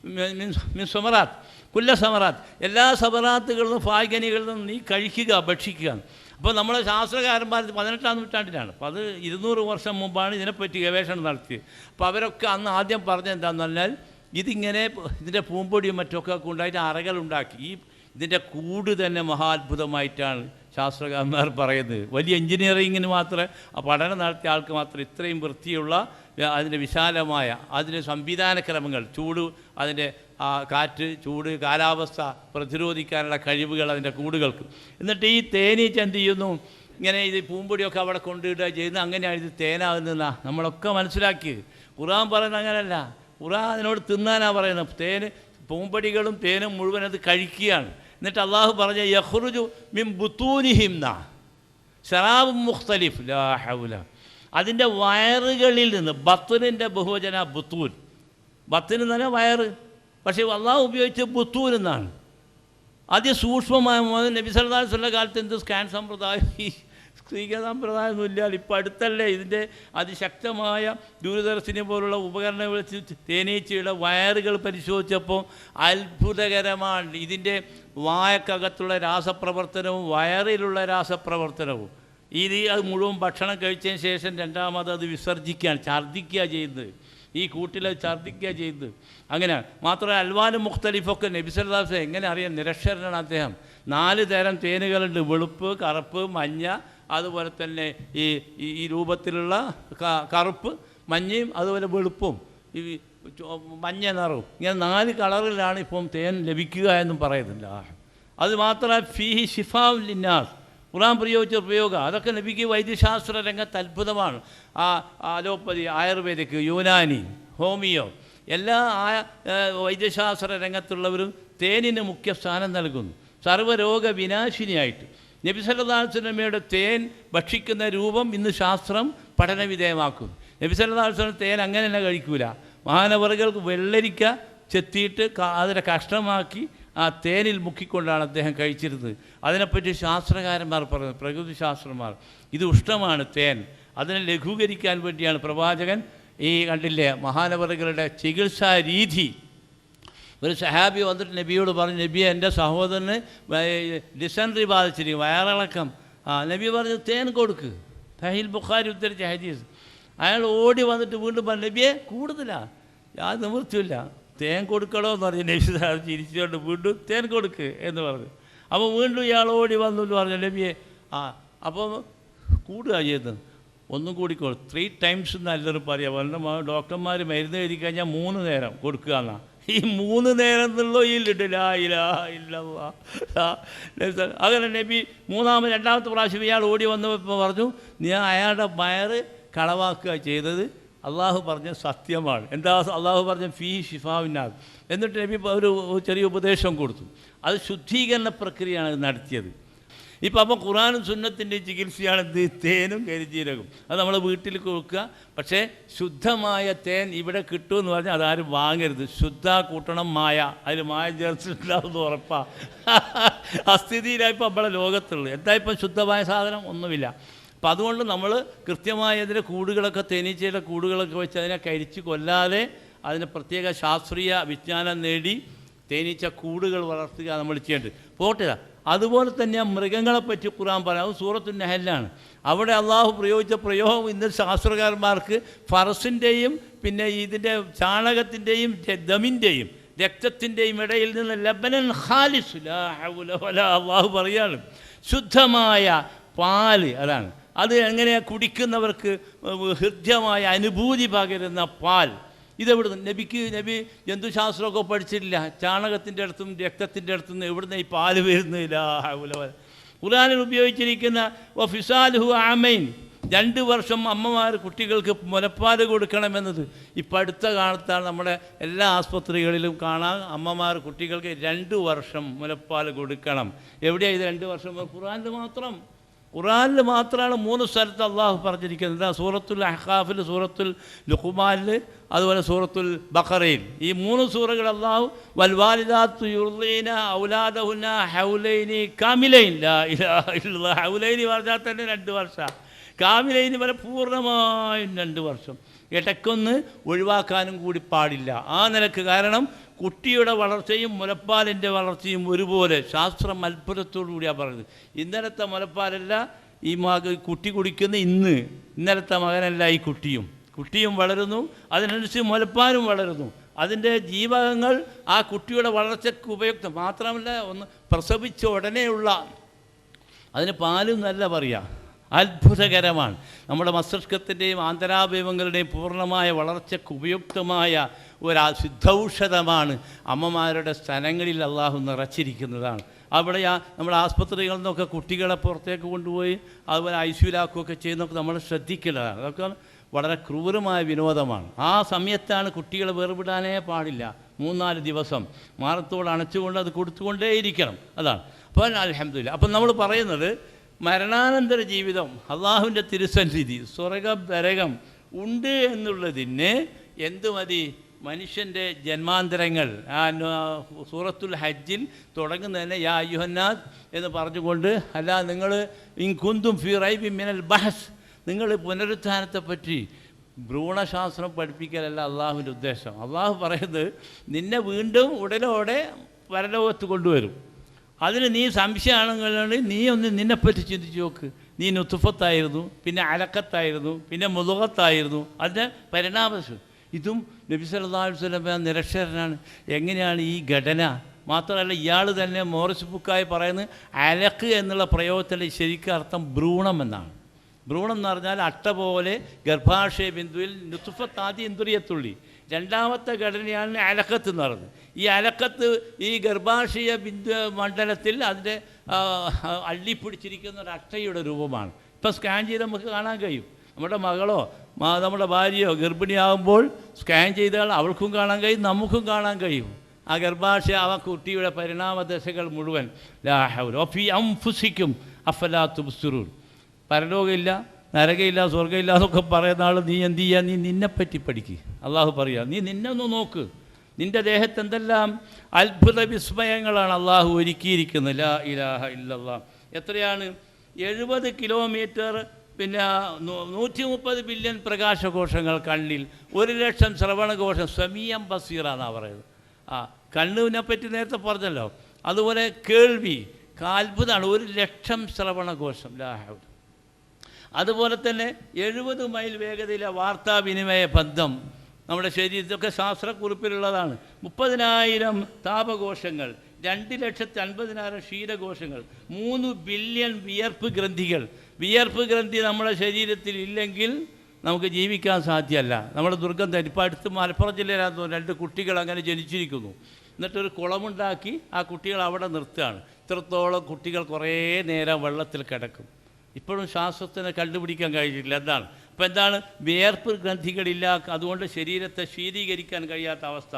മീൻസ് സമറാത്ത്, കുല്ല സമറാത്ത്, എല്ലാ സമറാത്തുകളിലും ഫാഗനികളിലും നീ കഴിക്കുക, ഭക്ഷിക്കുക. അപ്പോൾ നമ്മളെ ശാസ്ത്രകാരന്മാർ 18-ാം നൂറ്റാണ്ടിലാണ്. അപ്പോൾ അത് 200 വർഷം മുമ്പാണ് ഇതിനെപ്പറ്റി ഗവേഷണം നടത്തിയത്. അപ്പോൾ അവരൊക്കെ അന്ന് ആദ്യം പറഞ്ഞത് എന്താണെന്ന് പറഞ്ഞാൽ, ഇതിങ്ങനെ ഇതിൻ്റെ പൂമ്പൊടിയും മറ്റൊക്കെ ഉണ്ടായിട്ട് അറകളുണ്ടാക്കി. ഇതിൻ്റെ കൂട് തന്നെ മഹാത്ഭുതമായിട്ടാണ് ശാസ്ത്രകാരന്മാർ പറയുന്നത്. വലിയ എൻജിനീയറിങ്ങിന് മാത്രമേ പഠനം നടത്തിയ ആൾക്ക് മാത്രം ഇത്രയും വൃത്തിയുള്ള അതിൻ്റെ വിശാലമായ അതിൻ്റെ സംവിധാനക്രമങ്ങൾ, ചൂട്, അതിൻ്റെ കാറ്റ്, ചൂട്, കാലാവസ്ഥ പ്രതിരോധിക്കാനുള്ള കഴിവുകൾ അതിൻ്റെ കൂടുകൾക്ക്. എന്നിട്ട് ഈ തേനീച്ച എന്ത് ചെയ്യുന്നു? ഇങ്ങനെ ഇത് പൂമ്പൊടിയൊക്കെ അവിടെ കൊണ്ടിടുക ചെയ്യുന്നത്. അങ്ങനെയാണ് ഇത് തേനാകുന്നതെന്നാണ് നമ്മളൊക്കെ മനസ്സിലാക്കിയത്. ഖുർആൻ പറയുന്നത് അങ്ങനെയല്ല. ഖുർആൻ അതിനോട് തിന്നാനാണ് പറയുന്നത്. പൂമ്പൊടികളും തേനും മുഴുവൻ അത് കഴിക്കുകയാണ്. എന്നിട്ട് അള്ളാഹു പറഞ്ഞ യഖ്റുജു മിൻ ബുത്തൂനിഹിം ശറാബും മുഖ്തലിഫ് ലാ ഹൗല, അതിൻ്റെ വയറുകളിൽ നിന്ന്. ബത്തുനിൻ്റെ ബഹുവചന ബുത്തൂൻ, ബത്തിന് തന്നെ വയറ്, പക്ഷേ അള്ളാഹു ഉപയോഗിച്ച് ബുത്തൂൻ എന്നാണ്. അതിസൂക്ഷ്മമായ നബി സല്ലല്ലാഹു അലൈഹി വസല്ലം കാലത്ത് എന്ത് സ്കാൻ സമ്പ്രദായം, ഈ സ്ത്രീക സമ്പ്രദായമൊന്നും ഇല്ല. ഇപ്പം അടുത്തല്ലേ ഇതിൻ്റെ അതിശക്തമായ ദൂരദർശിനി പോലുള്ള ഉപകരണങ്ങൾ വെച്ച് തേനീച്ചയുടെ വയറുകൾ പരിശോധിച്ചപ്പോൾ അത്ഭുതകരമാണ്. ഇതിൻ്റെ വായക്കകത്തുള്ള രാസപ്രവർത്തനവും വയറിലുള്ള രാസപ്രവർത്തനവും. അത് മുഴുവൻ ഭക്ഷണം കഴിച്ചതിന് ശേഷം രണ്ടാമത് അത് വിസർജിക്കുകയാണ്, ഛർദ്ദിക്കുക ചെയ്യുന്നത്. ഈ കൂട്ടിൽ ഛർദ്ദിക്കുക ചെയ്യുന്നത്. അങ്ങനെ മാത്രമല്ല അൽവാനും മുഖ്തലിഫൊക്കെ നബി സല്ലല്ലാഹു അലൈഹി വസല്ലം എങ്ങനെ അറിയാം? നിരക്ഷരനാണ് അദ്ദേഹം. 4 തരം തേനുകളുണ്ട്: വെളുപ്പ്, കറുപ്പ്, മഞ്ഞ, അതുപോലെ തന്നെ ഈ രൂപത്തിലുള്ള കറുപ്പ്, മഞ്ഞയും അതുപോലെ വെളുപ്പും ഈ മഞ്ഞ നിറവും. ഇങ്ങനെ 4 കളറിലാണ് ഇപ്പം തേൻ ലഭിക്കുക എന്നും പറയുന്നില്ല. അത് മാത്രമല്ല ഫീഹി ശിഫാഉൻ ലിന്നാസ്, ഖുർആൻ പ്രയോഗിച്ച പ്രയോഗം അതൊക്കെ നബിക്ക് വൈദ്യശാസ്ത്ര രംഗത്ത് അത്ഭുതമാണ്. അലോപ്പതി, ആയുർവേദിക്, യുനാനി, ഹോമിയോ എല്ലാ വൈദ്യശാസ്ത്ര രംഗത്തുള്ളവരും തേനിന് മുഖ്യ സ്ഥാനം നൽകുന്നു, സർവ്വരോഗ വിനാശിനിയായിട്ട്. നബി സല്ലല്ലാഹു അലൈഹി വസല്ലമയുടെ തേൻ ഭക്ഷിക്കുന്ന രൂപം ഇന്ന് ശാസ്ത്രം പഠനവിധേയമാക്കുന്നു. നബി സല്ലല്ലാഹു അലൈഹി വസല്ലം തേൻ അങ്ങനെ തന്നെ കഴിക്കൂല. മഹാനവറുകൾക്ക് വെള്ളരിക്ക ചെത്തിയിട്ട് അതിനെ കഷ്ണമാക്കി ആ തേനിൽ മുക്കിക്കൊണ്ടാണ് അദ്ദേഹം കഴിച്ചിരുന്നത്. അതിനെപ്പറ്റി ശാസ്ത്രകാരന്മാർ പറയുന്നത്, പ്രകൃതി ശാസ്ത്രന്മാർ, ഇത് ഉഷ്ണമാണ് തേൻ, അതിനെ ലഘൂകരിക്കാൻ വേണ്ടിയാണ് പ്രവാചകൻ ഈ കണ്ടില്ലേ മഹാനവറുകളുടെ ചികിത്സാ രീതി. ഒരു സഹാബി വന്നിട്ട് നബിയോട് പറഞ്ഞു, നബിയെ എൻ്റെ സഹോദരന് ഡിസെൻട്രി ബാധിച്ചിരിക്കും, വയറിളക്കം. നബി പറഞ്ഞു തേൻ കൊടുക്ക്. സഹീഹ് ബുഖാരി ഉദ്ധരിച്ച ഹദീസ്. അയാൾ ഓടി വന്നിട്ട് വീണ്ടും പറഞ്ഞു, നബിയെ കൂടുതലാണ്, യാതൊരു നിവൃത്തിയില്ല, തേൻ കൊടുക്കണോ എന്ന് പറഞ്ഞു. നബി ചിരിച്ചുകൊണ്ട് വീണ്ടും തേൻ കൊടുക്ക് എന്ന് പറഞ്ഞു. അപ്പോൾ വീണ്ടും ഇയാൾ ഓടി വന്നു എന്ന് പറഞ്ഞു, നബിയെ അപ്പോൾ കൂടുക ചെയ്യുന്നത്, ഒന്നും കൂടിക്കോളൂ, 3 times നല്ലൊരു പറയാം. വല്ല ഡോക്ടർമാർ മരുന്ന് എഴുതി കഴിഞ്ഞാൽ 3 നേരം കൊടുക്കുക എന്നാണ്. ഈ 3 നേരം എന്നുള്ള അങ്ങനെ നബി രണ്ടാമത്തെ പ്രാവശ്യം ഇയാൾ ഓടി വന്നപ്പോൾ പറഞ്ഞു, ഞാൻ അയാളുടെ വയറ് കളവാക്കുക ചെയ്തത് അള്ളാഹു പറഞ്ഞ സത്യമാണ്. എന്താ അള്ളാഹു പറഞ്ഞ ഫീ ഷിഫാവിനാഥ്. എന്നിട്ട് നബി ഒരു ചെറിയ ഉപദേശം കൊടുത്തു. അത് ശുദ്ധീകരണ പ്രക്രിയയാണ് നടത്തിയത്. ഇപ്പം അപ്പോൾ ഖുർആനും സുന്നത്തിൻ്റെ ചികിത്സയാണ് തേനും കരിജീരകവും. അത് നമ്മൾ വീട്ടിൽ കൊടുക്കുക. പക്ഷേ ശുദ്ധമായ തേൻ ഇവിടെ കിട്ടുമെന്ന് പറഞ്ഞാൽ അതാരും വാങ്ങരുത്. ശുദ്ധ കൂട്ടണം മായ, അതിൽ മായ ചേർത്തിട്ടുണ്ടാവുമെന്ന് ഉറപ്പാണ്. അസ്ഥിതിയിലായിപ്പോൾ നമ്മളെ ലോകത്തുള്ളൂ. എന്താ ഇപ്പം ശുദ്ധമായ സാധനം ഒന്നുമില്ല. അപ്പം അതുകൊണ്ട് നമ്മൾ കൃത്യമായ അതിൻ്റെ കൂടുകളൊക്കെ, തേനീച്ചയുടെ കൂടുകളൊക്കെ വെച്ച് അതിനെ കരിച്ച് കൊല്ലാതെ അതിന് പ്രത്യേക ശാസ്ത്രീയ വിജ്ഞാനം നേടി തേനീച്ച കൂടുകൾ വളർത്തുക നമ്മൾ ചെയ്യേണ്ടത്. പോട്ടെ, അതുപോലെ തന്നെ മൃഗങ്ങളെപ്പറ്റി ഖുർആൻ പറയാം. അത് സൂറത്തുൻ നഹലിലാണ്. അവിടെ അള്ളാഹു പ്രയോഗിച്ച പ്രയോഗം ഇന്ന് ശാസ്ത്രകാരന്മാർക്ക് ഫറസിൻ്റെയും പിന്നെ ഇതിൻ്റെ ചാണകത്തിൻ്റെയും ദമിൻ്റെയും രക്തത്തിൻ്റെയും ഇടയിൽ നിന്ന് ലബനൻ ഖാലിസ് ലാ ഹൗല വലാ, അള്ളാഹു പറയാണ് ശുദ്ധമായ പാല്. അതാണ് അത് എങ്ങനെയാണ് കുടിക്കുന്നവർക്ക് ഹൃദ്യമായ അനുഭൂതി പകരുന്ന പാൽ. ഇതെവിടുന്ന് നബി ജന്തുശാസ്ത്രമൊക്കെ പഠിച്ചിട്ടില്ല. ചാണകത്തിൻ്റെ അടുത്തും രക്തത്തിൻ്റെ അടുത്തും എവിടുന്ന് ഈ പാല് വരുന്നില്ല. ഖുർആനിൽ ഉപയോഗിച്ചിരിക്കുന്ന ഫിസാലുഹു ആമൈൻ, 2 വർഷം അമ്മമാർ കുട്ടികൾക്ക് മുലപ്പാൽ കൊടുക്കണമെന്നത് ഇപ്പം അടുത്ത കാലത്താണ് നമ്മുടെ എല്ലാ ആസ്പത്രികളിലും കാണാൻ. അമ്മമാർ കുട്ടികൾക്ക് 2 വർഷം മുലപ്പാൽ കൊടുക്കണം. എവിടെയാണ് ഇത് 2 വർഷം? ഖുർആനിൽ മാത്രമാണ് 3 സ്ഥലത്ത് അള്ളാഹു പറഞ്ഞിരിക്കുന്നത്. സൂറത്തുൽ അഹ്ഖാഫിൽ, സൂറത്തുൽ ലുഖ്മാനിൽ, അതുപോലെ സൂറത്തുൽ ബഖറയിൽ. ഈ 3 സൂറകൾ അള്ളാഹു വൽവാലിദാത്തു യുർളീന ഔലാദഹുന്ന ഹൗലൈനി കാമിലൈൻ, ലാ ഇലാഹ ഇല്ലല്ലാഹ്. ഹൗലൈനി പറഞ്ഞാൽ തന്നെ 2 വർഷം, കാമിലൈനി വരെ പൂർണ്ണമായും 2 വർഷം. ഇടയ്ക്കൊന്ന് ഒഴിവാക്കാനും കൂടി പാടില്ല ആ നിലക്ക്. കാരണം കുട്ടിയുടെ വളർച്ചയും മുലപ്പാലിൻ്റെ വളർച്ചയും ഒരുപോലെ. ശാസ്ത്രം അത്ഭുതത്തോടു കൂടിയാണ് പറയുന്നത്. ഇന്നലത്തെ മുലപ്പാലല്ല ഈ കുട്ടി കുടിക്കുന്ന ഇന്നലത്തെ മകനല്ല ഈ കുട്ടിയും വളരുന്നു, അതിനനുസരിച്ച് മുലപ്പാലും വളരുന്നു. അതിൻ്റെ ജീവകങ്ങൾ ആ കുട്ടിയുടെ വളർച്ചയ്ക്ക് ഉപയുക്തം. മാത്രമല്ല, ഒന്ന് പ്രസവിച്ച ഉടനെയുള്ള അതിന് പാലും നല്ല പറയാം, അത്ഭുതകരമാണ്. നമ്മുടെ മസ്തിഷ്കത്തിൻ്റെയും ആന്തരാവയവങ്ങളുടെയും പൂർണ്ണമായ വളർച്ചയ്ക്ക് ഉപയുക്തമായ ഒരു സിദ്ധൌഷധമാണ് അമ്മമാരുടെ സ്ഥലങ്ങളിൽ അള്ളാഹു നിറച്ചിരിക്കുന്നതാണ്. അവിടെ നമ്മുടെ ആസ്പത്രികളിൽ നിന്നൊക്കെ കുട്ടികളെ പുറത്തേക്ക് കൊണ്ടുപോയി അതുപോലെ ഐസിയുലാക്കുകയൊക്കെ ചെയ്യുന്നതൊക്കെ നമ്മൾ ശ്രദ്ധിക്കേണ്ടതാണ്. അതൊക്കെ വളരെ ക്രൂരമായ വിനോദമാണ്. ആ സമയത്താണ് കുട്ടികളെ വേർപെടാനേ പാടില്ല. 3-4 ദിവസം മാറത്തോട് അണച്ചുകൊണ്ട് അത് കൊടുത്തുകൊണ്ടേയിരിക്കണം. അതാണ്. അപ്പോൾ അൽഹംദുലില്ലാഹ്. അപ്പം നമ്മൾ പറയുന്നത് മരണാനന്തര ജീവിതം, അള്ളാഹുവിൻ്റെ തിരുസന്നിധി, സ്വർഗം നരകം ഉണ്ട് എന്നുള്ളതിന് എന്തു മതി? മനുഷ്യൻ്റെ ജന്മാന്തരങ്ങൾ. സൂറത്തുൽ ഹജ്ജിൽ തുടങ്ങുന്നതന്നെ യാ അയ്യുഹന്നാസ് എന്ന് പറഞ്ഞുകൊണ്ട്, അല്ല നിങ്ങൾ ഇൻ കുന്തും ഫീ റൈബിൻ മിനൽ ബഹസ്, നിങ്ങൾ പുനരുത്ഥാനത്തെപ്പറ്റി ഭ്രൂണശാസ്ത്രം പഠിപ്പിക്കലല്ല അള്ളാഹുവിൻ്റെ ഉദ്ദേശം. അള്ളാഹു പറയുന്നത് നിന്നെ വീണ്ടും ഉടലോടെ പരലോകത്ത് കൊണ്ടുവരും. അതിന് നീ സംശയമാണെന്നുണ്ടെങ്കിൽ നീ ഒന്ന് നിന്നെപ്പറ്റി ചിന്തിച്ച് നോക്ക്. നീ നുത്ഫത്തായിരുന്നു, പിന്നെ അലക്കത്തായിരുന്നു, പിന്നെ മുളുകത്തായിരുന്നു. അതിൻ്റെ പരിണാമം. ഇതും നബി സല്ലല്ലാഹു അലൈഹി വസല്ലം നിരക്ഷരനാണ്. എങ്ങനെയാണ് ഈ ഘടന? മാത്രമല്ല, ഇയാൾ തന്നെ മോറിസ് ബുക്കായി പറയുന്നത് അലക്ക് എന്നുള്ള പ്രയോഗത്തിൻ്റെ ശരിക്കും അർത്ഥം ഭ്രൂണം എന്നാണ്. ഭ്രൂണം എന്ന് പറഞ്ഞാൽ അട്ട പോലെ ഗർഭാശയ ബിന്ദുവിൽ നുത്ഫത്ത്, ആദ്യം ഇന്ദ്രിയത്തുള്ളി, രണ്ടാമത്തെ ഘടനയാണ് അലക്കത്ത് എന്ന് പറയുന്നത്. ഈ അലക്കത്ത് ഈ ഗർഭാശയ ബിന്ദു മണ്ഡലത്തിൽ അതിൻ്റെ അള്ളിപ്പിടിച്ചിരിക്കുന്ന ഒരു അട്ടയുടെ രൂപമാണ്. ഇപ്പം സ്കാൻ ചെയ്ത് നമുക്ക് കാണാൻ കഴിയും. നമ്മുടെ മകളോ നമ്മുടെ ഭാര്യയോ ഗർഭിണിയാകുമ്പോൾ സ്കാൻ ചെയ്താൽ അവൾക്കും കാണാൻ കഴിയും, നമുക്കും കാണാൻ കഴിയും. ആ ഗർഭാശയ ആ കുട്ടിയുടെ പരിണാമദശകൾ മുഴുവൻ. ലാ ഹൗല വഫീ അൻഫുസിക്കും അഫലാ തുബ്സിറൂൻ. പരലോകമില്ല, നരകമില്ല, സ്വർഗ്ഗമില്ല എന്നൊക്കെ പറയുന്ന ആൾ നീ എന്ത് ചെയ്യുക? നീ നിന്നെപ്പറ്റി പഠിക്കുക. അള്ളാഹു പറയുക, നീ നിന്നെ ഒന്ന് നോക്ക്. നിൻ്റെ ദേഹത്ത് എന്തെല്ലാം അത്ഭുത വിസ്മയങ്ങളാണ് അള്ളാഹു ഒരുക്കിയിരിക്കുന്നത്. ലാ ഇലാഹ ഇല്ലല്ലാഹ്. എത്രയാണ്? 70 കിലോമീറ്റർ, പിന്നെ 130 ബില്യൺ പ്രകാശകോശങ്ങൾ കണ്ണിൽ, 1 ലക്ഷം ശ്രവണകോശം. സമീയം ബസീറ എന്നാണ് പറയുന്നത്. കണ്ണിനെ പറ്റി നേരത്തെ പറഞ്ഞല്ലോ. അതുപോലെ കേൾവി അത്ഭുതമാണ്, 1 ലക്ഷം ശ്രവണകോശം. ലാ ഹൗല. അതുപോലെ തന്നെ 70 മൈൽ വേഗതയിലെ വാർത്താവിനിമയ ബന്ധം നമ്മുടെ ശരീരത്തൊക്കെ ശാസ്ത്രക്കുറിപ്പിലുള്ളതാണ്. 30,000 താപകോശങ്ങൾ, 2,50,000 ക്ഷീരകോശങ്ങൾ, 3 ബില്യൺ വിയർപ്പ് ഗ്രന്ഥികൾ. വിയർപ്പ് ഗ്രന്ഥി നമ്മുടെ ശരീരത്തിൽ ഇല്ലെങ്കിൽ നമുക്ക് ജീവിക്കാൻ സാധ്യമല്ല. നമ്മുടെ ദുർഗന്ധം. ഇപ്പോൾ അടുത്ത് മലപ്പുറം ജില്ലയിലായിരുന്നു 2 കുട്ടികൾ അങ്ങനെ ജനിച്ചിരിക്കുന്നു. എന്നിട്ടൊരു കുളമുണ്ടാക്കി ആ കുട്ടികൾ അവിടെ നിർത്തുകയാണ്. ഇത്രത്തോളം കുട്ടികൾ കുറേ നേരം വെള്ളത്തിൽ കിടക്കും. ഇപ്പോഴും ശാസ്ത്രത്തിന് കണ്ടുപിടിക്കാൻ കഴിഞ്ഞിട്ടില്ല എന്താണ്. അപ്പോൾ എന്താണ്? വിയർപ്പ് ഗ്രന്ഥികളില്ല, അതുകൊണ്ട് ശരീരത്തെ ശീതീകരിക്കാൻ കഴിയാത്ത അവസ്ഥ.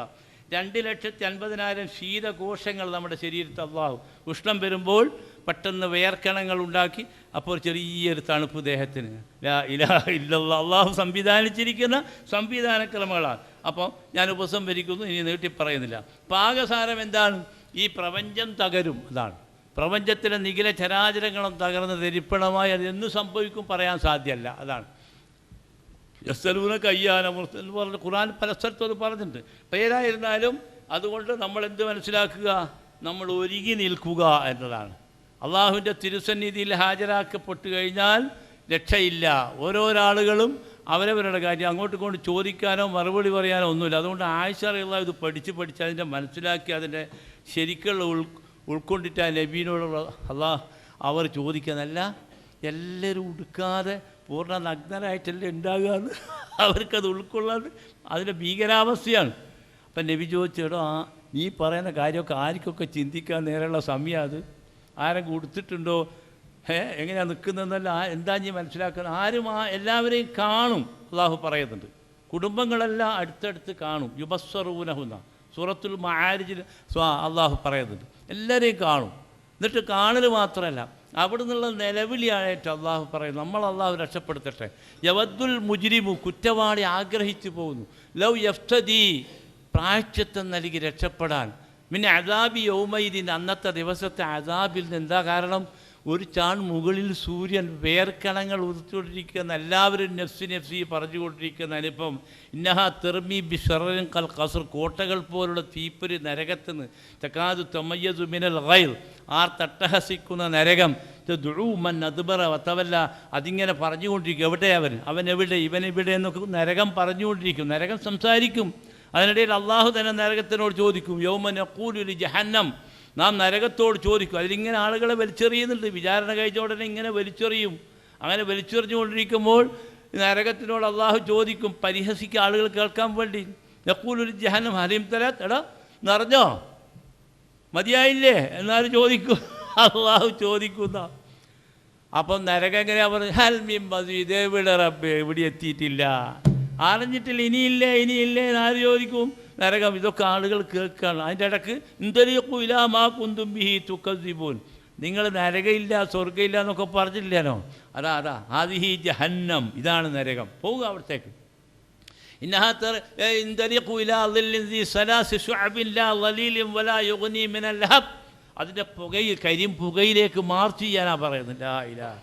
2,50,000 ശീതകോശങ്ങൾ നമ്മുടെ ശരീരത്തിൽ അള്ളാഹു ഉഷ്ണം വരുമ്പോൾ പെട്ടെന്ന് വിയർക്കണങ്ങൾ ഉണ്ടാക്കി അപ്പോൾ ചെറിയൊരു തണുപ്പ് ദേഹത്തിന്. ലാ ഇലാഹ ഇല്ലല്ലാഹ്. അള്ളാഹു സംവിധാനിച്ചിരിക്കുന്ന സംവിധാനക്രമങ്ങളാണ്. അപ്പോൾ ഞാൻ ഉപസംഹരിക്കുന്നു, ഇനി നീട്ടി പറയുന്നില്ല. പാകസാരം എന്താണ്? ഈ പ്രപഞ്ചം തകരും. അതാണ് പ്രപഞ്ചത്തിലെ നിഖില ചരാചരങ്ങളും തകർന്ന് ധരിപ്പണമായി അത് എന്ന് സംഭവിക്കും പറയാൻ സാധ്യമല്ല. അതാണ് യസ്അലൂന കയ്യാന മുർസൽ എന്ന് പറഞ്ഞ് ഖുർആൻ പല സ്ഥലത്തും അത് പറഞ്ഞിട്ടുണ്ട്. പേരായിരുന്നാലും അതുകൊണ്ട് നമ്മൾ എന്ത് മനസ്സിലാക്കുക? നമ്മൾ ഒരുങ്ങി നിൽക്കുക എന്നതാണ്. അള്ളാഹുവിൻ്റെ തിരുസന്നിധിയിൽ ഹാജരാക്കപ്പെട്ടു കഴിഞ്ഞാൽ രക്ഷയില്ല. ഓരോരാളുകളും അവരവരുടെ കാര്യം അങ്ങോട്ടും ഇങ്ങോട്ട് ചോദിക്കാനോ മറുപടി പറയാനോ ഒന്നുമില്ല. അതുകൊണ്ട് ആയിഷ റളിയല്ലാഹു ഇത് പഠിച്ച് അതിൻ്റെ മനസ്സിലാക്കി അതിൻ്റെ ശരിക്കുള്ള ഉൾക്കൊണ്ടിട്ട് ആ നബീനോടുള്ള അവർ ചോദിക്കുന്നതല്ല, എല്ലാവരും ഉടുക്കാതെ പൂർണ്ണ നഗ്നരായിട്ടല്ലേ ഉണ്ടാകുകയെന്ന് അവർക്കത് ഉൾക്കൊള്ളാൻ അതിൻ്റെ ഭീകരാവസ്ഥയാണ്. അപ്പം നബി ചോദിച്ചേടോ, നീ പറയുന്ന കാര്യമൊക്കെ ആർക്കൊക്കെ ചിന്തിക്കാൻ നേരെയുള്ള സമയം അത് ആരെങ്കിലും കൊടുത്തിട്ടുണ്ടോ? എങ്ങനെയാണ് നിൽക്കുന്നതെന്നല്ല എന്താ നീ മനസ്സിലാക്കുന്നത്? ആരും എല്ലാവരെയും കാണും. അള്ളാഹു പറയുന്നുണ്ട്, കുടുംബങ്ങളെല്ലാം അടുത്തടുത്ത് കാണും. യുബസ്സറൂനഹുന്ന സൂറത്തുൽ മആരിജിൽ അള്ളാഹു പറയുന്നുണ്ട്, എല്ലാവരെയും കാണും. എന്നിട്ട് കാണൽ മാത്രമല്ല, അവിടെ നിന്നുള്ള നിലവിളിയായിട്ട് അള്ളാഹു പറയും, നമ്മൾ അള്ളാഹു രക്ഷപ്പെടുത്തട്ടെ. യവദ്ദുൽ മുജ്രിമു, കുറ്റവാളി ആഗ്രഹിച്ചു പോകുന്നു, ലൗ യഫ്തദി, പ്രായശ്ചിത്തം നൽകി രക്ഷപ്പെടാൻ, പിന്നെ അദാബി യൗമൈദിൻ, അന്നത്തെ ദിവസത്തെ അദാബിൽ നിന്ന്. എന്താ കാരണം? ഒരു ചാൺ മുകളിൽ സൂര്യൻ വേർക്കണങ്ങൾ ഉദിച്ചുകൊണ്ടിരിക്കുന്ന, എല്ലാവരും നഫ്സി നഫ്സി പറഞ്ഞുകൊണ്ടിരിക്കുന്ന അനുഭവം. ഇന്നഹ തെർമി ബിഷറിൻ കൽ ഖസ്ർ, കോട്ടകൾ പോലുള്ള തീപ്പൊരി നരകത്തുനിന്ന്. തകാദു തമയ്യസു മിനൽ ഗൈർ, തട്ടഹസിക്കുന്ന നരകം. ദുഊമൻ അദ്ബറ വതവല്ല, അതിങ്ങനെ പറഞ്ഞുകൊണ്ടിരിക്കും. എവിടെ അവൻ എവിടെ, ഇവൻ എവിടെ എന്നൊക്കെ നരകം പറഞ്ഞുകൊണ്ടിരിക്കും. നരകം സംസാരിക്കും. അതിനിടയിൽ അള്ളാഹു തന്നെ നരകത്തിനോട് ചോദിക്കും, യൗമൻ യഖൂലു ലി ജഹന്നം, നാം നരകത്തോട് ചോദിക്കും. അതിലിങ്ങനെ ആളുകളെ വലിച്ചെറിയുന്നുണ്ട്. വിചാരണ കഴിച്ച ഉടനെ ഇങ്ങനെ വലിച്ചെറിയും. അങ്ങനെ വലിച്ചെറിഞ്ഞുകൊണ്ടിരിക്കുമ്പോൾ നരകത്തിനോട് അള്ളാഹു ചോദിക്കും, പരിഹസിക്കുക ആളുകൾ കേൾക്കാൻ വേണ്ടി. യഖൂലു ലി ജഹന്നം ഹലിം തലാത്ത്, എടാ നിറഞ്ഞോ, മതിയായില്ലേ എന്നാലും ചോദിക്കും. അള്ളാഹു ചോദിക്കുന്ന അപ്പം നരകം എങ്ങനെയാ പറഞ്ഞത്? ഹൽമിൻ മസീദ്, എവിടെ റബ്ബേ, എവിടെ എത്തിയിട്ടില്ല, അറിഞ്ഞിട്ടില്ല, ഇനിയില്ലേ എന്നാര് ചോദിക്കും? നരകം. ഇതൊക്കെ ആളുകൾ കേൾക്കുകയാണ്. അതിൻ്റെ ഇടയ്ക്ക് ഇന്തലിഖു ഇലാ മാ കുന്തും ബിഹി തുകദ്ദിബൂൻ, നിങ്ങൾ നരകയില്ല സ്വർഗ്ഗമില്ല എന്നൊക്കെ പറഞ്ഞില്ലല്ലോ, അതാ ഹാദിഹി ജഹന്നം, ഇതാണ് നരകം, പോവുക അവിടത്തേക്ക്. ഇന്തലിഖു ഇലാ ളില്ലിൻ ദി സലാസി ശുഅബിൻ ലാ ളലീലിൻ വലാ യുഗ്നി മിനൽ ലഹബ്, അതിൻ്റെ പുകയിലേക്ക് മാർച്ച് ചെയ്യാനാണ് പറയുന്നത്. ലാ ഇലാഹ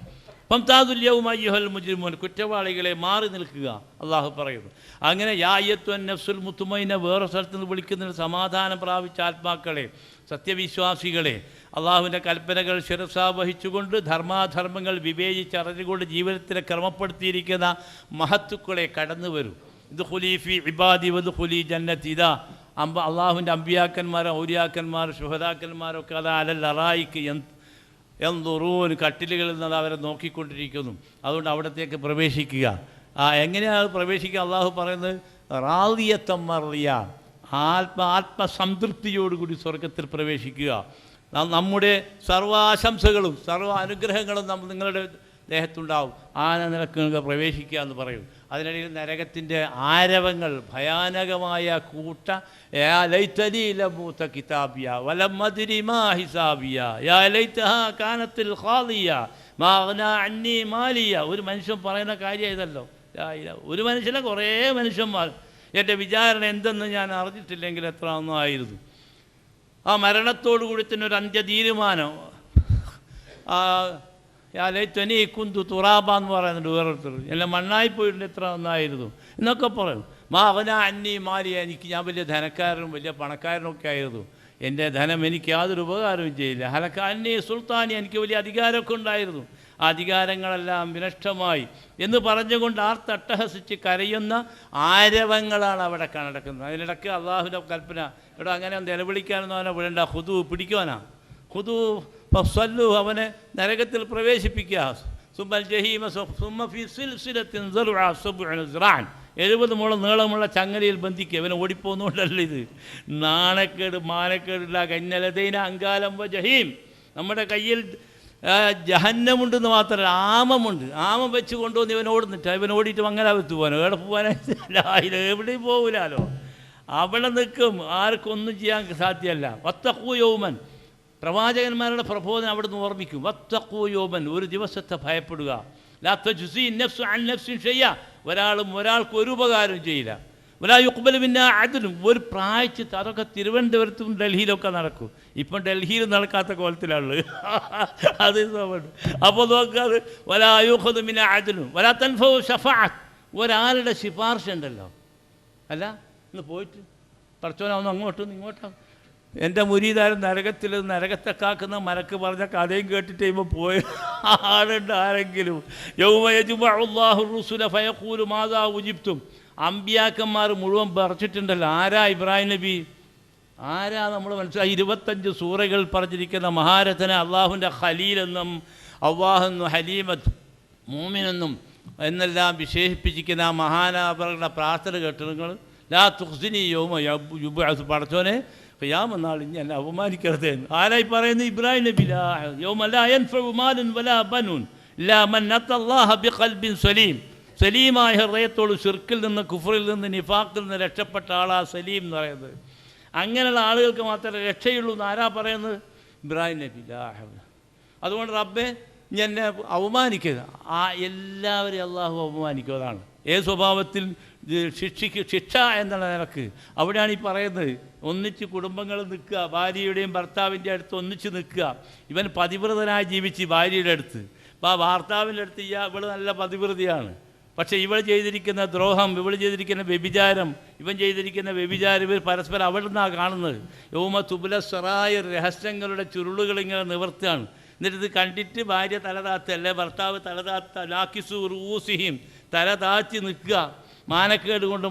ഫംതാദുൽ യൗമ അയ്യുഹൽ മുജ്രിമൂൻ, കുറ്റവാളികളെ മാറി നിൽക്കുക അള്ളാഹു പറയുന്നു. അങ്ങനെ യാ അയ്യത്തുൻ നഫ്സുൽ മുത്മയിന, വേറെ സ്ഥലത്ത് നിന്ന് വിളിക്കുന്നതിന് സമാധാനം പ്രാപിച്ച ആത്മാക്കളെ, സത്യവിശ്വാസികളെ, അള്ളാഹുവിൻ്റെ കൽപ്പനകൾ ശിരസാവഹിച്ചുകൊണ്ട് ധർമാധർമ്മങ്ങൾ വിവേചിച്ചറിഞ്ഞുകൊണ്ട് ജീവിതത്തിനെ ക്രമപ്പെടുത്തിയിരിക്കുന്ന മഹത്തുക്കളെ കടന്നു വരും. ഇത് ഖുലീഫി ഇബാദി വദ് ഖുലി ജന്നത്തി, ഇതാ അള്ളാഹുവിൻ്റെ അമ്പിയാക്കന്മാരും ഔലിയാക്കന്മാരും ശുഹദാക്കന്മാരൊക്കെ അതാ അലൽ അറായിക്ക് എന്തുറൂൻ, കട്ടിലുകളിൽ നിന്ന് അവരെ നോക്കിക്കൊണ്ടിരിക്കുന്നു. അതുകൊണ്ട് അവിടത്തേക്ക് പ്രവേശിക്കുക. എങ്ങനെയാണ് പ്രവേശിക്കുക? അള്ളാഹു പറയുന്നത് റാദിയത്തം മറിയ, ആത്മസംതൃപ്തിയോടുകൂടി സ്വർഗത്തിൽ പ്രവേശിക്കുക. നമ്മുടെ സർവാശംസകളും സർവ്വ അനുഗ്രഹങ്ങളും നിങ്ങളുടെ ദേഹത്തുണ്ടാവും. ആ നിലക്ക് പ്രവേശിക്കുക എന്ന് പറയും. അതിനിടയിൽ നരകത്തിൻ്റെ ആരവങ്ങൾ, ഭയാനകമായ കൂട്ട, യാ ലൈതനി ലമൂത കിതാബിയ വലം അദ്രി മാ ഹിസാബിയ യാ ലൈതഹാ കാനത്തിൽ ഖാദിയ മാ അഗ്നാ അന്നി മാലിയ. ഒരു മനുഷ്യൻ പറയുന്ന കാര്യം ഇതല്ലോ. ഒരു മനുഷ്യനെ കുറേ മനുഷ്യന്മാർ എൻ്റെ വിചാരണ എന്തെന്ന് ഞാൻ അറിഞ്ഞിട്ടില്ലെങ്കിൽ എത്ര ഒന്നായിരുന്നു. ആ മരണത്തോടു കൂടി തന്നെ ഒരു അന്ത്യ തീരുമാനം. യാലൈത്വനി കുന്തു തുറാബ എന്ന് പറയുന്നുണ്ട് വേറൊരുത്തർ. എല്ലാം മണ്ണായി പോയിട്ടുണ്ട്, എത്ര ഒന്നായിരുന്നു എന്നൊക്കെ പറയും. മാ അവന അന്നി മാലിയ, ഞാൻ വലിയ ധനക്കാരനും വലിയ പണക്കാരനൊക്കെ ആയിരുന്നു, എൻ്റെ ധനം എനിക്ക് യാതൊരു ഉപകാരവും ചെയ്യില്ല. ഹലക്ക അന്നി സുൽത്താനി, എനിക്ക് വലിയ അധികാരമൊക്കെ ഉണ്ടായിരുന്നു, ആ അധികാരങ്ങളെല്ലാം വിനഷ്ടമായി എന്ന് പറഞ്ഞുകൊണ്ട് ആർത്തട്ടഹസിച്ച് കരയുന്ന ആരവങ്ങളാണ് അവിടെ നടക്കുന്നത്. അതിനിടയ്ക്ക് അള്ളാഹുവിൻ്റെ കൽപ്പന, ഇവിടെ അങ്ങനെ നിലവിളിക്കാനൊന്നും അവനെ വിടണ്ട, ഹുദു പിടിക്കുവാനാ, ഹുദു ഫസ്വല്ലു, അവനെ നരകത്തിൽ പ്രവേശിപ്പിക്കുക. സുമ്മൽ ജഹീമ സുമ്മ ഫി സിൽസിലത്തിൻ ദർഉഹാ 70 സിറാൻ, 70 മുഴം നീളമുള്ള ചങ്ങലയിൽ ബന്ധിക്കുക. ഇവനെ ഓടിപ്പോന്നുകൊണ്ടല്ല ഇത്. നാണക്കേട് മാനക്കേടില്ല. കന്നലതൈന അങ്കാലം വ ജഹീം, നമ്മുടെ കയ്യിൽ ജഹന്നമുണ്ടെന്ന് മാത്രമല്ല ആമമുണ്ട്. ആമം വെച്ച് കൊണ്ടുവന്ന് ഇവൻ ഓടുന്നിട്ട്, ഇവൻ ഓടിയിട്ട് മംഗലാപുരത്ത് പോകാനോ എവിടെ പോകാനായില്ല, എവിടെയും പോകില്ലല്ലോ, അവിടെ നിൽക്കും. ആർക്കൊന്നും ചെയ്യാൻ സാധ്യമല്ല. വത്തഖൂ യൗമൻ, പ്രവാചകന്മാരുടെ പ്രബോധനം അവിടെ നിന്ന് ഓർമ്മിക്കും. വത്തഖൂ യൗമൻ, ഒരു ദിവസത്തെ ഭയപ്പെടുക. ലാ തജ്സി നഫ്സു അൻ നഫ്സിൻ ഷൈഅ, ഒരാൾക്ക് ഒരു ഉപകാരം ചെയ്യില്ല. വലാ യുഖ്ബലു മിന്നാ അദ്ലും, ഒരു പ്രായച്ചിട്ട്. അതൊക്കെ തിരുവനന്തപുരത്തും ഡൽഹിയിലൊക്കെ നടക്കും. ഇപ്പം ഡൽഹിയിൽ നടക്കാത്ത കോലത്തിലാണുള്ളത്. അത് അപ്പോൾ നോക്കാതെ വലാ യുഖദു മിന്നാ അദ്ലും വലാ തൻഫഉ ശഫാഅത്ത്, ഒരാളുടെ ശിപാർശ ഉണ്ടല്ലോ. അല്ല ഇന്ന് പോയിട്ട് പറച്ചോനാവുന്നു അങ്ങോട്ടും ഇങ്ങോട്ടാവും. എൻ്റെ മുരീദാരും നരകത്തെ കാക്കുന്ന മലക്ക് പറഞ്ഞ കഥയും കേട്ടിട്ട് കഴിയുമ്പോൾ പോയി ആളുണ്ട് ആരെങ്കിലും. യൗമ യജ്മഉ അല്ലാഹു റുസുല ഫയഖൂലു മാദാ ഉജിബ്തും, അമ്പിയാക്കന്മാർ മുഴുവൻ പറിച്ചിട്ടുണ്ടല്ലോ. ആരാ ഇബ്രാഹിം നബി, ആരാ നമ്മൾ മനസ്സിലായി. 25 സൂറകൾ പറഞ്ഞിരിക്കുന്ന മഹാരഥനെ അള്ളാഹുവിൻ്റെ ഖലീലെന്നും അള്ളാഹെന്നും ഹലീമത്ത് മൂമിനെന്നും എന്നെല്ലാം വിശേഷിപ്പിച്ചിരിക്കുന്ന ആ മഹാനവരുടെ പ്രാർത്ഥന കേട്ട് നിങ്ങൾ ലാ തുഖ്സിനി യൗമ യുബ്അസ്, പടച്ചോനെ ഖിയാമത്ത് ഇനി എന്നെ അവമാനിക്കരുത്. ആരായി പറയുന്നത്? ഇബ്രാഹിം നബി. യൗമ ലാ യൻഫഉ മാലുൻ വലാ ബനൂൻ ഇല്ലാ മൻ അത്തല്ലാഹ ബിഖൽബിൻ സലീം, സലീമായ ഹൃദയത്തോട് ശിർക്കിൽ നിന്ന് കുഫറിൽ നിന്ന് നിഫാഖിൽ നിന്ന് രക്ഷപ്പെട്ട ആളാ സലീം എന്ന് പറയുന്നത്. അങ്ങനെയുള്ള ആളുകൾക്ക് മാത്രമേ രക്ഷയുള്ളൂ എന്ന് ആരാ പറയുന്നത്? ഇബ്രാഹിം നബി. അതുകൊണ്ട് റബ്ബെ നീ എന്നെ അവമാനിക്കരുത്. ആ എല്ലാവരെയും അള്ളാഹു അവമാനിക്കും. അതാണ് ഏത് സ്വഭാവത്തിൽ ശിക്ഷ എന്നുള്ള നിലക്ക്. അവിടെയാണ് ഈ പറയുന്നത്, ഒന്നിച്ച് കുടുംബങ്ങൾ നിൽക്കുക, ഭാര്യയുടെയും ഭർത്താവിൻ്റെ അടുത്ത് ഒന്നിച്ച് നിൽക്കുക. ഇവൻ പതിവ്രതനായി ജീവിച്ച് ഭാര്യയുടെ അടുത്ത്, ഭർത്താവിൻ്റെ അടുത്ത് ഇവൾ നല്ല പതിവ്രതയാണ്, പക്ഷേ ഇവൾ ചെയ്തിരിക്കുന്ന ദ്രോഹം, ഇവൾ ചെയ്തിരിക്കുന്ന വ്യഭിചാരം, ഇവൻ ചെയ്തിരിക്കുന്ന വ്യഭിചാരം, ഇവർ പരസ്പരം അവിടെ നിന്നാണ് കാണുന്നത്. യൗമ തുബ്ല സറായിർ, രഹസ്യങ്ങളുടെ ചുരുളുകൾ ഇങ്ങനെ നിവർത്തുകയാണ്. എന്നിട്ട് ഇത് കണ്ടിട്ട് ഭാര്യ തലതാത്ത, അല്ലെ ഭർത്താവ് തലതാത്ത, ലാക്കിസു റൂസിഹിം, തല താഴ്ത്തി നിൽക്കുക, മാനക്കേട് കൊണ്ട്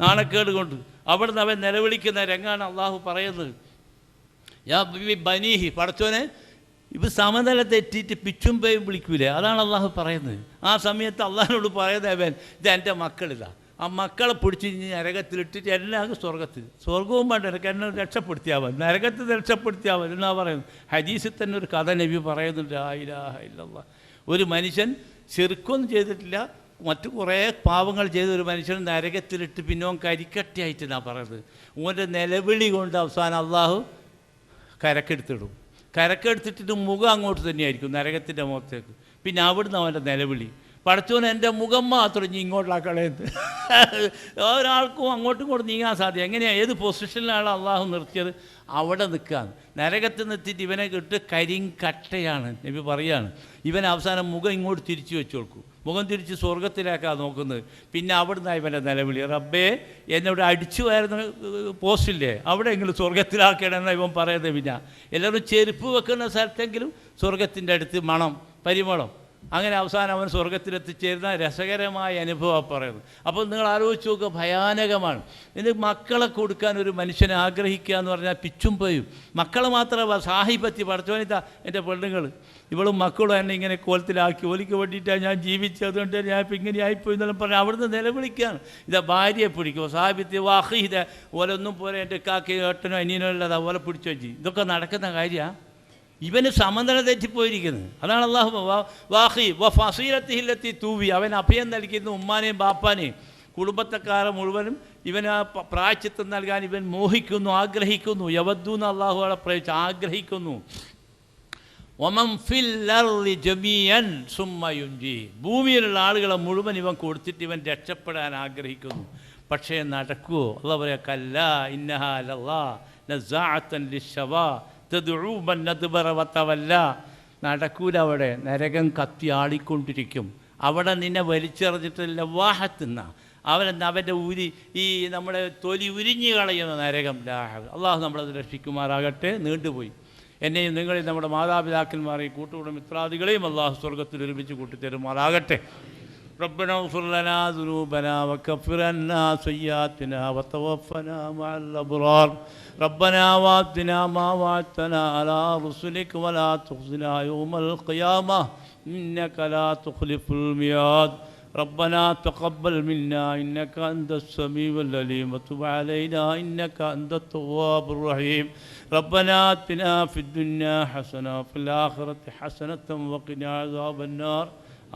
നാണക്കേട് കൊണ്ട്. അവിടെ നിന്ന് അവൻ നിലവിളിക്കുന്ന രംഗാണ് അള്ളാഹു പറയുന്നത്. യാ ബനീഹി, പടച്ചോനെ ഇപ്പം സമനില തെറ്റിയിട്ട് പിച്ചും പേയും വിളിക്കൂലേ, അതാണ് അള്ളാഹു പറയുന്നത്. ആ സമയത്ത് അള്ളാഹിനോട് പറയുന്നത് അവൻ, ഇത് എൻ്റെ മക്കളിതാ, ആ മക്കളെ പിടിച്ച് നരകത്തിലിട്ടിട്ട് എല്ലാവർക്കും സ്വർഗവും വേണ്ട, എനിക്ക് എന്നെ രക്ഷപ്പെടുത്തിയാൽ മതി, നരകത്തിൽ രക്ഷപ്പെടുത്തിയാൽ മതി എന്നാ പറയുന്നത്. ഹദീസിൽ തന്നെ ഒരു കഥ നബി പറയുന്നുണ്ട്, ലാ ഇലാഹ ഇല്ലല്ലാഹ്. ഒരു മനുഷ്യൻ ശിർക്കൊന്നും ചെയ്തിട്ടില്ല, മറ്റു കുറേ പാവങ്ങൾ ചെയ്ത ഒരു മനുഷ്യൻ നരകത്തിലിട്ട് പിന്നെ ഓൻ കരിക്കട്ടിയായിട്ട് എന്നാണ് പറയുന്നത്. ഓൻ്റെ നിലവിളി കൊണ്ട് അവസാനം അള്ളാഹു കരക്കെടുത്തിടും. കരക്കെടുത്തിട്ട് മുഖം അങ്ങോട്ട് തന്നെയായിരിക്കും, നരകത്തിൻ്റെ മുഖത്തേക്ക്. പിന്നെ അവിടുന്ന് അവൻ്റെ നിലവിളി, പടച്ചോൻ എൻ്റെ മുഖം മാത്രം ഇനി ഇങ്ങോട്ടാക്കളേന്ന്. ഒരാൾക്കും അങ്ങോട്ടും ഇങ്ങോട്ടും നീങ്ങാൻ സാധ്യത എങ്ങനെയാണ്? ഏത് പൊസിഷനിലാണ് അള്ളാഹു നിർത്തിയത് അവിടെ നിൽക്കാൻ. നരകത്തിൽ നിർത്തിയിട്ട് ഇവനെ കിട്ട് കരിങ്കട്ടയാണ് നബി പറയാണ്. ഇവൻ അവസാനം മുഖം ഇങ്ങോട്ട് തിരിച്ചു വെച്ച് കൊടുക്കും, മുഖം തിരിച്ച് സ്വർഗത്തിലേക്കാണ് നോക്കുന്നത്. പിന്നെ അവിടുന്ന് ഇവൻ്റെ നിലവിളി, റബ്ബേ എന്നോട് അടിച്ചു വരുന്ന പോസ്റ്റില്ലേ അവിടെ എങ്കിലും സ്വർഗത്തിലാക്കണമെന്ന് ഇവൻ പറയുന്നത്. പിന്നെ എല്ലാവരും ചെരുപ്പ് വെക്കുന്ന സ്ഥലത്തെങ്കിലും സ്വർഗത്തിൻ്റെ അടുത്ത് മണം, പരിമളം, അങ്ങനെ അവസാനം അവൻ സ്വർഗത്തിലെത്തിച്ചേരുന്ന രസകരമായ അനുഭവം പറയുന്നത്. അപ്പോൾ നിങ്ങൾ ആലോചിച്ച് നോക്കുക, ഭയാനകമാണ്. ഇത് മക്കളെ കൊടുക്കാൻ ഒരു മനുഷ്യനെ ആഗ്രഹിക്കുക എന്ന് പറഞ്ഞാൽ പിച്ചും പോയും. മക്കൾ മാത്രമല്ല, സാഹിബത്തി പഠിച്ചോനിതാ എൻ്റെ പെണ്ണുങ്ങൾ ഇവളും മക്കളും എന്നെ ഇങ്ങനെ കോലത്തിലാക്കി, ഓലിക്ക് വേണ്ടിയിട്ടാണ് ഞാൻ ജീവിച്ചത്, അതുകൊണ്ട് ഞാൻ ഇപ്പം ഇങ്ങനെ ആയിപ്പോയി എന്നെല്ലാം പറഞ്ഞാൽ അവിടുന്ന് നിലവിളിക്കുകയാണ്. ഇതാ ഭാര്യയെ പിടിക്കുമോ, സാഹിബത്തി വാഹിത ഓലൊന്നും പോലെ എൻ്റെ കാക്കയോ ഏട്ടനോ അനിയനോ അല്ലാതെ അതുപോലെ പിടിച്ചു വെച്ച്. ഇതൊക്കെ നടക്കുന്ന കാര്യമാണ്. ഇവന് സമനില തെറ്റിപ്പോയിരിക്കുന്നത്. അതാണ് അള്ളാഹു വാഹി ഫസീലത്തിഹില്ലത്തി തൂവി, അവൻ അഭയം നൽകുന്ന ഉമ്മാനെയും ബാപ്പാനെയും കുടുംബത്തെക്കാരെ മുഴുവനും ഇവന് പ്രായശ്ചിത്തം നൽകാൻ ഇവൻ മോഹിക്കുന്നു, ആഗ്രഹിക്കുന്നു. യവദ്ദൂന്ന് അള്ളാഹു അവിടെ പ്രയോഗിച്ച് ആഗ്രഹിക്കുന്നു. വമൻ ഫിൽ അർളി ജമീഅൻ സുമ്മ യുൻജി, ഭൂമിയിലുള്ള ആളുകളെ മുഴുവൻ ഇവൻ കൊടുത്തിട്ട് ഇവൻ രക്ഷപ്പെടാൻ ആഗ്രഹിക്കുന്നു. പക്ഷേ നടക്കുമോ? അള്ളാഹു പറയാ കല്ലാ ഇന്നഹാ ലല്ലാ നസാഅത്തൻ ലിശ്ശവാ തദ്ഉബൻ നദ്ബറ വതവല്ല. നടക്കൂല. അവിടെ നരകം കത്തി ആടിക്കൊണ്ടിരിക്കും. അവിടെ നിന്നെ വലിച്ചെറിഞ്ഞിട്ട് ലവാഹത്തുന്ന അവൻ്റെ ഈ നമ്മുടെ തൊലി ഉരിഞ്ഞു കളയുന്ന നരകം. അള്ളാഹു നമ്മളത് രക്ഷിക്കുമാറാകട്ടെ. നീണ്ടുപോയി. എന്നെയും നിങ്ങളെയും നമ്മുടെ മാതാപിതാക്കന്മാരെയും കൂട്ടുകൂടും മിത്രാദികളെയും അള്ളാഹു സ്വർഗത്തിൽ ഒരുമിച്ച് കൂട്ടിത്തരുമാറാകട്ടെ. ربنا اغفر لنا ذنوبنا وكفر عنا سيئاتنا وتوفنا مع الأبرار. ربنا وآتنا ما وعدتنا على رسلك ولا تخزنا يوم القيامة إنك لا تخلف الميعاد. ربنا تقبل منا إنك أنت السميع العليم وتب علينا إنك أنت التواب الرحيم. ربنا آتنا في الدنيا حسنة وفي الآخرة حسنة وقنا عذاب النار.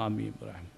آمين برحمتك.